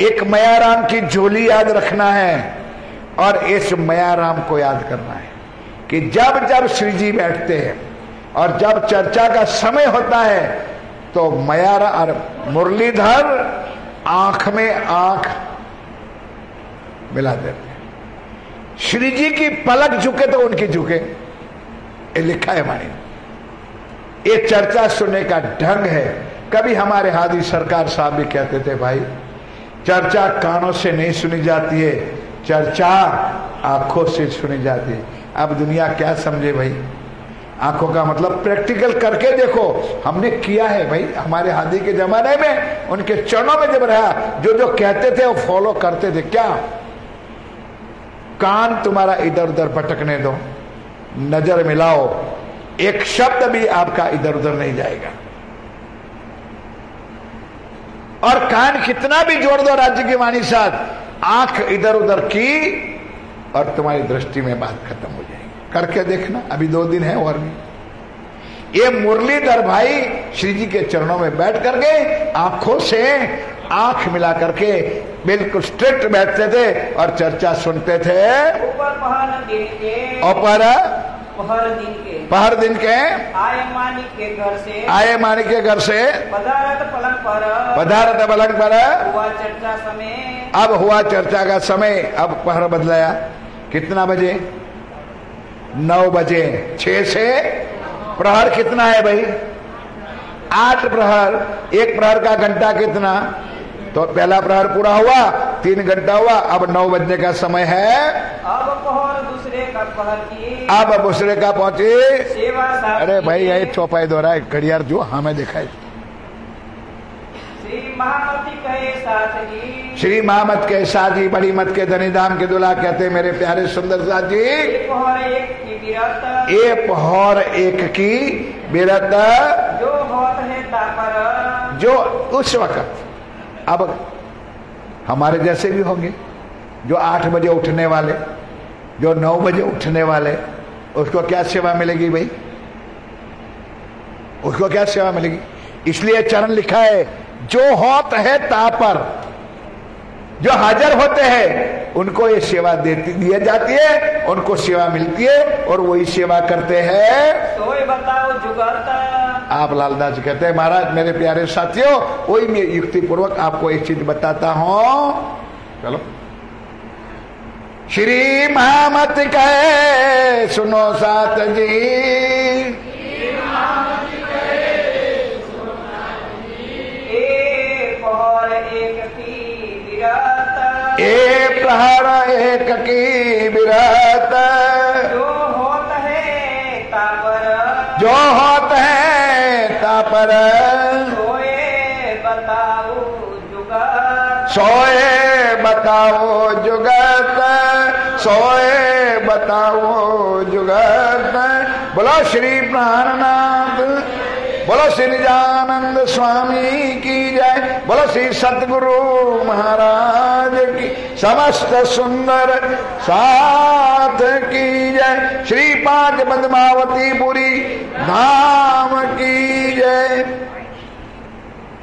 एक मयाराम की झोली याद रखना है और इस मयाराम को याद करना है कि जब जब श्री जी बैठते हैं और जब चर्चा का समय होता है तो मयारा और मुरलीधर आंख में आंख मिला देते हैं। श्री जी की पलक झुके तो उनकी झुके, ये लिखा है हमारी। ये चर्चा सुनने का ढंग है। कभी हमारे हादी सरकार साहब भी कहते थे, भाई चर्चा कानों से नहीं सुनी जाती है, चर्चा आंखों से सुनी जाती है। अब दुनिया क्या समझे भाई? आंखों का मतलब प्रैक्टिकल करके देखो। हमने किया है भाई, हमारे हादी के जमाने में उनके चरणों में जब रहा, जो जो कहते थे वो फॉलो करते थे। क्या? कान तुम्हारा इधर उधर भटकने दो, नजर मिलाओ, एक शब्द भी आपका इधर उधर नहीं जाएगा। और कान कितना भी जोड़ दो राज्य की वाणी साथ, आंख इधर उधर की और तुम्हारी दृष्टि में बात खत्म हो जाएगी। करके देखना, अभी 2 दिन है और भी। ये मुरलीधर भाई श्री जी के चरणों में बैठ करके आंखों से आंख मिला करके बिल्कुल स्ट्रिक्ट बैठते थे और चर्चा सुनते थे। ऊपर पहर दिन के, पहर दिन के आए मानिक के घर से पधारत पलंग पर हुआ चर्चा समय। अब हुआ चर्चा का समय। अब पहर बदलाया, कितना बजे? 9 बजे। 6 से प्रहर कितना है भाई? 8 प्रहर। 1 प्रहर का घंटा कितना? तो पहला प्रहर पूरा हुआ, 3 घंटा हुआ। अब 9 बजने का समय है। अब पहर दूसरे का पहर की, अब दूसरे का पहुंचे सेवा। अरे भाई ये चौपाई दो रहा है घड़ियार जो हमें देखा है। श्री महामती कहे साथ जी, श्री महामत के साथी, बड़ी मत के धनी धाम के दुल्हा कहते मेरे प्यारे सुंदर साथ जी, एक पहर एक की बिरत, एक पहर एक की बिरत, जो होत है तापर। जो उस वक्त, अब हमारे जैसे भी होंगे, जो 8 बजे उठने वाले, जो 9 बजे उठने वाले, उसको क्या सेवा मिलेगी भाई? उसको क्या सेवा मिलेगी? इसलिए चरण लिखा है, जो होत है तापर, जो हाजिर होते हैं उनको ये सेवा दी जाती है, उनको सेवा मिलती है और वही सेवा करते हैं। सोई बताओ जुगत। आप लालदास जी कहते हैं महाराज मेरे प्यारे साथियों, वही मैं युक्ति पूर्वक आपको एक चीज बताता हूं। चलो, श्री महामत कहे सुनो साथ जी, एक प्रहर एक की बिरत, जो होत है तापर, जो होत है तापर, सोए बताओ जुगत, सोए बताओ जुगत, सोए बताओ जुगत। बोलो श्री प्राणनाथ, बोलो श्री निजानंद स्वामी की जय, बोलो श्री सतगुरु महाराज की समस्त सुंदर साथ की जय, श्री 5 पद्मावती पुरी धाम की जय,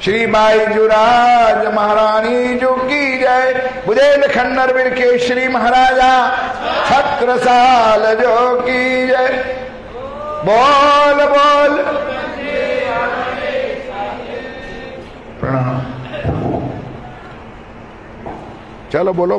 श्री बाईजुराज महारानी जो की जय, बुदेलखंडर वीर के श्री महाराजा छत्रसाल जो की जय। बोल बोल प्रणाम। चलो बोलो।